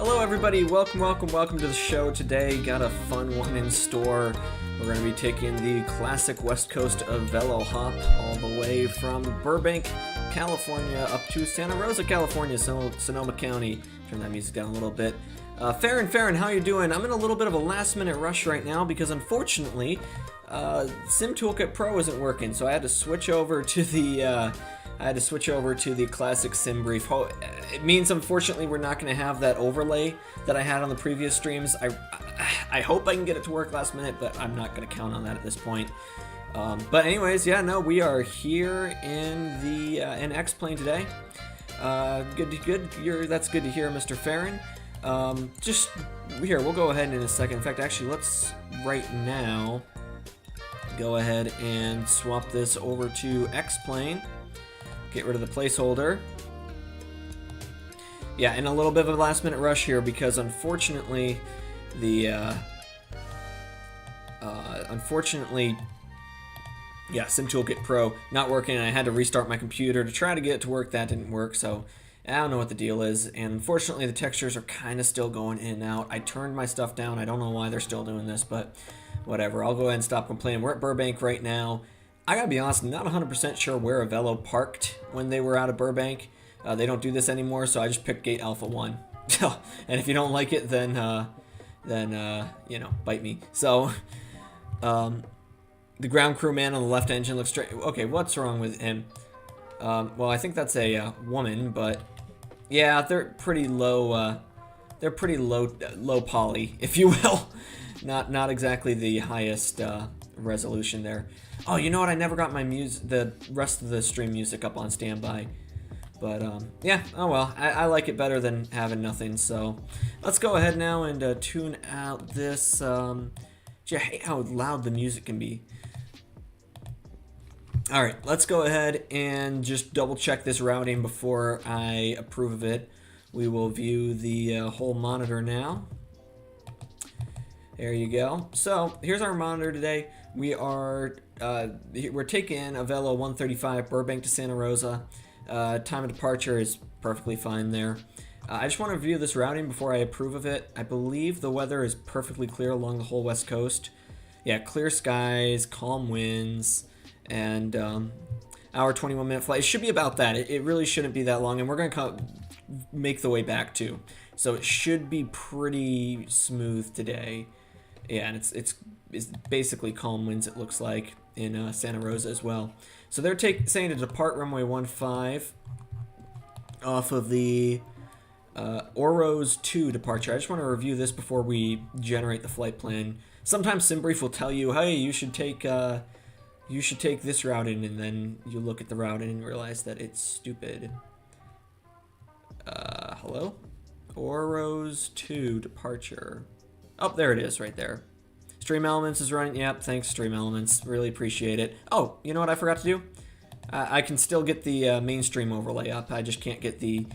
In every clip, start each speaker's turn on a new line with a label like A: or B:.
A: Hello everybody, welcome to the show today. Got a fun one in store. We're going to be taking the classic West Coast Avelo hop all the way from Burbank, California up to Santa Rosa, California, Sonoma County. Turn that music down a little bit. Farron, how you doing? I'm in a little bit of a last minute rush right now because unfortunately Simtoolkit Pro isn't working, so I had to switch over to the classic sim brief. It means unfortunately we're not going to have that overlay that I had on the previous streams. I hope I can get it to work last minute, but I'm not going to count on that at this point. But anyways, yeah, no, we are here in the in X-Plane today. Good. That's good to hear, Mr. Farron. Just here, we'll go ahead in a second. In fact, actually, let's right now go ahead and swap this over to X-Plane. Get rid of the placeholder. Yeah, in a little bit of a last minute rush here because unfortunately Simtoolkit Pro not working, and I had to restart my computer to try to get it to work. That didn't work, so I don't know what the deal is, and unfortunately the textures are kind of still going in and out. I turned my stuff down. I don't know why they're still doing this, but whatever. I'll go ahead and stop complaining. We're at Burbank right now. I gotta be honest, I'm not 100% sure where Avelo parked when they were out of Burbank. They don't do this anymore, so I just picked gate Alpha 1. And if you don't like it, then you know, bite me. So, the ground crew man on the left engine looks straight. Okay, what's wrong with him? Well, I think that's a woman, but yeah, they're pretty low. They're pretty low poly, if you will. Not exactly the highest resolution there. Oh, you know what? I never got my the rest of the stream music up on standby. But yeah, oh well. I like it better than having nothing. So let's go ahead now and tune out this. Gee, I hate how loud the music can be. All right, let's go ahead and just double check this routing before I approve of it. We will view the whole monitor now. There you go. So here's our monitor today. We're taking Avelo 135 Burbank to Santa Rosa. Time of departure is perfectly fine there. I just want to review this routing before I approve of it. I believe the weather is perfectly clear along the whole West Coast. Yeah, clear skies, calm winds, and hour 21-minute flight. It should be about that. It really shouldn't be that long, and we're going to make the way back too. So it should be pretty smooth today. Yeah, and it's basically calm winds, it looks like, in Santa Rosa as well. So they're saying to depart runway 15 off of the Oros 2 departure. I just want to review this before we generate the flight plan. Sometimes SimBrief will tell you, hey, you should take this routing, and then you look at the routing and realize that it's stupid. Hello? Oros 2 departure. Oh, there it is, right there. StreamElements is running. Yep, thanks, StreamElements. Really appreciate it. Oh, you know what I forgot to do? I can still get the mainstream overlay up. I just can't get the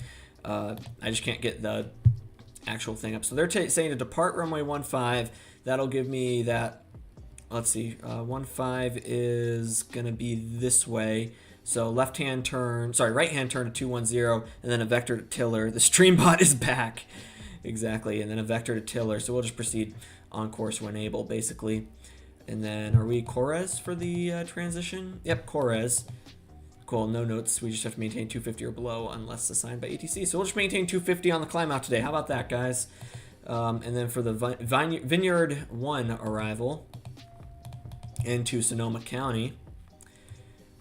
A: actual thing up. So they're saying to depart runway 15. That'll give me that. Let's see. 15 is gonna be this way. So right hand turn to 210, and then a vector to tiller. The StreamBot is back. Exactly, and then a vector to tiller. So we'll just proceed on course when able, basically. And then, are we Kores for the transition? Yep, Kores. Cool, no notes. We just have to maintain 250 or below unless assigned by ATC. So we'll just maintain 250 on the climb out today. How about that, guys? And then for the Vineyard 1 arrival into Sonoma County,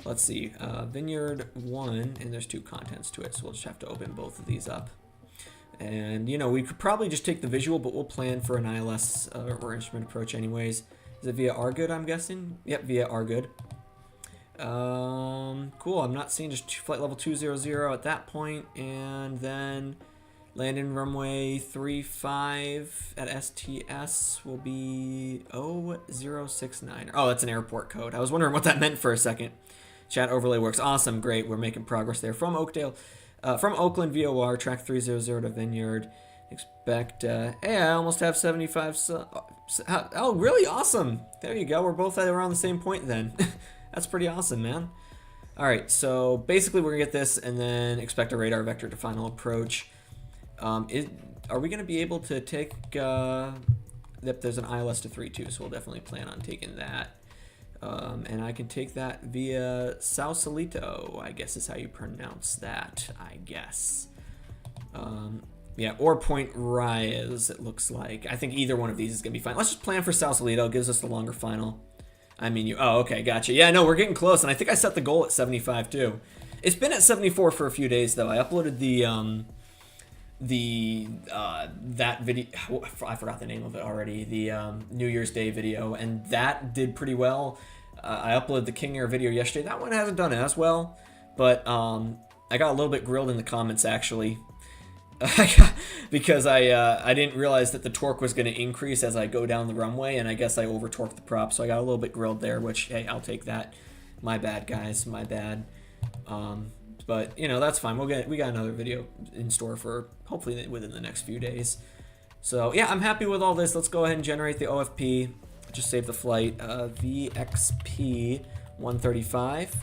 A: let's see, Vineyard 1, and there's 2 contents to it, so we'll just have to open both of these up. And, you know, we could probably just take the visual, but we'll plan for an ILS or instrument approach anyways. Is it via RGood, I'm guessing? Yep, via RGood. Cool, I'm not seeing just flight level 200 at that point, and then landing runway 35 at STS will be 0069. Oh, that's an airport code. I was wondering what that meant for a second. Chat overlay works. Awesome, great. We're making progress there. From Oakland VOR, track 300 to Vineyard. Expect, hey, I almost have 75. Oh, really? Awesome. There you go. We're both around the same point then. That's pretty awesome, man. All right, so basically we're gonna get this and then expect a radar vector to final approach. are we going to be able to take, there's an ILS to 3 too, so we'll definitely plan on taking that. And I can take that via Sausalito, I guess is how you pronounce that, I guess. Yeah, or Point Reyes, it looks like. I think either one of these is going to be fine. Let's just plan for Sausalito. It gives us the longer final. I mean, oh, okay, gotcha. Yeah, no, we're getting close, and I think I set the goal at 75 too. It's been at 74 for a few days, though. I uploaded that video, I forgot the name of it already, the New Year's Day video, and that did pretty well. I uploaded the King Air video yesterday. That one hasn't done as well, but I got a little bit grilled in the comments, actually, because I didn't realize that the torque was going to increase as I go down the runway, and I guess I over-torqued the prop, so I got a little bit grilled there, which, hey, I'll take that. My bad, guys, my bad. But, you know, that's fine. We got another video in store for hopefully within the next few days. So, yeah, I'm happy with all this. Let's go ahead and generate the OFP. Just save the flight. VXP 135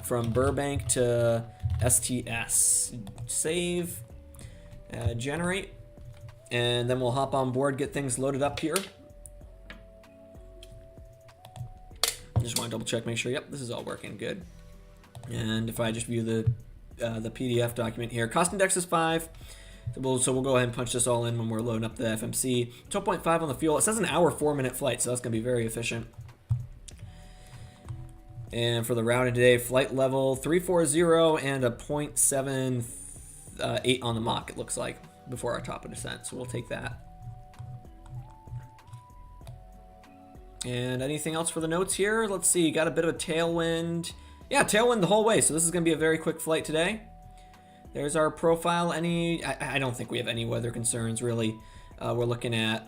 A: from Burbank to STS. Save, generate, and then we'll hop on board, get things loaded up here. Just want to double check, make sure, yep, this is all working good. And if I just view the PDF document here, cost index is 5. So we'll go ahead and punch this all in when we're loading up the FMC. 12.5 on the fuel. It says an hour, 4-minute flight, so that's going to be very efficient. And for the routing today, flight level 340 and a 0.78 on the Mach, it looks like, before our top of descent. So we'll take that. And anything else for the notes here? Let's see, got a bit of a tailwind. Yeah, tailwind the whole way, so this is going to be a very quick flight today. There's our profile. I don't think we have any weather concerns, really. We're looking at,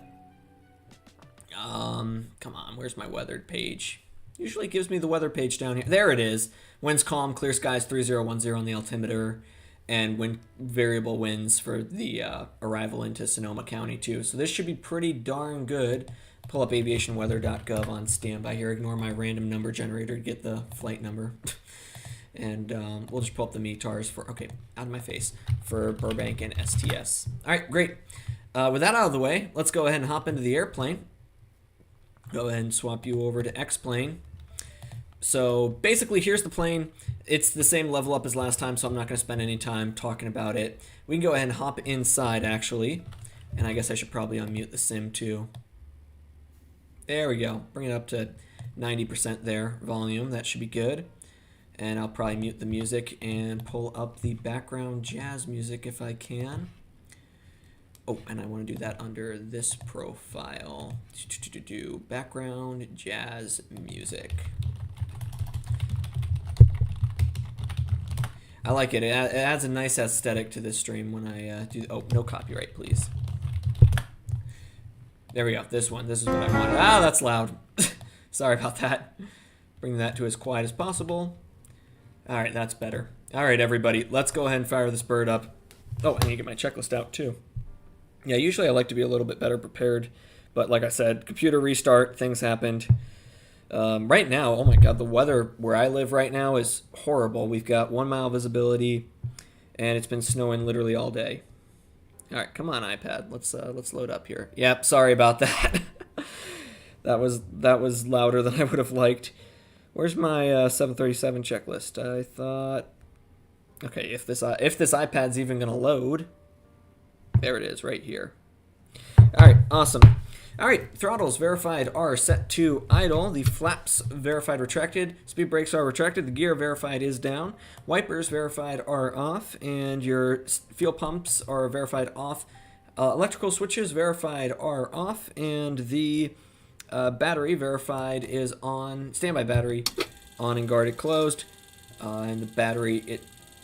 A: come on, where's my weather page? Usually gives me the weather page down here. There it is. Winds calm, clear skies, 3010 on the altimeter, and wind variable winds for the arrival into Sonoma County, too. So this should be pretty darn good. Pull up aviationweather.gov on standby here. Ignore my random number generator to get the flight number. And we'll just pull up the METARs for, okay, out of my face, for Burbank and STS. All right, great. With that out of the way, let's go ahead and hop into the airplane. Go ahead and swap you over to X-plane. So basically, here's the plane. It's the same level up as last time, so I'm not going to spend any time talking about it. We can go ahead and hop inside, actually. And I guess I should probably unmute the sim, too. There we go. Bring it up to 90% there, volume. That should be good. And I'll probably mute the music and pull up the background jazz music if I can. Oh, and I want to do that under this profile. Background jazz music. I like it. It adds a nice aesthetic to this stream when I do. Oh, no copyright, please. There we go. This one. This is what I wanted. Ah, that's loud. Sorry about that. Bring that to as quiet as possible. All right, that's better. All right, everybody. Let's go ahead and fire this bird up. Oh, I need to get my checklist out, too. Yeah, usually I like to be a little bit better prepared. But like I said, computer restart. Things happened. Right now, oh my God, the weather where I live right now is horrible. We've got 1 mile visibility, and it's been snowing literally all day. All right, come on, iPad. Let's load up here. Yep, sorry about that. that was louder than I would have liked. Where's my 737 checklist? I thought, okay, if this iPad's even gonna load, there it is, right here. All right, awesome. All right, throttles verified are set to idle. The flaps verified retracted. Speed brakes are retracted. The gear verified is down. Wipers verified are off, and your fuel pumps are verified off. Electrical switches verified are off, and the battery verified is on. Standby battery on and guarded closed. And the battery,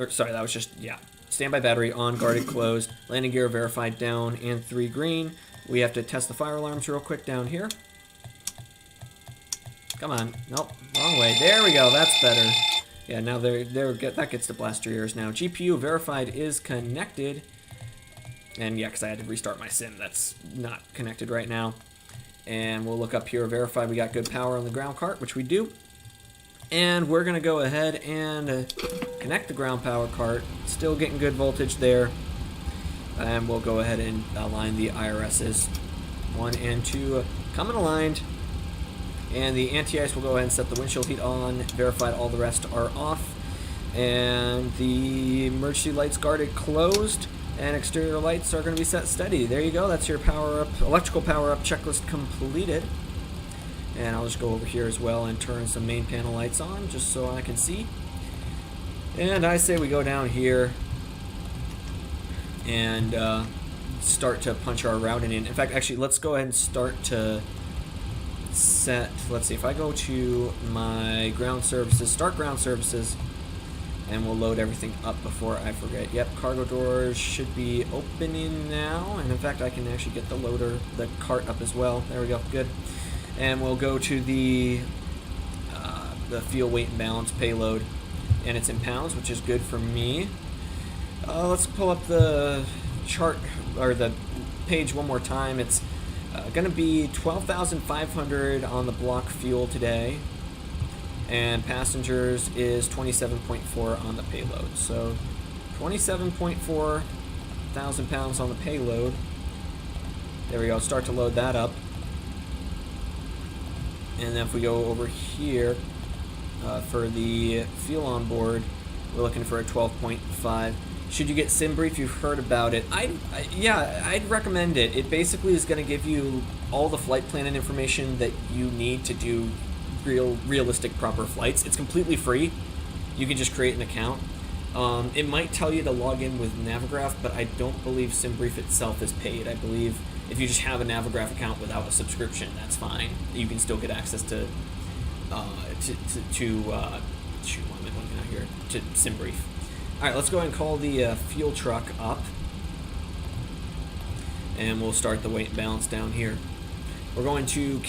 A: sorry, that was just, yeah. Standby battery on, guarded closed. Landing gear verified down and 3 green. We have to test the fire alarms real quick down here. Come on. Nope. Wrong way. There we go. That's better. Yeah, now that gets to blast your ears now. GPU verified is connected. And yeah, because I had to restart my sim. That's not connected right now. And we'll look up here. Verified we got good power on the ground cart, which we do. And we're going to go ahead and connect the ground power cart. Still getting good voltage there. And we'll go ahead and align the IRSs 1 and 2 coming aligned. And the anti-ice will go ahead and set the windshield heat on, verify all the rest are off. And the emergency lights guarded closed, and exterior lights are going to be set steady. There you go, that's your power up, electrical power up checklist completed. And I'll just go over here as well and turn some main panel lights on just so I can see. And I say we go down here and start to punch our routing in. In fact, actually, let's go ahead and start to set, let's see, if I go to my ground services, start ground services, and we'll load everything up before I forget. Yep, cargo doors should be opening now, and in fact, I can actually get the cart up as well. There we go, good. And we'll go to the fuel weight and balance payload, and it's in pounds, which is good for me. Let's pull up the chart, or the page one more time. It's going to be 12,500 on the block fuel today, and passengers is 27.4 on the payload. So 27.4 thousand pounds on the payload. There we go, start to load that up. And then if we go over here for the fuel on board, we're looking for a 12.5. Should you get SimBrief? You've heard about it. Yeah, I'd recommend it. It basically is going to give you all the flight planning information that you need to do realistic, proper flights. It's completely free. You can just create an account. It might tell you to log in with Navigraph, but I don't believe SimBrief itself is paid. I believe if you just have a Navigraph account without a subscription, that's fine. You can still get access to shoot, what am I looking at here? To SimBrief. All right, let's go ahead and call the fuel truck up, and we'll start the weight and balance down here. We're going to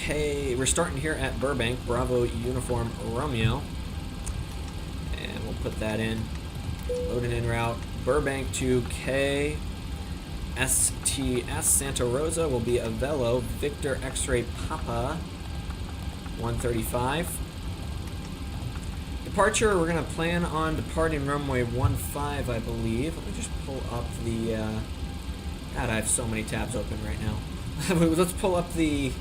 A: we're starting here at Burbank, Bravo Uniform Romeo, and we'll put that in. Loading en route, Burbank to KSTS, Santa Rosa will be Avelo, Victor X-Ray Papa, 135. Departure, we're going to plan on departing runway 15, I believe. Let me just pull up the, God, I have so many tabs open right now. Let's pull up the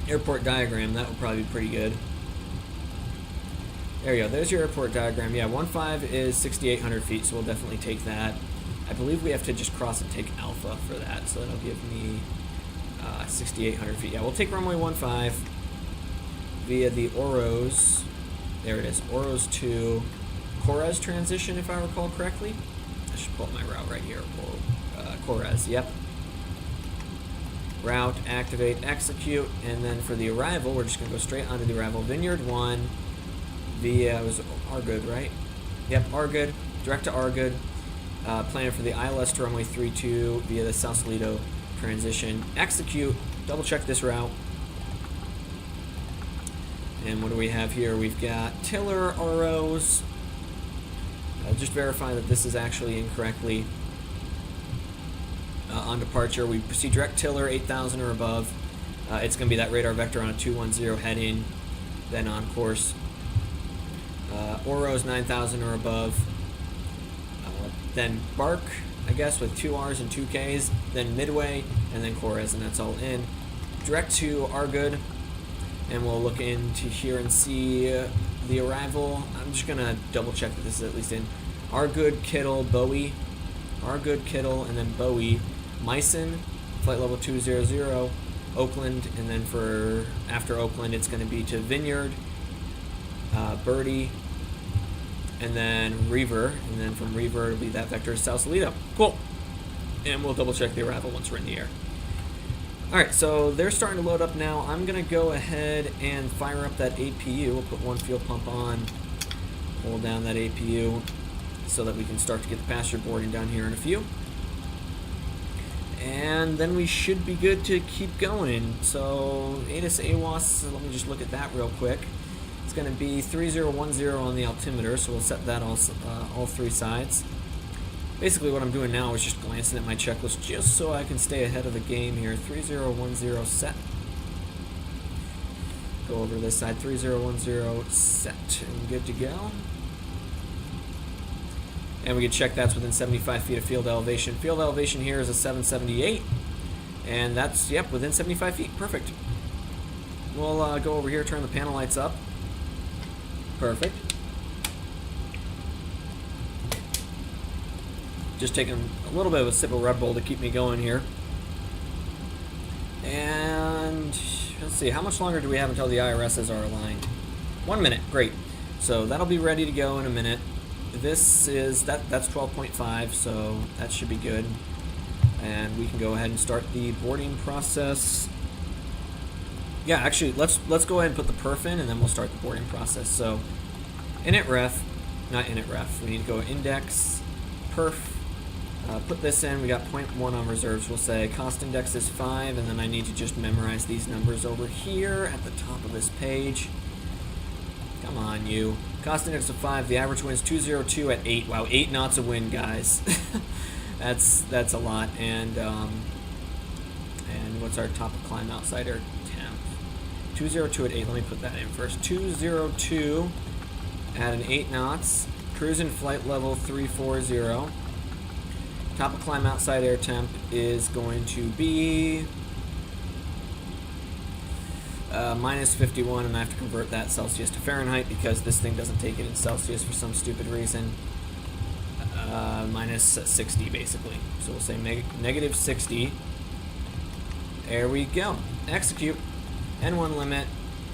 A: airport diagram. That would probably be pretty good. There you go. There's your airport diagram. Yeah, 15 is 6,800 feet, so we'll definitely take that. I believe we have to just cross and take Alpha for that, so that'll give me 6,800 feet. Yeah, we'll take runway 15 via the Oros. There it is. Oros to Corez transition, if I recall correctly. I should pull up my route right here. Corez, yep. Route, activate, execute, and then for the arrival, we're just going to go straight onto the arrival. Vineyard 1 via, it was Argood, right? Yep, Argood, direct to Argood. Plan for the ILS to runway 32 via the Sausalito transition. Execute, double check this route. And what do we have here? We've got Tiller ROs. Just verify that this is actually incorrectly on departure. We proceed direct Tiller 8,000 or above. It's going to be that radar vector on a 210 heading, then on course. Oros 9,000 or above. Then Bark, I guess, with 2 R's and 2 K's. Then Midway, and then Corez, and that's all in. Direct to Argood. And we'll look into here and see the arrival. I'm just going to double check that this is at least in Argood, Kittle, Bowie. Argood, Kittle, and then Bowie. Meissen, flight level 200, Oakland, and then for after Oakland it's going to be to Vineyard, Birdie, and then Reaver, and then from Reaver it'll be that vector to Sausalito. Cool. And we'll double check the arrival once we're in the air. Alright, so they're starting to load up now. I'm going to go ahead and fire up that APU. We'll put one fuel pump on, hold down that APU so that we can start to get the passenger boarding done here in a few. And then we should be good to keep going. So ATIS AWOS, let me just look at that real quick. It's going to be 3010 on the altimeter, so we'll set that all 3 sides. Basically what I'm doing now is just glancing at my checklist just so I can stay ahead of the game here. 3010 set. Go over this side. 3010 set and good to go. And we can check that's within 75 feet of field elevation. Field elevation here is a 778. And that's, yep, within 75 feet. Perfect. We'll go over here, turn the panel lights up. Perfect. Just taking a little bit of a sip of Red Bull to keep me going here. And let's see, how much longer do we have until the IRSs are aligned? 1 minute, great. So that'll be ready to go in a minute. This is, that's 12.5, so that should be good. And we can go ahead and start the boarding process. Yeah, actually, let's go ahead and put the perf in, and then we'll start the boarding process. So, init ref, not init ref. We need to go index, perf, put this in. We got 0.1 on reserves. We'll say cost index is 5, and then I need to just memorize these numbers over here at the top of this page. Come on, you. Cost index of 5. The average wind is 202 at 8. Wow, 8 knots of wind, guys. that's a lot. And what's our top of climb outside air temp? 202 at 8. Let me put that in first. 202 at an 8 knots. Cruising flight level 340. Top of climb outside air temp is going to be minus 51, and I have to convert that Celsius to Fahrenheit because this thing doesn't take it in Celsius for some stupid reason. Minus 60, basically. So we'll say negative 60. There we go. Execute. N1 limit.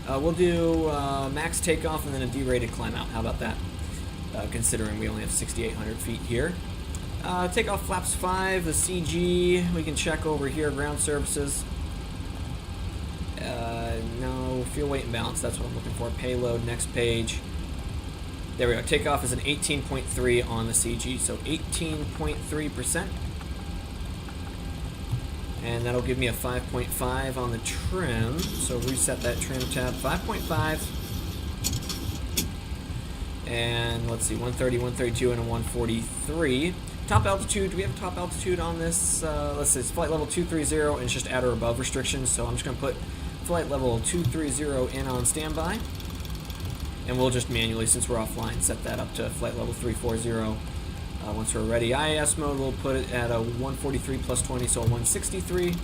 A: We'll do max takeoff and then a derated climb out. How about that? Considering we only have 6,800 feet here. Takeoff flaps 5, the CG. We can check over here. Ground services. No, fuel weight and balance. That's what I'm looking for. Payload, next page. There we go. Takeoff is an 18.3 on the CG, so 18.3%. And that'll give me a 5.5 on the trim. So reset that trim tab. 5.5. And let's see, 130, 132, and a 143. Top altitude, do we have top altitude on this? Let's see, it's flight level 230, and it's just at or above restrictions. So I'm just going to put flight level 230 in on standby. And we'll just manually, since we're offline, set that up to flight level 340 once we're ready. IAS mode, we'll put it at a 143 plus 20, so a 163.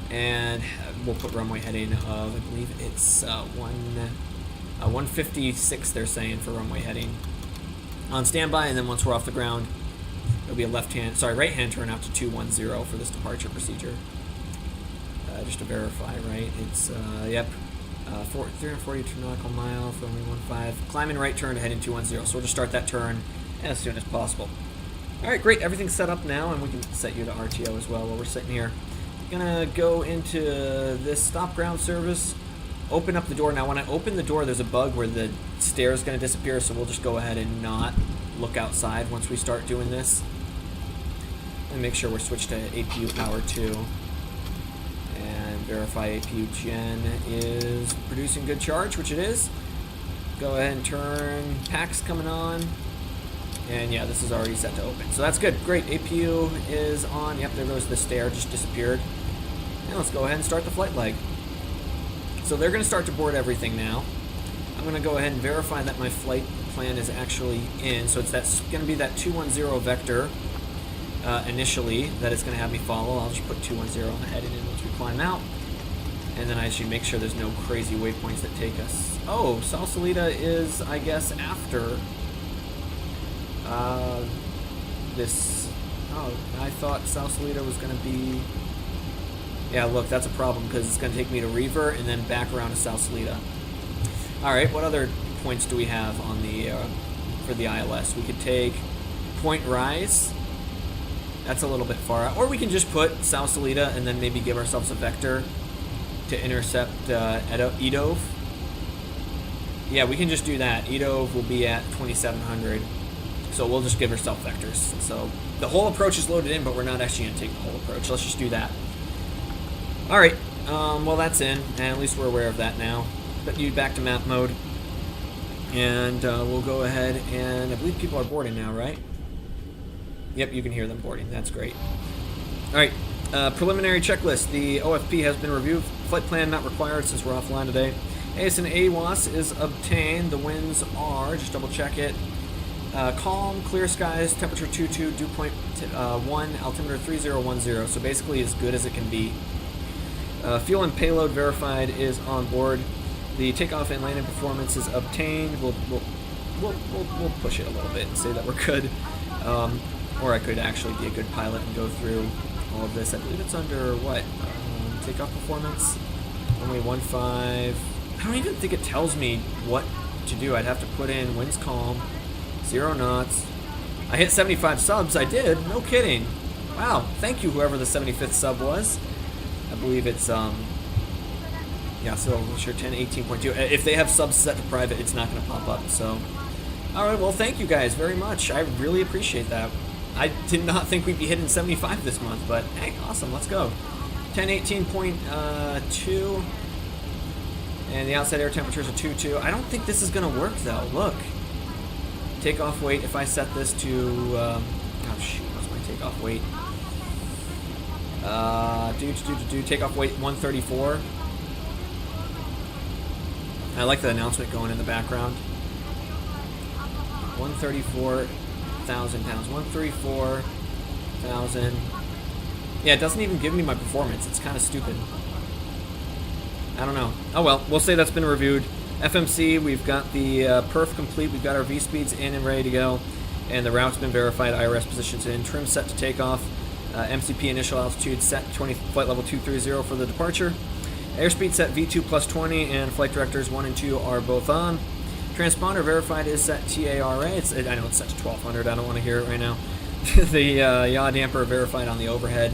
A: And we'll put runway heading of, I believe it's 156, they're saying, for runway heading. On standby, and then once we're off the ground, it'll be a right-hand turn out to 210 for this departure procedure. Just to verify, right? It's, yep. 342 nautical mile for only 15. Climbing right turn to heading 210. So we'll just start that turn as soon as possible. All right, great. Everything's set up now, and we can set you to RTO as well while we're sitting here. Gonna go into this stop ground service. Open up the door. Now, when I open the door, there's a bug where the stair is gonna disappear. So we'll just go ahead and not look outside once we start doing this. And make sure we're switched to APU power 2. Verify APU gen is producing good charge, which it is. Go ahead and turn packs coming on. And yeah, this is already set to open. So that's good. Great. APU is on. Yep, there goes the stair, just disappeared. And let's go ahead and start the flight leg. So they're going to start to board everything now. I'm going to go ahead and verify that my flight plan is actually in. So it's going to be that 210 vector initially that it's going to have me follow. I'll just put 210 on the heading in once we climb out. And then I should make sure there's no crazy waypoints that take us. Oh, Sausalito is, I guess, after this. Oh, I thought Sausalito was going to be... Yeah, look, that's a problem because it's going to take me to revert and then back around to Sausalito. All right, what other points do we have on the for the ILS? We could take Point Rise. That's a little bit far out. Or we can just put Sausalito and then maybe give ourselves a vector to intercept Edove. Yeah, we can just do that. Edove will be at 2,700. So we'll just give ourselves vectors. So the whole approach is loaded in, but we're not actually going to take the whole approach. Let's just do that. All right. Well, that's in, and at least we're aware of that now. Put you back to map mode. And we'll go ahead and I believe people are boarding now, right? Yep, you can hear them boarding. That's great. All right. Preliminary checklist. The OFP has been reviewed. Flight plan not required since we're offline today. AS and AWAS is obtained. The winds are, just double check it, Calm, clear skies, temperature 22, dew point 1, altimeter 3010. So basically as good as it can be. Fuel and payload verified is on board. The takeoff and landing performance is obtained. We'll push it a little bit and say that we're good. Or I could actually be a good pilot and go through all of this. I believe it's under what? Takeoff performance? Only 1.5. I don't even think it tells me what to do. I'd have to put in winds calm, 0 knots. I hit 75 subs. I did. No kidding. Wow. Thank you, whoever the 75th sub was. I believe it's yeah. So sure, 1018.2. If they have subs set to private, it's not going to pop up. So, all right. Well, thank you guys very much. I really appreciate that. I did not think we'd be hitting 75 this month, but hey, awesome. Let's go. 1018.2. And the outside air temperature is a 22. I don't think this is going to work, though. Look. Takeoff weight, if I set this to... oh, shoot. What's my takeoff weight? Takeoff weight 134. I like the announcement going in the background. 134,000 pounds. 134,000. Yeah, it doesn't even give me my performance. It's kind of stupid. I don't know. Oh well, we'll say that's been reviewed. FMC, we've got the perf complete. We've got our V-speeds in and ready to go. And the route's been verified. IRS positions in. Trim set to take off. MCP initial altitude set 20, flight level 230 for the departure. Airspeed set V2 plus 20, and flight directors 1 and 2 are both on. Transponder verified is set TARA. I know it's set to 1200. I don't want to hear it right now. The yaw damper verified on the overhead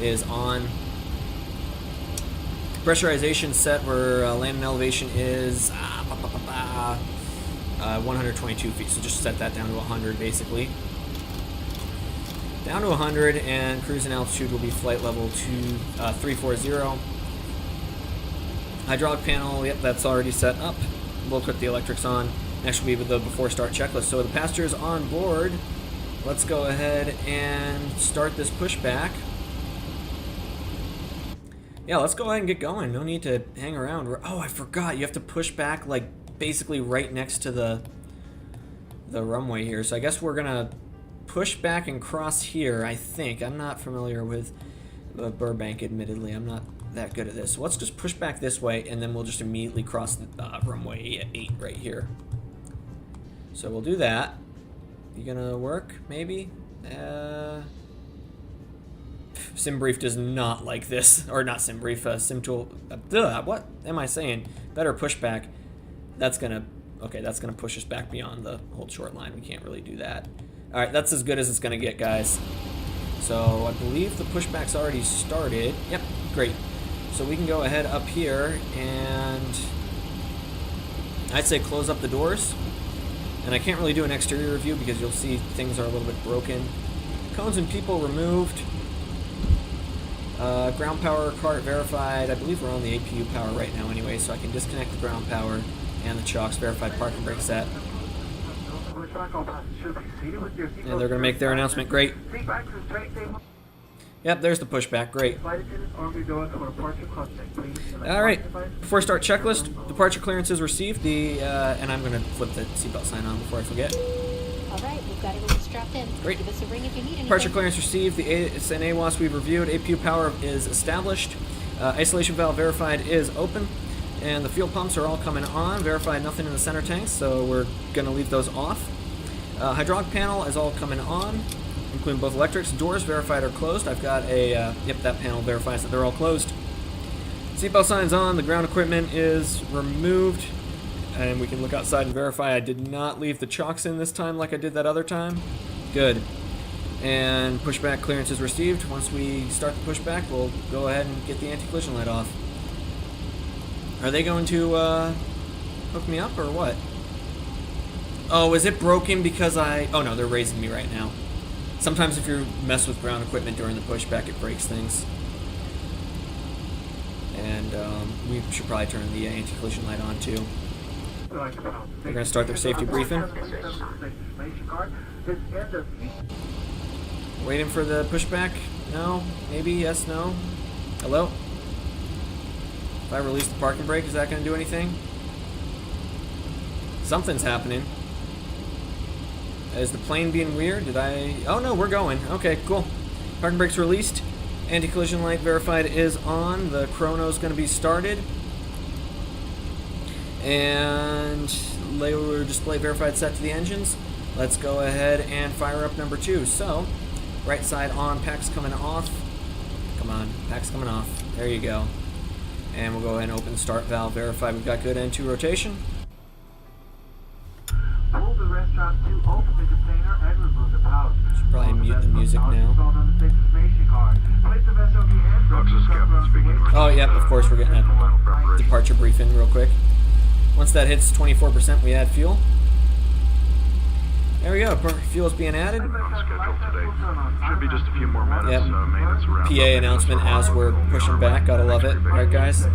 A: is on. Pressurization set where landing elevation is 122 feet. So just set that down to 100 basically. Down to 100, and cruising altitude will be flight level 340. Hydraulic panel, yep, that's already set up. We'll put the electrics on. Next will be the before start checklist. So the passengers on board. Let's go ahead and start this pushback. Yeah, let's go ahead and get going. No need to hang around. Oh, I forgot. You have to push back, like, basically right next to the runway here. So I guess we're going to push back and cross here, I think. I'm not familiar with Burbank, admittedly. I'm not that good at this. So let's just push back this way, and then we'll just immediately cross the runway 8 right here. So we'll do that. You gonna work, maybe? SimBrief does not like this. Or not SimBrief, SimTool. What am I saying? Better pushback. That's gonna... Okay, that's gonna push us back beyond the hold short line. We can't really do that. Alright, that's as good as it's gonna get, guys. So I believe the pushback's already started. Yep, great. So we can go ahead up here and I'd say close up the doors. And I can't really do an exterior review because you'll see things are a little bit broken. Cones and people removed. Ground power cart verified. I believe we're on the APU power right now anyway, so I can disconnect the ground power and the chocks. Verified parking brake set. And they're going to make their announcement. Great. Yep, there's the pushback. Great. Alright, before start checklist, departure clearance is received. And I'm going to flip the seatbelt sign on before I forget.
B: Alright, we've got everything strapped in.
A: Great.
B: Give us a ring if you need anything.
A: Departure clearance received. It's an AWAS we've reviewed. APU power is established. Isolation valve verified is open. And the fuel pumps are all coming on. Verified nothing in the center tanks, so we're going to leave those off. Hydraulic panel is all coming on, including both electrics. Doors verified are closed. I've got a, yep, that panel verifies that they're all closed. Seatbelt sign's on. The ground equipment is removed. And we can look outside and verify I did not leave the chocks in this time like I did that other time. Good. And pushback clearance is received. Once we start the pushback, we'll go ahead and get the anti-collision light off. Are they going to hook me up or what? Oh, is it broken because oh no, they're raising me right now. Sometimes if you mess with ground equipment during the pushback, it breaks things. And we should probably turn the anti-collision light on too. They're going to start their safety briefing. Waiting for the pushback? No? Maybe? Yes? No? Hello? If I release the parking brake, is that going to do anything? Something's happening. Is the plane being weird? Did I... Oh no, we're going. Okay, cool. Parking brake's released. Anti-collision light verified is on. The chrono's going to be started. And layover display verified set to the engines. Let's go ahead and fire up number 2. So, right side on, pack's coming off. Come on, pack's coming off. There you go. And we'll go ahead and open start valve verified. We've got good N2 rotation.
C: Move the restaurant to open the container and remove the pouch.
A: Should probably mute the music now. Oh, yep, of course we're getting a departure briefing real quick. Once that hits 24%, we add fuel. There we go, fuel's being added.
D: Should be just a few more minutes.
A: Yep.
D: Maintenance around.
A: PA announcement as we're pushing back. Gotta love it. Right, guys?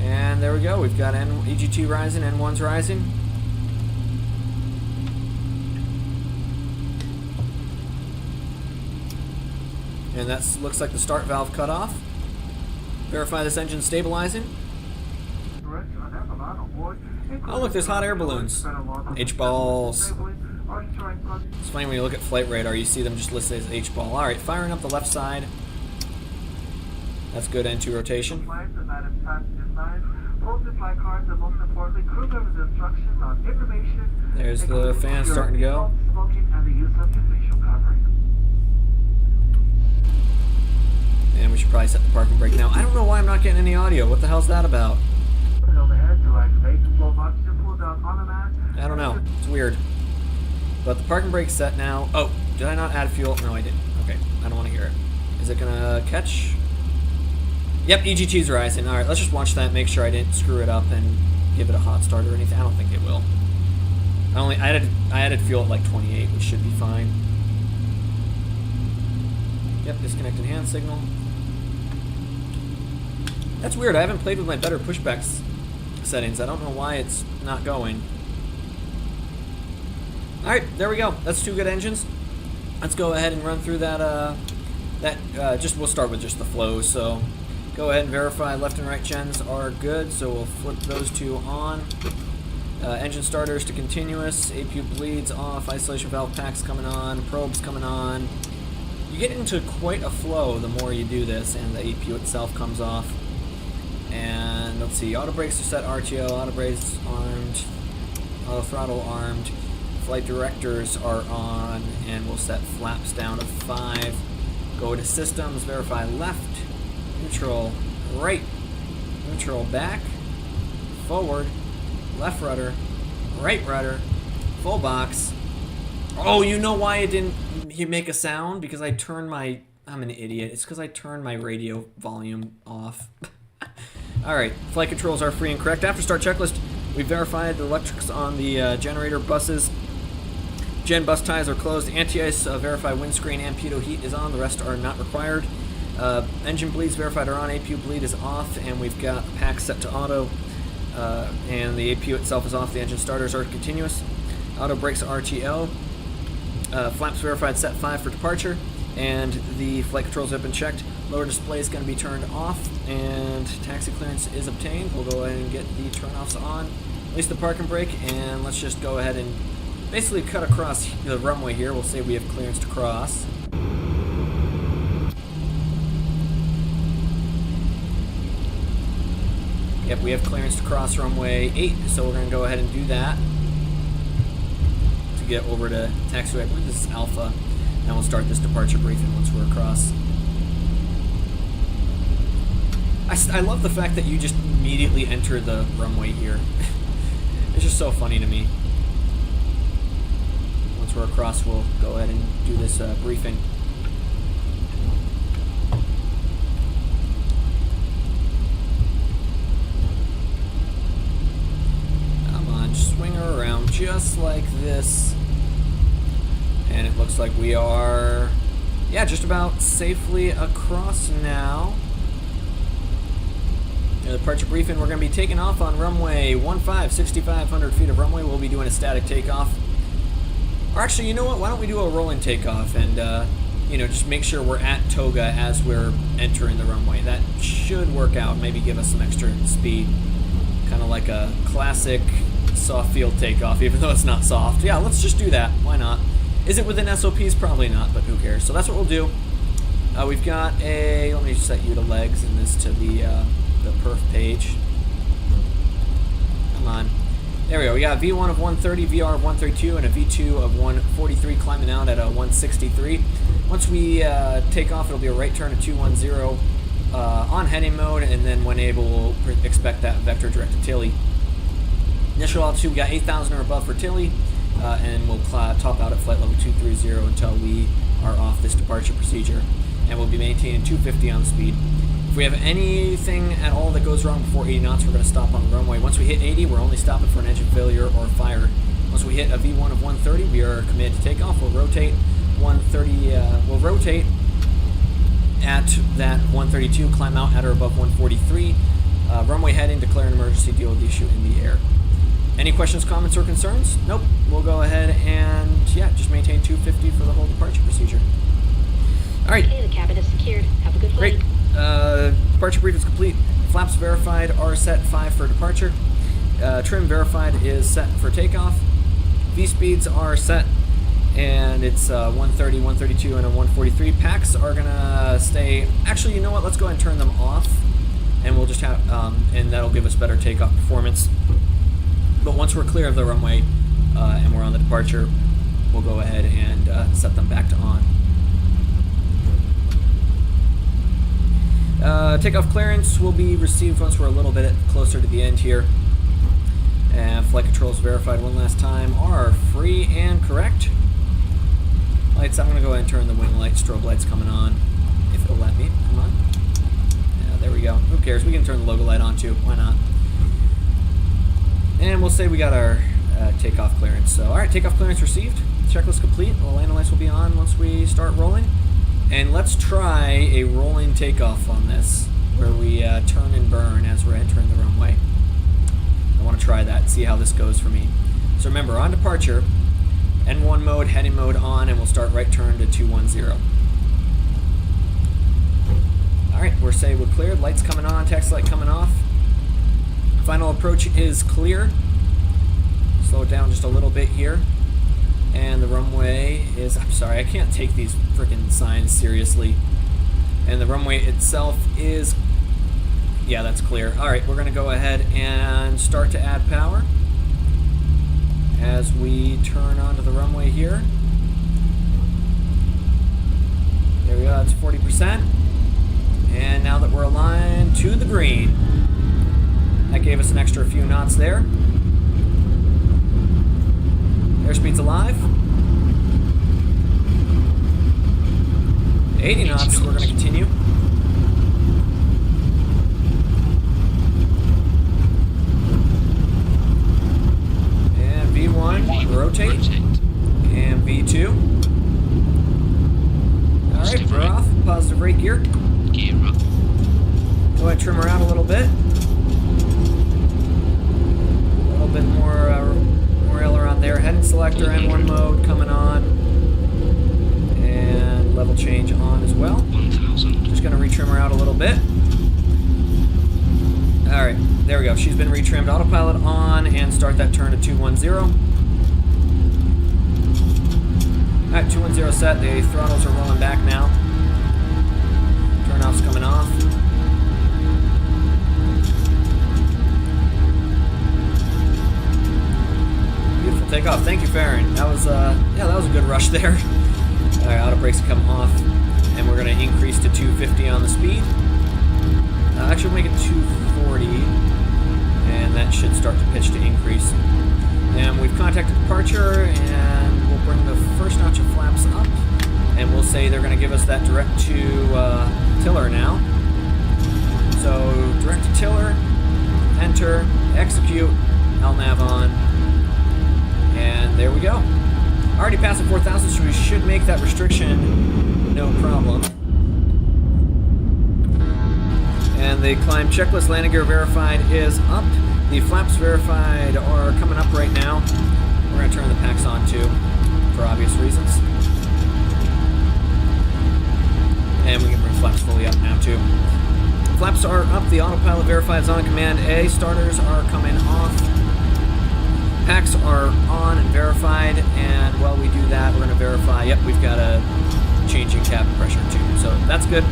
A: And there we go. We've got EGT rising, N1's rising. And that looks like the start valve cut off. Verify this engine stabilizing. Oh look, there's hot air balloons. H-balls. It's funny when you look at flight radar, you see them just listed as H-ball. Alright, firing up the left side. That's good N2 rotation. There's the fan starting to go. And we should probably set the parking brake now. I don't know why I'm not getting any audio. What the hell's that about? I don't know. It's weird. But the parking brake's set now. Oh, did I not add fuel? No, I didn't. Okay, I don't want to hear it. Is it gonna catch? Yep, EGT's rising. Alright, let's just watch that, make sure I didn't screw it up and give it a hot start or anything. I don't think it will. I added fuel at like 28, which should be fine. Yep, disconnected hand signal. That's weird. I haven't played with my better pushbacks settings. I don't know why it's not going. Alright, there we go. That's 2 good engines. Let's go ahead and run through that, we'll start with just the flows. So, go ahead and verify left and right gens are good. So we'll flip those 2 on. Engine starters to continuous. APU bleeds off. Isolation valve packs coming on. Probes coming on. You get into quite a flow the more you do this, and the APU itself comes off. And let's see, auto brakes are set RTO, auto brakes armed, auto throttle armed, flight directors are on, and we'll set flaps down to 5. Go to systems, verify left, neutral, right, neutral back, forward, left rudder, right rudder, full box. Oh, you know why it didn't make a sound? Because I turned my... I'm an idiot. It's because I turned my radio volume off. Alright, flight controls are free and correct. After start checklist, we verified the electrics on the generator buses. Gen bus ties are closed. Anti-ice verify windscreen and pitot heat is on. The rest are not required. Engine bleeds verified are on. APU bleed is off, and we've got the pack set to auto. And the APU itself is off. The engine starters are continuous. Auto brakes RTO. Flaps verified set 5 for departure, and the flight controls have been checked. Lower display is going to be turned off, and taxi clearance is obtained. We'll go ahead and get the turnoffs on. Release the parking brake, and let's just go ahead and basically cut across the runway here. We'll say we have clearance to cross. Yep, we have clearance to cross runway 8, so we're going to go ahead and do that. Get over to taxiway. I believe this is Alpha, and we'll start this departure briefing once we're across. I love the fact that you just immediately enter the runway here. It's just so funny to me. Once we're across, we'll go ahead and do this briefing. Come on, swing her around just like this. And it looks like we are, yeah, just about safely across now. The departure briefing, we're going to be taking off on runway 15, 6,500 feet of runway. We'll be doing a static takeoff. Or actually, you know what? Why don't we do a rolling takeoff and, you know, just make sure we're at Toga as we're entering the runway. That should work out. Maybe give us some extra speed. Kind of like a classic soft field takeoff, even though it's not soft. Yeah, let's just do that. Why not? Is it within SOPs? Probably not, but who cares? So that's what we'll do. We've got a, let me set you to legs and this to the perf page. Come on. There we go. We got a V1 of 130, VR of 132, and a V2 of 143 climbing out at a 163. Once we take off, it'll be a right turn of 210 on heading mode, and then when able, we'll expect that vector directed Tilly. Initial altitude, we got 8,000 or above for Tilly, and we'll top out at flight level 230 until we are off this departure procedure. And we'll be maintaining 250 on the speed. If we have anything at all that goes wrong before 80 knots, we're going to stop on the runway. Once we hit 80, we're only stopping for an engine failure or fire. Once we hit a V1 of 130, we are committed to takeoff. We'll rotate 130. We'll rotate at that 132, climb out at or above 143. Runway heading, declare an emergency, deal with the issue in the air. Any questions, comments, or concerns? Nope. We'll go ahead and just maintain 250 for the whole departure procedure. All right.
B: Okay, the cabin is secured. Have a good flight.
A: Great. Departure brief is complete. Flaps verified are set 5 for departure. Trim verified is set for takeoff. V speeds are set, and it's 130, 132, and a 143. Packs are gonna stay. Actually, you know what? Let's go ahead and turn them off, and we'll just have, and that'll give us better takeoff performance. But once we're clear of the runway and we're on the departure, we'll go ahead and set them back to on. Takeoff clearance will be received once we're a little bit closer to the end here. And flight controls verified one last time are free and correct. Lights, I'm going to go ahead and turn the wing light strobe lights coming on, if it'll let me. Come on. Yeah, there we go. Who cares? We can turn the logo light on too. Why not? And we'll say we got our takeoff clearance. So, alright, takeoff clearance received. Checklist complete. The landing lights will be on once we start rolling. And let's try a rolling takeoff on this, where we turn and burn as we're entering the runway. I want to try that, see how this goes for me. So remember, on departure, N1 mode, heading mode on, and we'll start right turn to 210. Alright, we're cleared. Lights coming on, taxi light coming off. Final approach is clear. Slow it down just a little bit here. And the runway is, I'm sorry, I can't take these freaking signs seriously. And the runway itself is, yeah, that's clear. All right, we're gonna go ahead and start to add power as we turn onto the runway here. There we go, that's 40%. And now that we're aligned to the green, that gave us an extra few knots there. Airspeed's alive. 80 knots, we're going to continue. And V1, rotate. And V2. Alright, we're off. Positive rate gear.
E: Gear up.
A: Go ahead and trim her out a little bit. A little bit more aileron there. Heading selector, N1 mode coming on. And level change on as well.
E: 1000.
A: Just going to retrim her out a little bit. Alright, there we go. She's been retrimmed. Autopilot on and start that turn to 210. Alright, 210 set. The throttles are rolling back now. Turn off's coming off. Beautiful takeoff. Thank you, Farron. That was that was a good rush there. Alright, auto brakes come off, and we're going to increase to 250 on the speed. Actually, we'll make it 240, and that should start to pitch to increase. And we've contacted departure, and we'll bring the first notch of flaps up, and we'll say they're going to give us that direct to tiller now. So direct to tiller, enter, execute, LNAV on, and there we go. Already passing 4,000, so we should make that restriction no problem. And the climb checklist landing gear verified is up. The flaps verified are coming up right now. We're going to turn the packs on too, for obvious reasons. And we can bring flaps fully up now too. Flaps are up. The autopilot verified is on command A. Starters are coming off. Packs are on and verified, and while we do that, we're going to verify, yep, we've got a change in cabin pressure too, so that's good.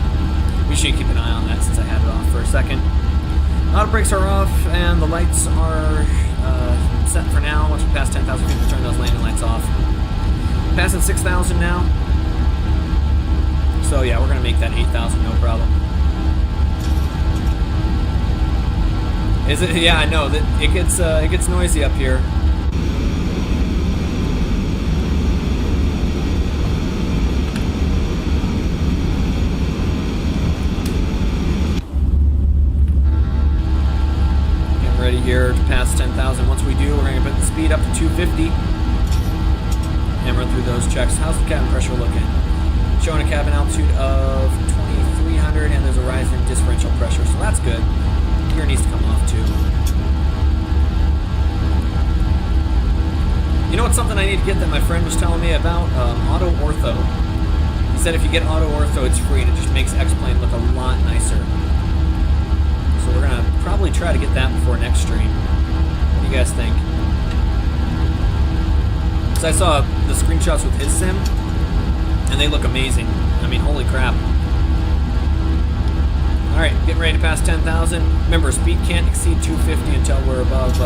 A: We should keep an eye on that since I had it off for a second. Auto brakes are off, and the lights are set for now. Once we pass 10,000 feet, we'll turn those landing lights off. Passing 6,000 now. So yeah, we're going to make that 8,000, no problem. Is it? Yeah, I know. It gets noisy up here. Getting ready here to pass 10,000. Once we do, we're going to put the speed up to 250 and run through those checks. How's the cabin pressure looking? Showing a cabin altitude of 2,300, and there's a rise in differential pressure, so that's good. Gear needs to come off too. You know what's something I need to get that my friend was telling me about? Auto Ortho. He said if you get Auto Ortho, it's free, and it just makes X-Plane look a lot nicer. So we're gonna probably try to get that before next stream. What do you guys think? So I saw the screenshots with his sim, and they look amazing. I mean, holy crap. Alright, getting ready to pass 10,000. Remember, speed can't exceed 250 until we're above,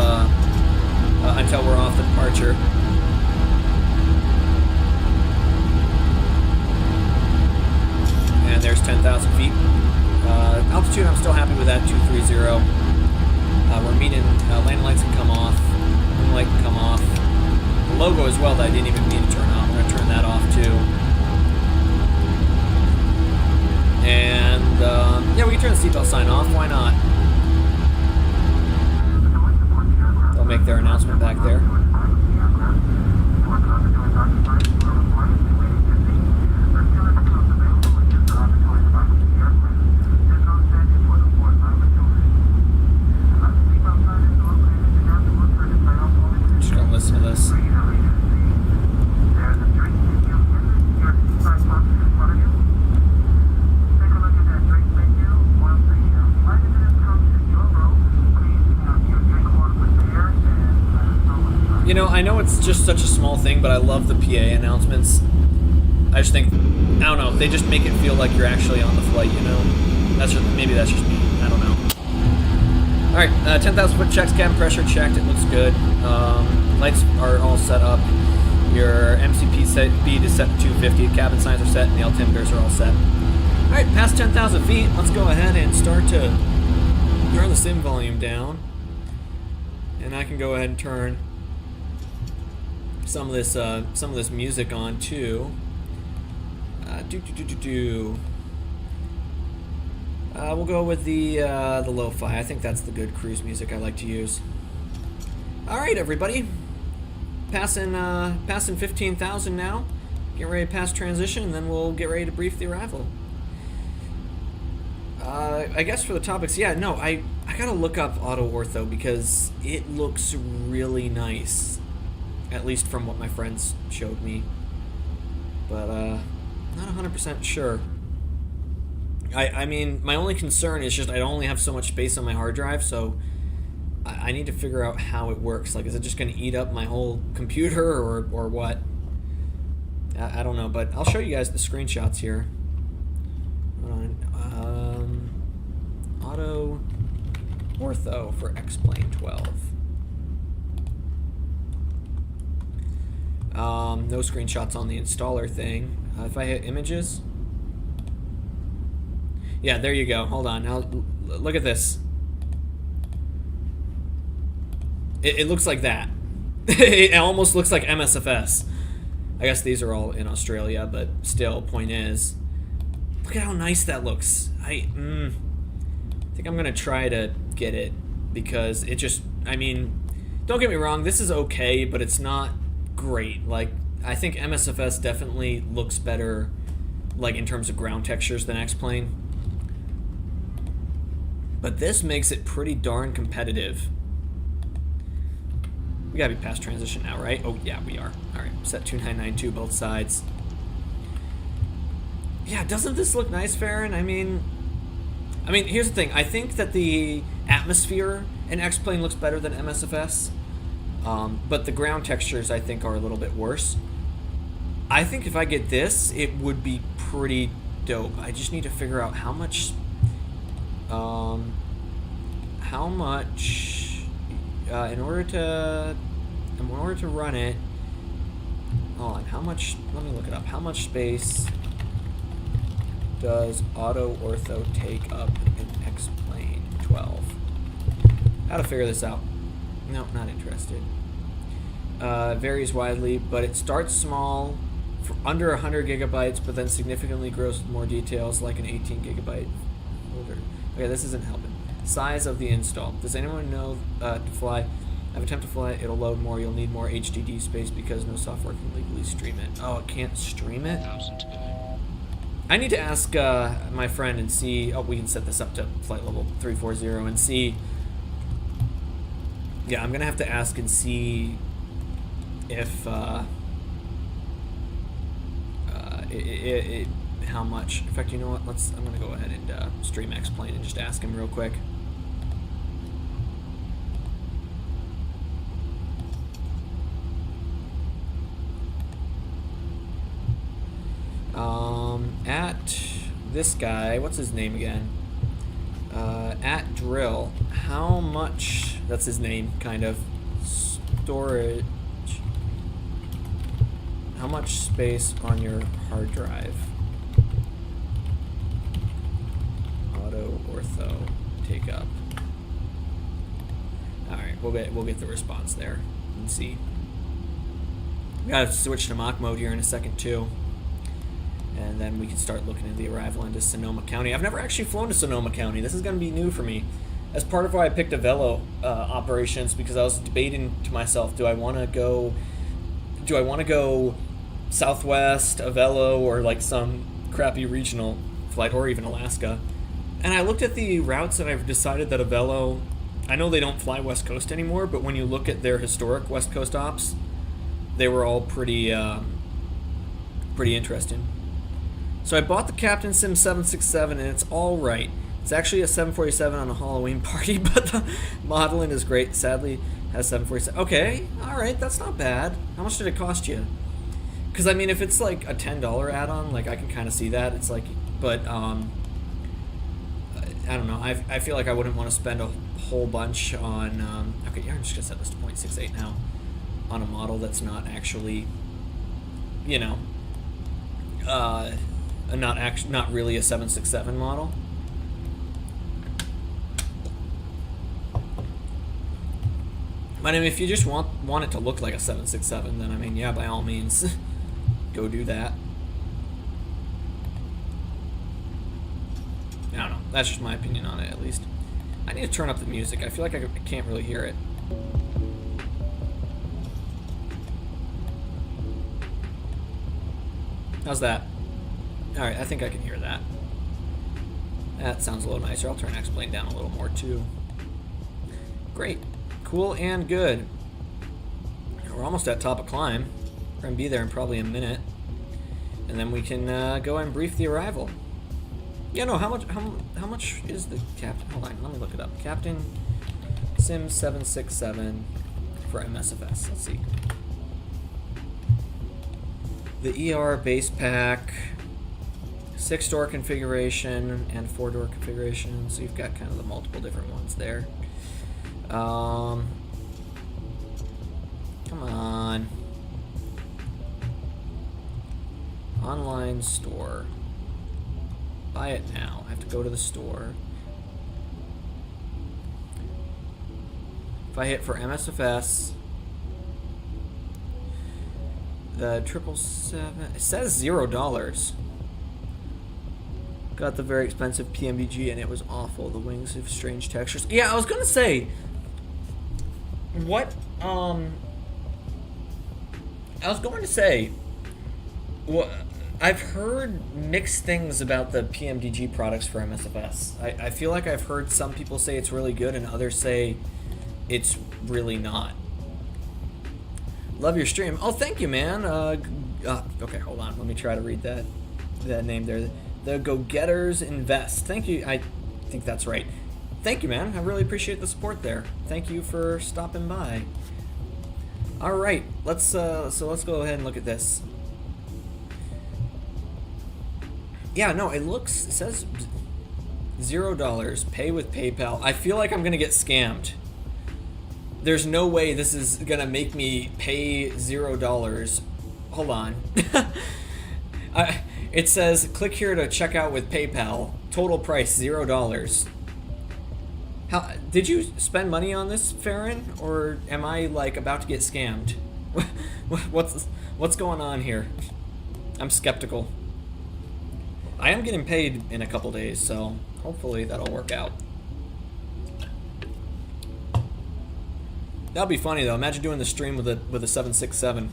A: until we're off the departure. And there's 10,000 feet. Altitude, I'm still happy with that, 230. We're meeting, landing lights can come off, wing light can come off. The logo as well that I didn't even mean to turn on. We're going to turn that off too. And, yeah, we can turn the seatbelt sign off. Why not? They'll make their announcement back there. Just gonna listen to this. You know, I know it's just such a small thing, but I love the PA announcements. I just think, I don't know, they just make it feel like you're actually on the flight, you know? Maybe that's just me. I don't know. Alright, 10,000 foot checks, cabin pressure checked, it looks good. Lights are all set up. Your MCP speed is set to 250, cabin signs are set, and the altimeters are all set. Alright, past 10,000 feet, let's go ahead and start to turn the sim volume down. And I can go ahead and turn some of this music on too. We'll go with the lo-fi. I think that's the good cruise music I like to use. All right, everybody, passing 15,000 now. Get ready to pass transition, and then we'll get ready to brief the arrival. I guess for the topics, yeah, no, I gotta look up Auto Ortho because it looks really nice. At least from what my friends showed me. But, not 100% sure. I mean, my only concern is just I only have so much space on my hard drive, so I need to figure out how it works. Like, is it just going to eat up my whole computer, or what? I don't know, but I'll show you guys the screenshots here. Hold on. Auto Ortho for X-Plane 12. No screenshots on the installer thing. If I hit images, yeah, there you go. Hold on. Now look at this. It looks like that. It almost looks like MSFS. I guess these are all in Australia, but still, point is, look at how nice that looks. I think I'm gonna try to get it because it just, I mean, don't get me wrong, this is okay, but it's not great. Like, I think MSFS definitely looks better, like, in terms of ground textures than X-Plane. But this makes it pretty darn competitive. We gotta be past transition now, right? Oh, yeah, we are. Alright, set 2992 both sides. Yeah, doesn't this look nice, Farron? I mean, here's the thing. I think that the atmosphere in X-Plane looks better than MSFS. But the ground textures, I think, are a little bit worse. I think if I get this, it would be pretty dope. I just need to figure out how much in order to run it. Hold on, how much? Let me look it up. How much space does auto ortho take up in X-plane 12? How to figure this out? No, not interested. Varies widely, but it starts small, for under 100 gigabytes, but then significantly grows with more details, like an 18 gigabyte folder. Okay, this isn't helping. Size of the install. Does anyone know to fly? Have attempt to fly, it'll load more. You'll need more HDD space because no software can legally stream it. Oh, it can't stream it? I need to ask my friend and see. Oh, we can set this up to flight level 340 and see. Yeah, I'm gonna have to ask and see if how much. In fact, you know what? I'm gonna go ahead and stream X-plane and just ask him real quick. At this guy, what's his name again? At drill, how much? That's his name, kind of. Storage. How much space on your hard drive? Auto ortho take up. All right, we'll get the response there and see. We gotta switch to mock mode here in a second too, and then we can start looking at the arrival into Sonoma County. I've never actually flown to Sonoma County. This is gonna be new for me. As part of why I picked Avelo operations, because I was debating to myself, do I want to go Southwest, Avelo, or like some crappy regional flight, or even Alaska. And I looked at the routes and I've decided that Avelo, I know they don't fly West Coast anymore, but when you look at their historic West Coast ops, they were all pretty interesting. So I bought the Captain Sim 767 and it's all right. It's actually a 747 on a Halloween party, but the modeling is great. Sadly, has 747. Okay, all right, that's not bad. How much did it cost you? Because I mean, if it's like a $10 add-on, like I can kind of see that. It's like, but I don't know. I feel like I wouldn't want to spend a whole bunch on. Okay, yeah, I'm just gonna set this to 0.68 now, on a model that's not actually, you know, not really a 767 model. But I mean, if you just want it to look like a 767, then I mean, yeah, by all means, go do that. I don't know. That's just my opinion on it, at least. I need to turn up the music. I feel like I can't really hear it. How's that? All right, I think I can hear that. That sounds a little nicer. I'll turn X-plane down a little more too. Great. Cool and good. We're almost at top of climb. We're gonna be there in probably a minute, and then we can go and brief the arrival. Yeah, no. How much is the captain? Hold on, let me look it up. Captain Sim 767 for MSFS. Let's see. The ER base pack, 6-door configuration and 4-door configuration. So you've got kind of the multiple different ones there. Come on. Online store. Buy it now. I have to go to the store. If I hit for MSFS, the 777, it says $0. Got the very expensive PMDG and it was awful. The wings have strange textures. Yeah, I was gonna say, what, I was going to say, well, I've heard mixed things about the PMDG products for MSFS. I feel like I've heard some people say it's really good and others say it's really not. Love your stream. Oh, thank you, man. Okay, hold on. Let me try to read that name there. The Go-Getters Invest. Thank you. I think that's right. Thank you, man. I really appreciate the support there. Thank you for stopping by. All right, let's go ahead and look at this. Yeah, no, it says $0, pay with PayPal. I feel like I'm gonna get scammed. There's no way this is gonna make me pay $0. Hold on. It says click here to check out with PayPal. Total price $0. How did you spend money on this, Farron, or am I like about to get scammed? What's going on here? I'm skeptical. I am getting paid in a couple days, so hopefully that'll work out. That'll be funny though. Imagine doing the stream with a 767.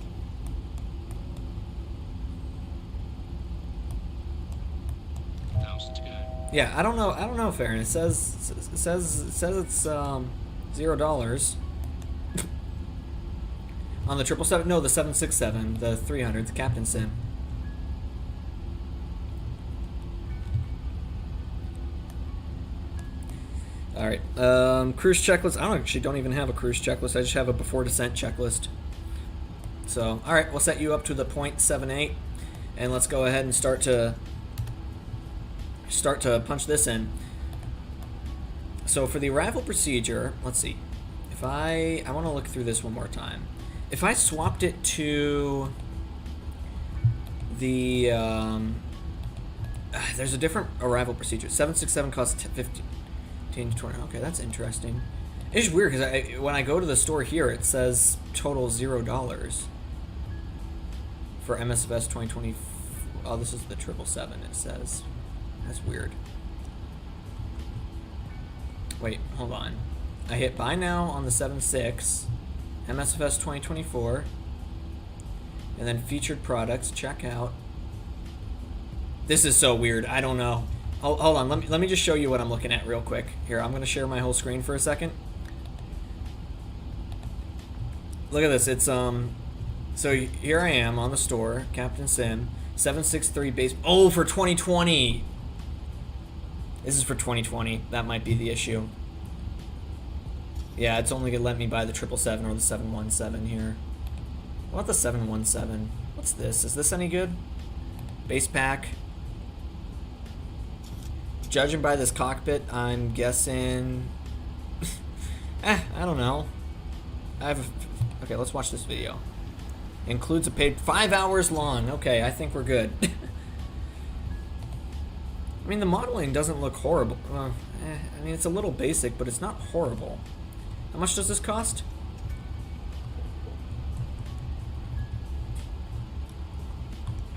A: Yeah, I don't know, Farron. It says it's $0 on the 777. No, the 767, the 300, the Captain Sim. All right, cruise checklist. I don't even have a cruise checklist. I just have a before descent checklist. So, all right, we'll set you up to the 0.78, and let's go ahead and start to punch this in. So for the arrival procedure, let's see. If I want to look through this one more time. If I swapped it to the there's a different arrival procedure. 767 costs 15 to 20. Okay, that's interesting. It's just weird because when I go to the store here, it says total $0 for MSFS 2020. Oh, this is the 777. It says. That's weird. Wait, hold on. I hit buy now on the 7.6, MSFS 2024, and then featured products, checkout. This is so weird. I don't know. Hold on. Let me just show you what I'm looking at real quick. Here, I'm going to share my whole screen for a second. Look at this. It's so here I am on the store, Captain Sim, 763 base. Oh, for 2020. This is for 2020. That might be the issue. Yeah, it's only gonna let me buy the 777 or the 717 here. What about the 717? What's this? Is this any good? Base pack. Judging by this cockpit, I'm guessing. I don't know. Okay, let's watch this video. Includes a paid 5 hours long. Okay, I think we're good. I mean, the modeling doesn't look horrible. I mean, it's a little basic, but it's not horrible. How much does this cost?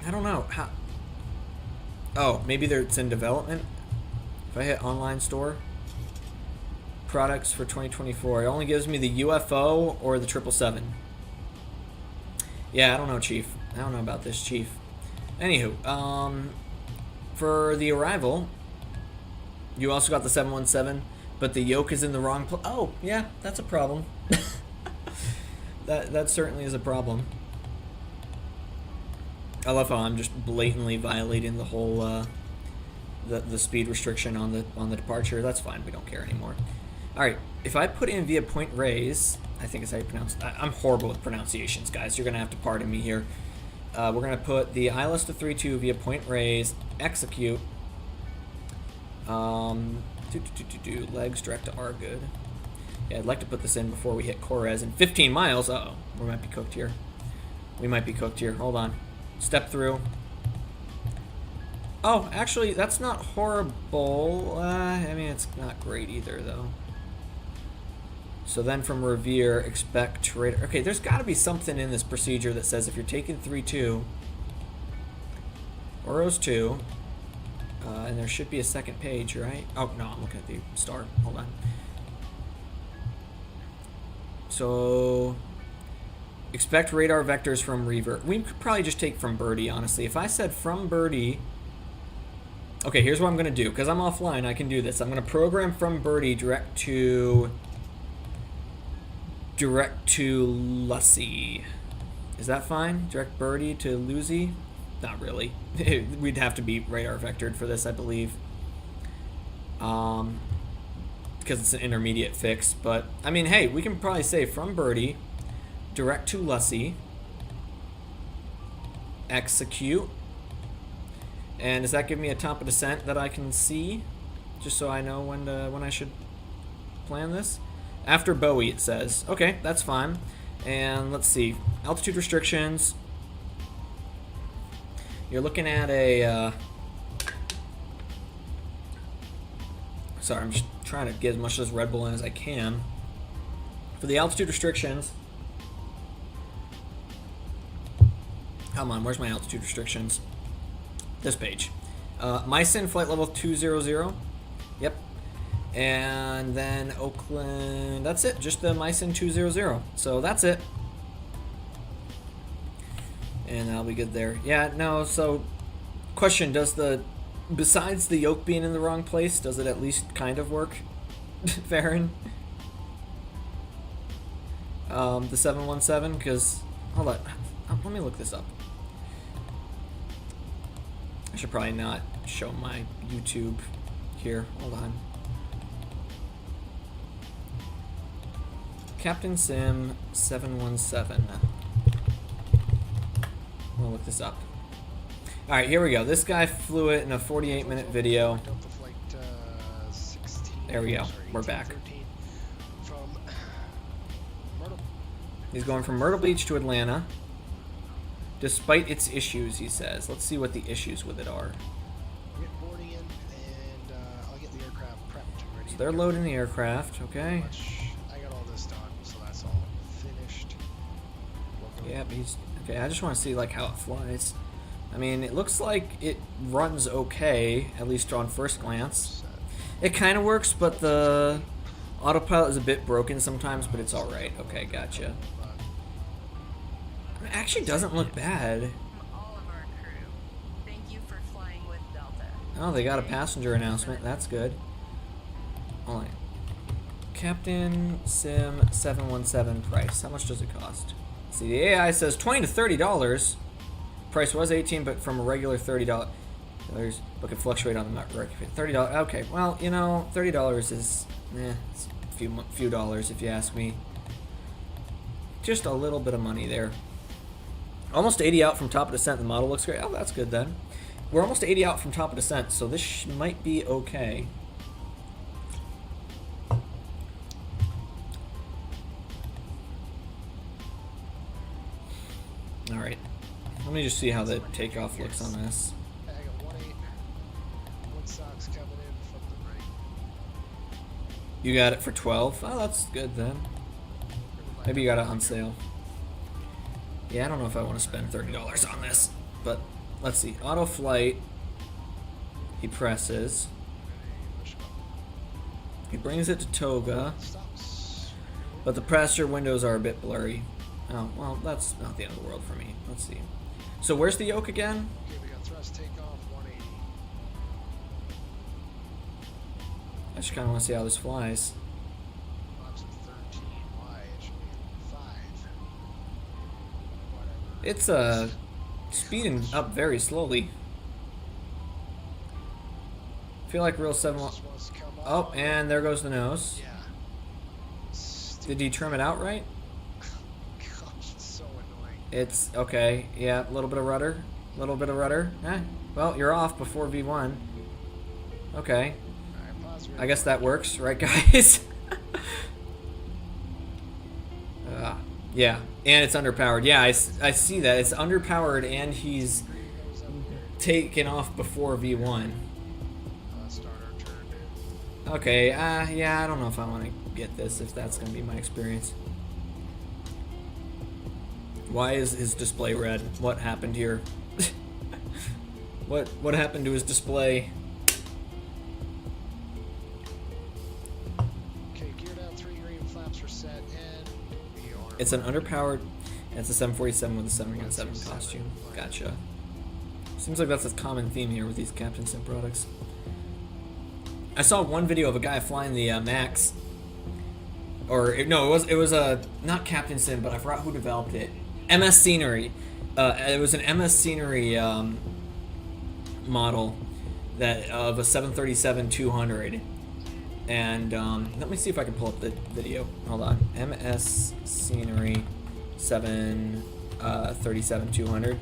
A: I don't know. How? Oh, maybe it's in development? If I hit online store, products for 2024, it only gives me the UFO or the 777. Yeah, I don't know, Chief. I don't know about this, Chief. Anywho, for the arrival, you also got the 717, but the yoke is in the wrong place. Oh, yeah, that's a problem. that certainly is a problem. I love how I'm just blatantly violating the whole the speed restriction on the departure. That's fine. We don't care anymore. All right, if I put in via point raise, I think is how you pronounce it. I'm horrible with pronunciations, guys. You're gonna have to pardon me here. We're gonna put the ILS to 3-2 via point raise, execute. Legs direct to R, good. Yeah, I'd like to put this in before we hit Corez in 15 miles. Uh-oh, we might be cooked here. We might be cooked here. Hold on. Step through. Oh, actually, that's not horrible. I mean, it's not great either, though. So then from Revere, expect radar. Okay, there's got to be something in this procedure that says if you're taking 3-2, Oros 2, and there should be a second page, right? Oh, no, I'm looking at the star. Hold on. So, expect radar vectors from Reaver. We could probably just take from Birdie, honestly. If I said from Birdie... Okay, here's what I'm going to do. Because I'm offline, I can do this. I'm going to program from Birdie direct to Lucy. Is that fine? Direct Birdie to Lucy? Not really. We'd have to be radar vectored for this, I believe. Because it's an intermediate fix. But, I mean, hey, we can probably say from Birdie direct to Lussy. Execute. And does that give me a top of descent that I can see? Just so I know when I should plan this? After Bowie, it says. Okay, that's fine. And let's see. Altitude restrictions. You're looking at a... Sorry, I'm just trying to get as much of this Red Bull in as I can. For the altitude restrictions... Come on, where's my altitude restrictions? This page. Meissen, flight level 200. Yep. And then Oakland, that's it. Just the Meissen 200. So that's it. And I'll be good there. Yeah, no, so question, does the, besides the yoke being in the wrong place, does it at least kind of work, Farron? The 717, because, hold on, let me look this up. I should probably not show my YouTube here. Hold on. Captain Sim 717. We'll look this up. Alright, here we go. This guy flew it in a 48-minute video. There we go. We're back. He's going from Myrtle Beach to Atlanta. Despite its issues, he says. Let's see what the issues with it are. So they're loading the aircraft, okay.
E: I got all this done, so that's all finished.
A: Yeah, he's okay. I just want to see like how it flies. I mean, it looks like it runs okay, at least on first glance. It kind of works, but the autopilot is a bit broken sometimes, but it's all right. Okay, gotcha. It actually doesn't look bad.
F: From all of our crew, thank you for flying with Delta.
A: Oh, they got a passenger announcement. That's good. All right. Captain Sim 717 price. How much does it cost? See, the AI says $20 to $30. Price was $18, but from a regular $30, but could fluctuate on the market. $30. Okay, well, you know, $30 is, it's a few dollars if you ask me. Just a little bit of money there. Almost 80 out from top of descent. The model looks great. Oh, that's good then. We're almost 80 out from top of descent, so this might be okay. All right. Let me just see how the takeoff looks on this.
E: I got 1.8. Wood socks coming in from the right.
A: You got it for 12. Oh, that's good then. Maybe you got it on sale. Yeah, I don't know if I want to spend $30 on this, but let's see. Auto flight. He presses. He brings it to Toga, but the passenger windows are a bit blurry. Oh, well, that's not the end of the world for me. Let's see. So where's the yoke again?
E: Okay, we got thrust takeoff 180.
A: I just kind of want to see how this flies.
E: Flaps at 13. Why? It should be 5.
A: It's
E: Whatever.
A: speeding up very slowly. Feel like real 7. Oh, and there goes the nose.
E: Yeah.
A: Did he trim it out right?
E: Gosh, it's so annoying.
A: It's okay. Yeah, a little bit of rudder. A little bit of rudder. Well, you're off before V1. Okay.
E: Alright, pause.
A: I guess that works, right, guys? Yeah, and it's underpowered. Yeah, I see that. It's underpowered, and he's taken off before V1.
E: Start our turn.
A: Okay, yeah, I don't know if I want to get this, if that's going to be my experience. Why is his display red? What happened here? What happened to his display?
E: Okay, gear down 3 green flaps are set, and we are.
A: It's an underpowered, and it's a 747 with a 717 costume. Gotcha. Seems like that's a common theme here with these Captain Sim products. I saw one video of a guy flying the Max, or no, it was a not Captain Sim, but I forgot who developed it. MS Scenery. It was an MS Scenery model that of a 737-200, and let me see if I can pull up the video. Hold on, MS Scenery 737-200.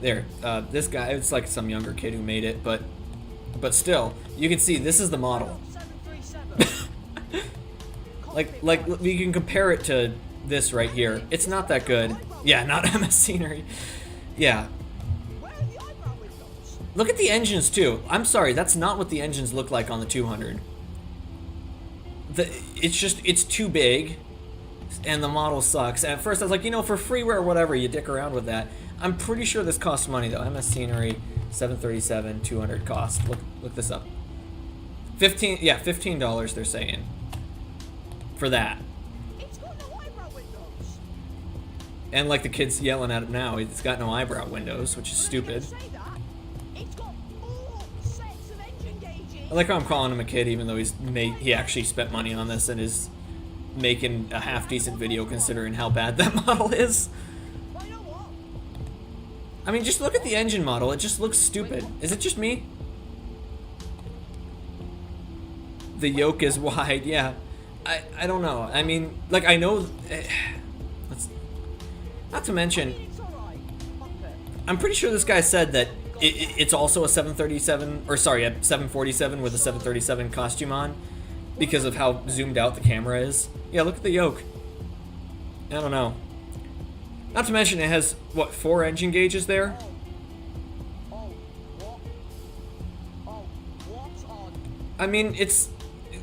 A: There, this guy, it's like some younger kid who made it, but still, you can see this is the model. like we can compare it to this right here. It's not that good. Yeah, not MS Scenery. Yeah. Look at the engines too. I'm sorry, that's not what the engines look like on the 200. It's too big, and the model sucks. At first I was like, you know, for freeware or whatever, you dick around with that. I'm pretty sure this costs money though. MS Scenery 737-200 cost. Look this up. $15 they're saying for that. And like the kids yelling at it now, it's got no eyebrow windows, which is stupid. I like how I'm calling him a kid, even though he actually spent money on this and is making a half-decent video considering how bad that model is. I mean, just look at the engine model. It just looks stupid. Is it just me? The yoke is wide. Yeah. I don't know. I mean, like, I know... Not to mention, I'm pretty sure this guy said that it's also a 737, or sorry, a 747 with a 737 costume on because of how zoomed out the camera is. Yeah, look at the yoke. I don't know. Not to mention it has, what, 4 engine gauges there? I mean, it's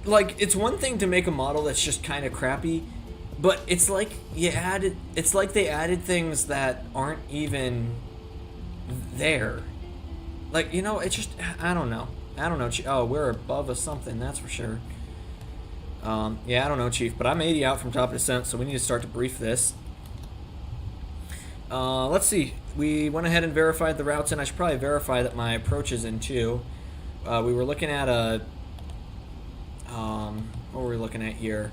A: like, it's one thing to make a model that's just kind of crappy, but it's like they added things that aren't even there. Like, you know, it's just, I don't know. Oh, we're above a something, that's for sure. Yeah, I don't know, Chief, but I'm 80 out from top of descent, so we need to start to brief this. Let's see. We went ahead and verified the routes, and I should probably verify that my approach is in too. We were looking at a... what were we looking at here?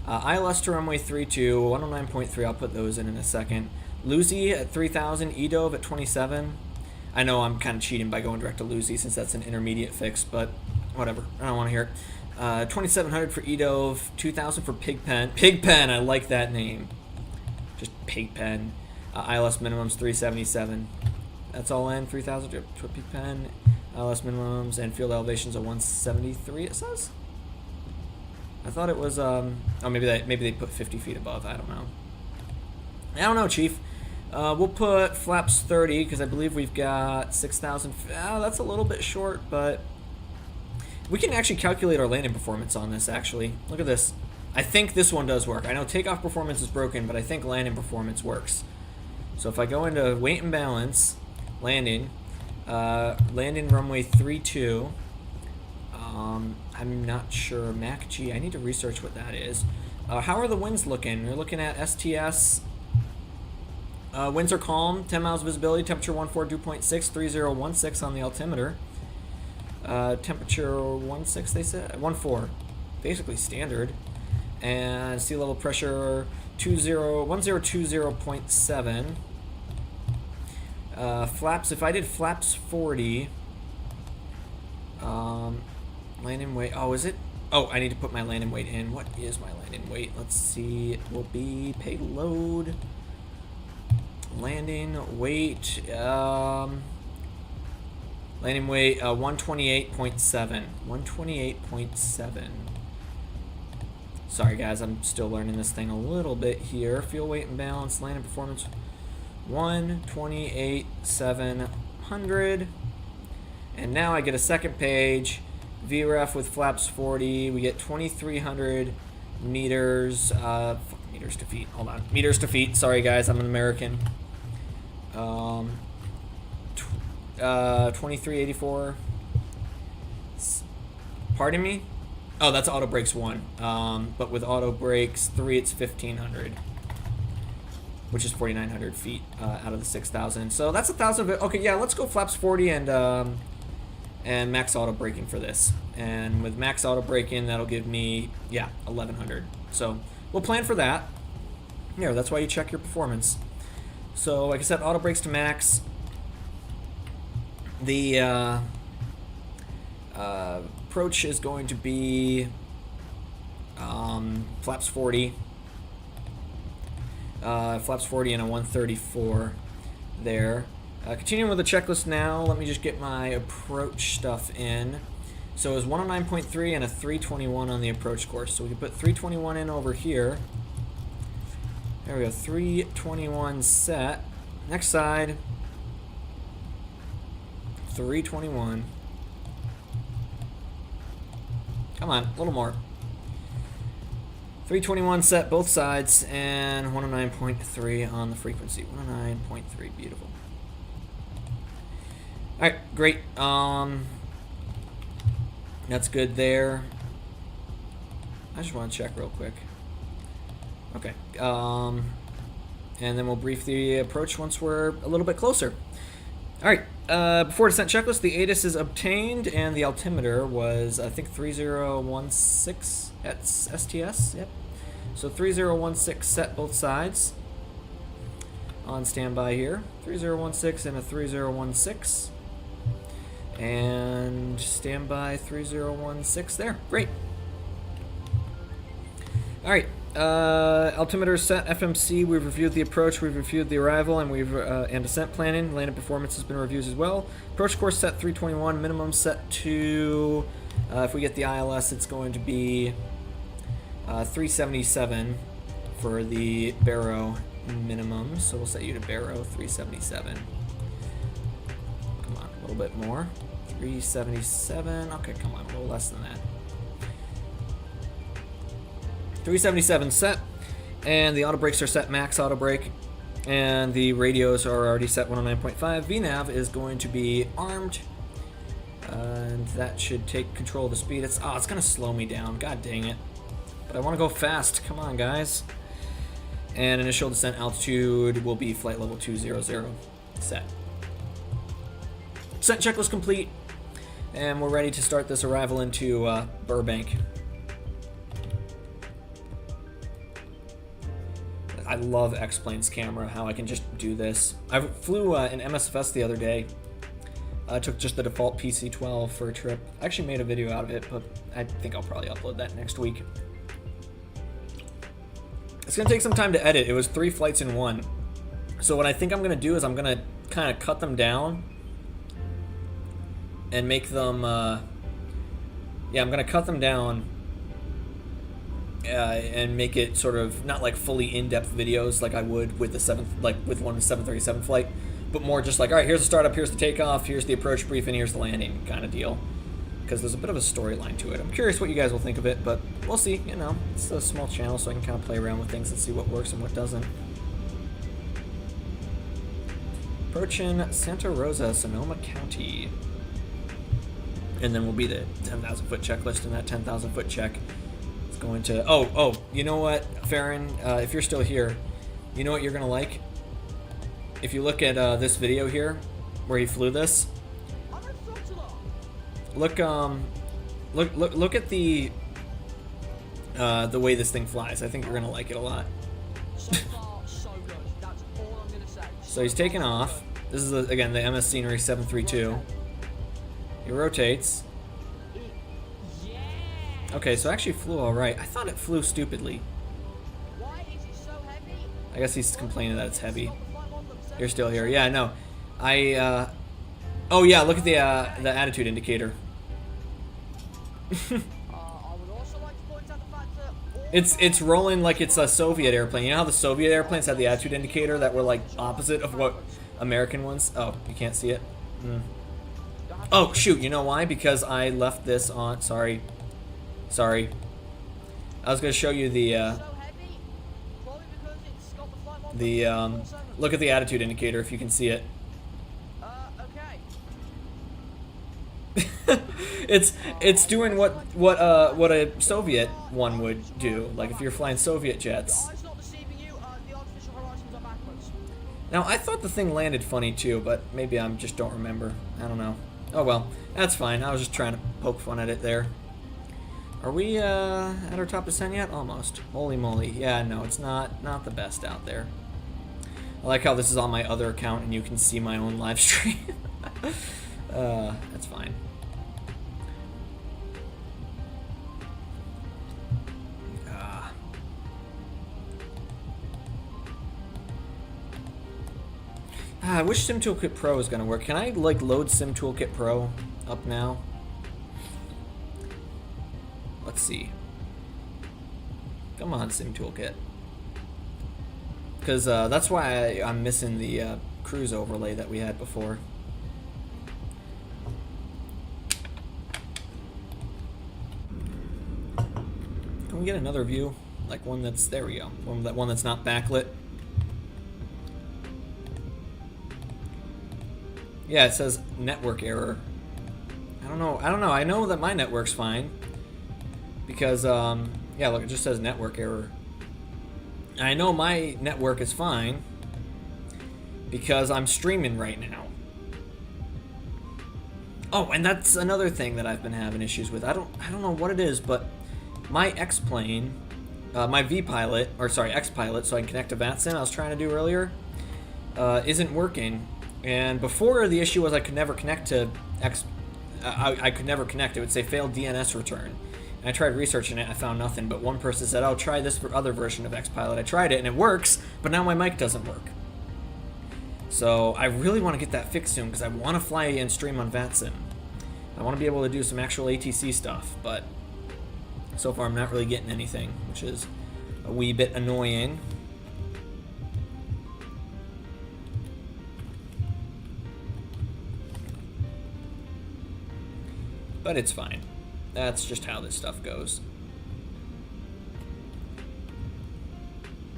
A: ILS to runway 32, 109.3, I'll put those in a second. Lucy at 3,000, EDOV at 27. I know I'm kind of cheating by going direct to Lucy since that's an intermediate fix, but whatever. I don't want to hear it. 2,700 for EDOV, 2,000 for Pigpen. Pigpen, I like that name. Just Pigpen. ILS minimums 377. That's all in, 3,000 to Pigpen. ILS minimums and field elevations of 173, it says? I thought it was, oh, maybe they put 50 feet above, I don't know. I don't know, Chief. We'll put flaps 30, because I believe we've got 6,000, that's a little bit short, but we can actually calculate our landing performance on this, actually. Look at this. I think this one does work. I know takeoff performance is broken, but I think landing performance works. So if I go into weight and balance, landing runway 32, I'm not sure, Mach G, I need to research what that is. How are the winds looking? We're looking at STS. Winds are calm, 10 miles visibility, temperature 142.6, 3016 on the altimeter. Temperature 16, they said? 14, basically standard. And sea level pressure 1020.7. Flaps, if I did flaps 40, landing weight, oh, is it? Oh, I need to put my landing weight in. What is my landing weight? Let's see, it will be payload. Landing weight, landing weight, 128.7. 128.7. Sorry guys, I'm still learning this thing a little bit here. Fuel weight and balance, landing performance, 128,700. And now I get a second page, VREF with flaps 40. We get 2,300 meters, meters to feet. Hold on, meters to feet. Sorry guys, I'm an American. 2384. Pardon me? Oh, that's auto brakes 1. But with auto brakes 3, it's 1,500, which is 4,900 feet out of the 6,000. So that's 1,000. Okay, yeah, let's go flaps 40 and max auto braking for this. And with max auto braking, that'll give me 1,100. So we'll plan for that. Yeah, that's why you check your performance. So like I said, auto brakes to max. The approach is going to be flaps 40. Flaps 40 and a 134 there. Continuing with the checklist now, let me just get my approach stuff in. So it was 109.3 and a 321 on the approach course. So we can put 321 in over here. There we go, 321 set. Next side, 321. Come on, a little more. 321 set both sides, and 109.3 on the frequency. 109.3, beautiful. Alright, great. That's good there. I just want to check real quick. Okay. And then we'll brief the approach once we're a little bit closer. Alright, before descent checklist, the ATIS is obtained, and the altimeter was, I think, 3016 at STS. Yep. So 3016 set both sides. On standby here. 3016 and a 3016. And standby 3016 there. Great. Alright. Altimeter set, FMC, we've reviewed the approach, we've reviewed the arrival, and we've and descent planning. Landing performance has been reviewed as well. Approach course set 321, minimum set to, if we get the ILS, it's going to be 377 for the Barrow minimum. So we'll set you to Barrow 377. Come on, a little bit more. 377. Okay, come on, a little less than that. 377 set, and the auto brakes are set max auto brake, and the radios are already set 109.5. VNav is going to be armed, and that should take control of the speed. It's gonna slow me down. God dang it! But I want to go fast. Come on, guys. And initial descent altitude will be flight level 200 set. Descent checklist complete, and we're ready to start this arrival into Burbank. I love X-Plane's camera, how I can just do this. I flew in MSFS the other day. I took just the default PC-12 for a trip. I actually made a video out of it, but I think I'll probably upload that next week. It's going to take some time to edit. It was 3 flights in 1. So what I think I'm going to do is I'm going to kind of cut them down and make them... I'm going to cut them down and make it sort of not like fully in-depth videos like I would with the 737 flight, but more just like, all right, here's the startup, here's the takeoff, here's the approach brief, and here's the landing kind of deal. Because there's a bit of a storyline to it. I'm curious what you guys will think of it, but we'll see. You know, it's a small channel, so I can kind of play around with things and see what works and what doesn't. Approaching Santa Rosa, Sonoma County. And then will be the 10,000 foot checklist, and that 10,000 foot check going to you know what, Farron, if you're still here, you know what you're gonna like? If you look at this video here where he flew this, look at the way this thing flies. I think you're gonna like it a lot. So he's taking off. This is again the MS Scenery 732. He rotates. Okay, so it actually flew alright. I thought it flew stupidly.
E: Why is it so heavy?
A: I guess he's complaining that it's heavy. You're still here. Yeah, no. Oh yeah, look at the attitude indicator. It's rolling like it's a Soviet airplane. You know how the Soviet airplanes had the attitude indicator that were like opposite of what American ones? Oh, you can't see it? Oh, shoot, you know why? Because I left this on. Sorry. I was going to show you look at the attitude indicator if you can see it.
E: Okay.
A: it's doing what a Soviet one would do, like if you're flying Soviet jets. Now I thought the thing landed funny too, but maybe I just don't remember. I don't know. Oh well, that's fine. I was just trying to poke fun at it there. Are we at our top descent yet? Almost. Holy moly. Yeah, no, it's not the best out there. I like how this is on my other account and you can see my own live stream. That's fine. I wish SimToolkit Pro is gonna work. Can I like load SimToolkit Pro up now? Let's see. Come on, SimToolkit. Because that's why I'm missing the cruise overlay that we had before. Can we get another view? Like one that's, there we go. One that's not backlit. Yeah, it says network error. I don't know. I know that my network's fine. Because, yeah, look, it just says network error. I know my network is fine because I'm streaming right now. Oh, and that's another thing that I've been having issues with. I don't know what it is, but my X-Plane, my V-Pilot, or sorry, X-Pilot, so I can connect to VATSIM I was trying to do earlier, isn't working. And before, the issue was I could never connect to I could never connect. It would say failed DNS return. And I tried researching it, I found nothing, but one person said, oh, try this other version of X-Pilot. I tried it, and it works, but now my mic doesn't work. So I really want to get that fixed soon, because I want to fly and stream on VATSIM. I want to be able to do some actual ATC stuff, but so far I'm not really getting anything, which is a wee bit annoying. But it's fine. That's just how this stuff goes.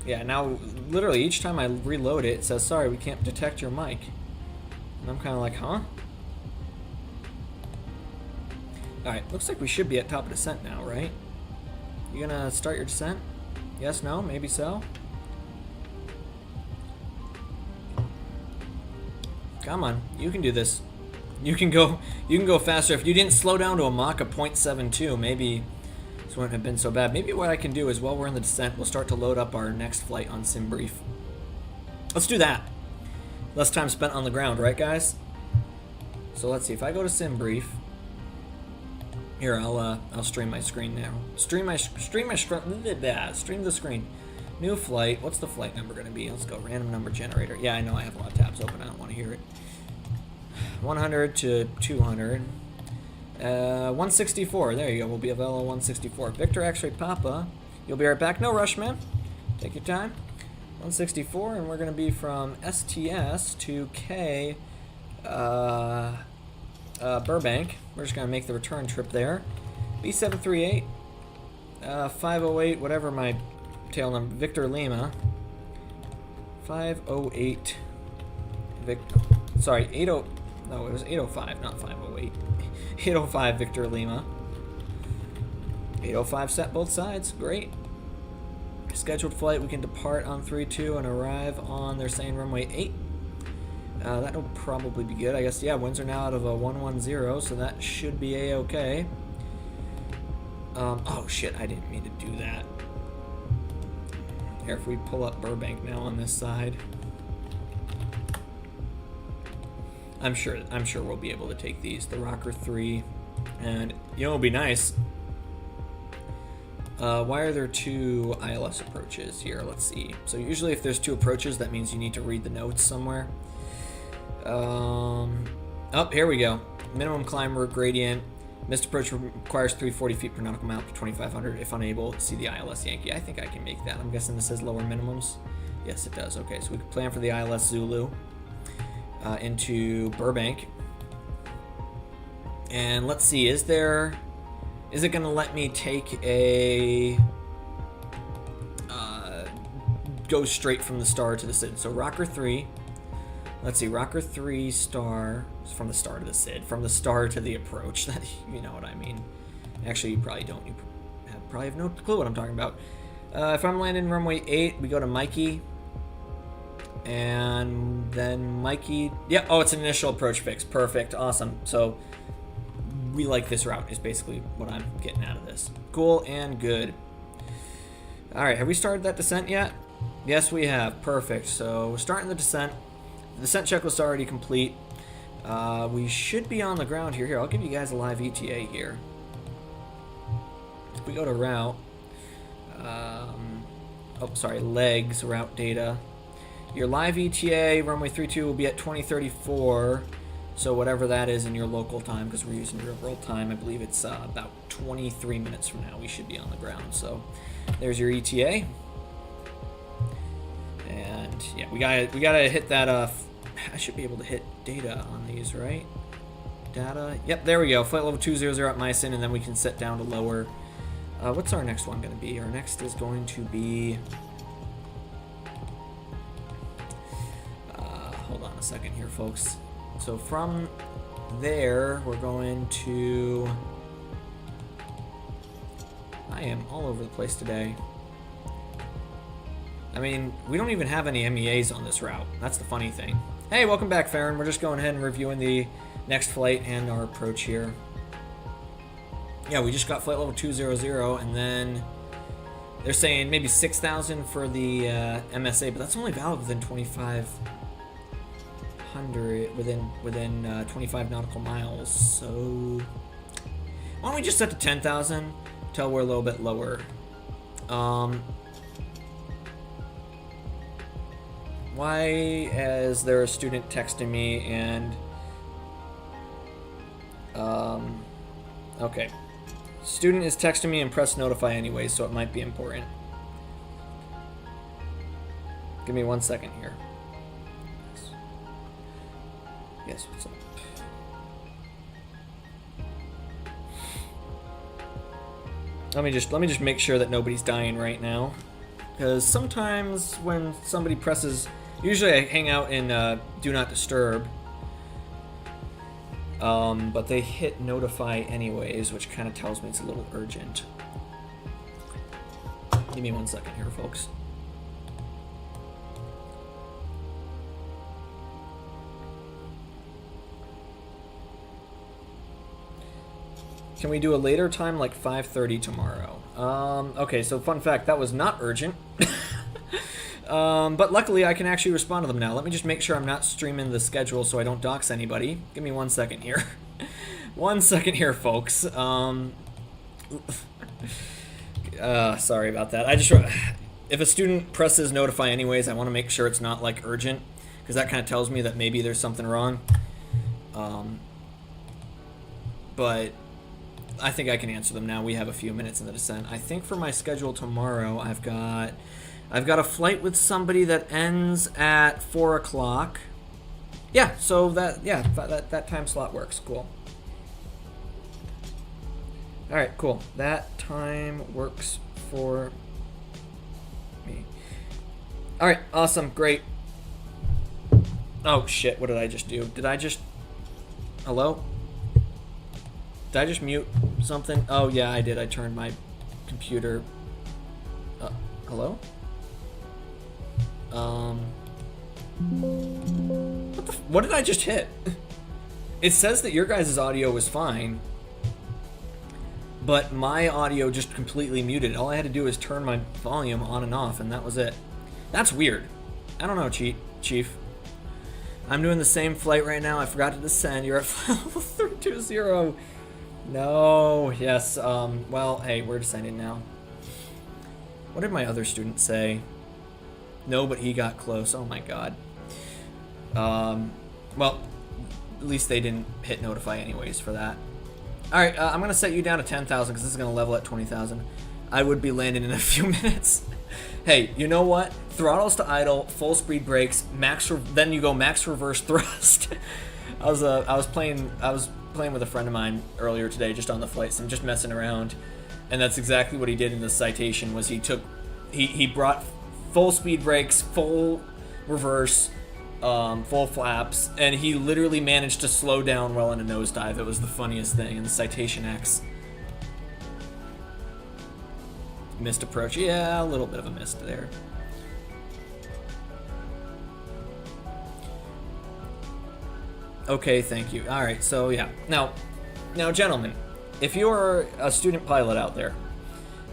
A: Yeah, now literally each time I reload it, it says, sorry, we can't detect your mic. And I'm kind of like, huh? Alright, looks like we should be at top of descent now, right? You gonna start your descent? Yes, no, maybe so? Come on, you can do this. You can go faster. If you didn't slow down to a Mach of 0.72, maybe this wouldn't have been so bad. Maybe what I can do is while we're in the descent, we'll start to load up our next flight on SimBrief. Let's do that. Less time spent on the ground, right, guys? So let's see. If I go to SimBrief, here I'll stream my screen now. Stream the screen. New flight. What's the flight number going to be? Let's go. Random number generator. Yeah, I know I have a lot of tabs open. I don't want to hear it. 100 to 200. 164. There you go. We'll be Avelo 164. Victor X-Ray Papa. You'll be right back. No rush, man. Take your time. 164, and we're going to be from STS to K Burbank. We're just going to make the return trip there. B738. 508, whatever my tail number. Victor Lima. 508. Sorry, 80. No, it was 805, not 508. 805 Victor Lima. 805 set both sides. Great. Scheduled flight. We can depart on 32 and arrive on, they're saying, runway 8. That'll probably be good. I guess, yeah, winds are now out of a 110, so that should be A-okay. Oh, shit, I didn't mean to do that. Here, if we pull up Burbank now on this side. I'm sure we'll be able to take these. The Rocker 3, and you know it'll be nice. Why are there two ILS approaches here? Let's see. So usually if there's two approaches, that means you need to read the notes somewhere. Oh, here we go. Minimum climb gradient. Missed approach requires 340 feet per nautical mile to 2,500. If unable, see the ILS Yankee. I think I can make that. I'm guessing this says lower minimums. Yes, it does. Okay, so we can plan for the ILS Zulu. Into Burbank, and let's see, is it gonna let me take a go straight from the star to the SID? So Rocker 3, let's see, Rocker 3 star from the star to the SID, from the star to the approach. That, you know what I mean. Actually, you probably don't. You probably have no clue what I'm talking about. If I'm landing runway 8, we go to Mikey. And then Mikey, yeah, oh, it's an initial approach fix. Perfect, awesome. So we like this route is basically what I'm getting out of this. Cool and good. All right, have we started that descent yet? Yes, we have. Perfect. So we're starting the descent. The descent checklist is already complete. We should be on the ground here. Here, I'll give you guys a live ETA here. If we go to route, oh, sorry, legs, route data. Your live ETA, runway 32, will be at 2034. So whatever that is in your local time, because we're using real world time, I believe it's about 23 minutes from now we should be on the ground. So there's your ETA. And yeah, we gotta hit that. I should be able to hit data on these, right? Data. Yep, there we go. Flight level 200 at Myson, and then we can set down to lower. What's our next one going to be? Our next is going to be. Hold on a second here, folks. So from there, we're going to. I am all over the place today. I mean, we don't even have any MEAs on this route. That's the funny thing. Hey, welcome back, Farron. We're just going ahead and reviewing the next flight and our approach here. Yeah, we just got flight level 200, and then they're saying maybe 6,000 for the MSA, but that's only valid within 2,500, within 25 nautical miles. So why don't we just set to 10,000 until we're a little bit lower? Why is there a student texting me and okay. Student is texting me and press notify anyway, so it might be important. Give me 1 second here. Yes, what's up? Let me just make sure that nobody's dying right now. Because sometimes when somebody presses, usually I hang out in Do Not Disturb, but they hit notify anyways, which kind of tells me it's a little urgent. Give me 1 second here, folks. Can we do a later time, like 5:30 tomorrow? Okay, so fun fact, that was not urgent. But luckily I can actually respond to them now. Let me just make sure I'm not streaming the schedule so I don't dox anybody. Give me 1 second here. 1 second here, folks. Sorry about that. If a student presses notify anyways, I want to make sure it's not like urgent, because that kind of tells me that maybe there's something wrong. But I think I can answer them now. We have a few minutes in the descent. I think for my schedule tomorrow, I've got a flight with somebody that ends at 4 o'clock. Yeah, so that time slot works. Cool. All right, cool. That time works for me. All right, awesome, great. Oh shit! What did I just do? Did I just? Hello? Did I just mute something? Oh yeah, I did. I turned my computer. Hello? What did I just hit? It says that your guys' audio was fine, but my audio just completely muted. All I had to do was turn my volume on and off, and that was it. That's weird. I don't know, Chief. I'm doing the same flight right now. I forgot to descend. You're at level 320. No. Yes. Well, hey, we're descending now. What did my other student say? No, but he got close. Oh my god. Well, at least they didn't hit notify anyways for that. Alright, I'm going to set you down to 10,000 because this is going to level at 20,000. I would be landing in a few minutes. Hey, you know what? Throttles to idle, full speed brakes, then you go max reverse thrust. I was playing with a friend of mine earlier today just on the flight, so I'm just messing around. And that's exactly what he did in the citation. Was he brought full speed brakes, full reverse, full flaps, and he literally managed to slow down while in a nosedive. It was the funniest thing in the Citation X. Missed approach. Yeah, a little bit of a miss there. Okay, thank you. All right, so yeah. Now, gentlemen, if you're a student pilot out there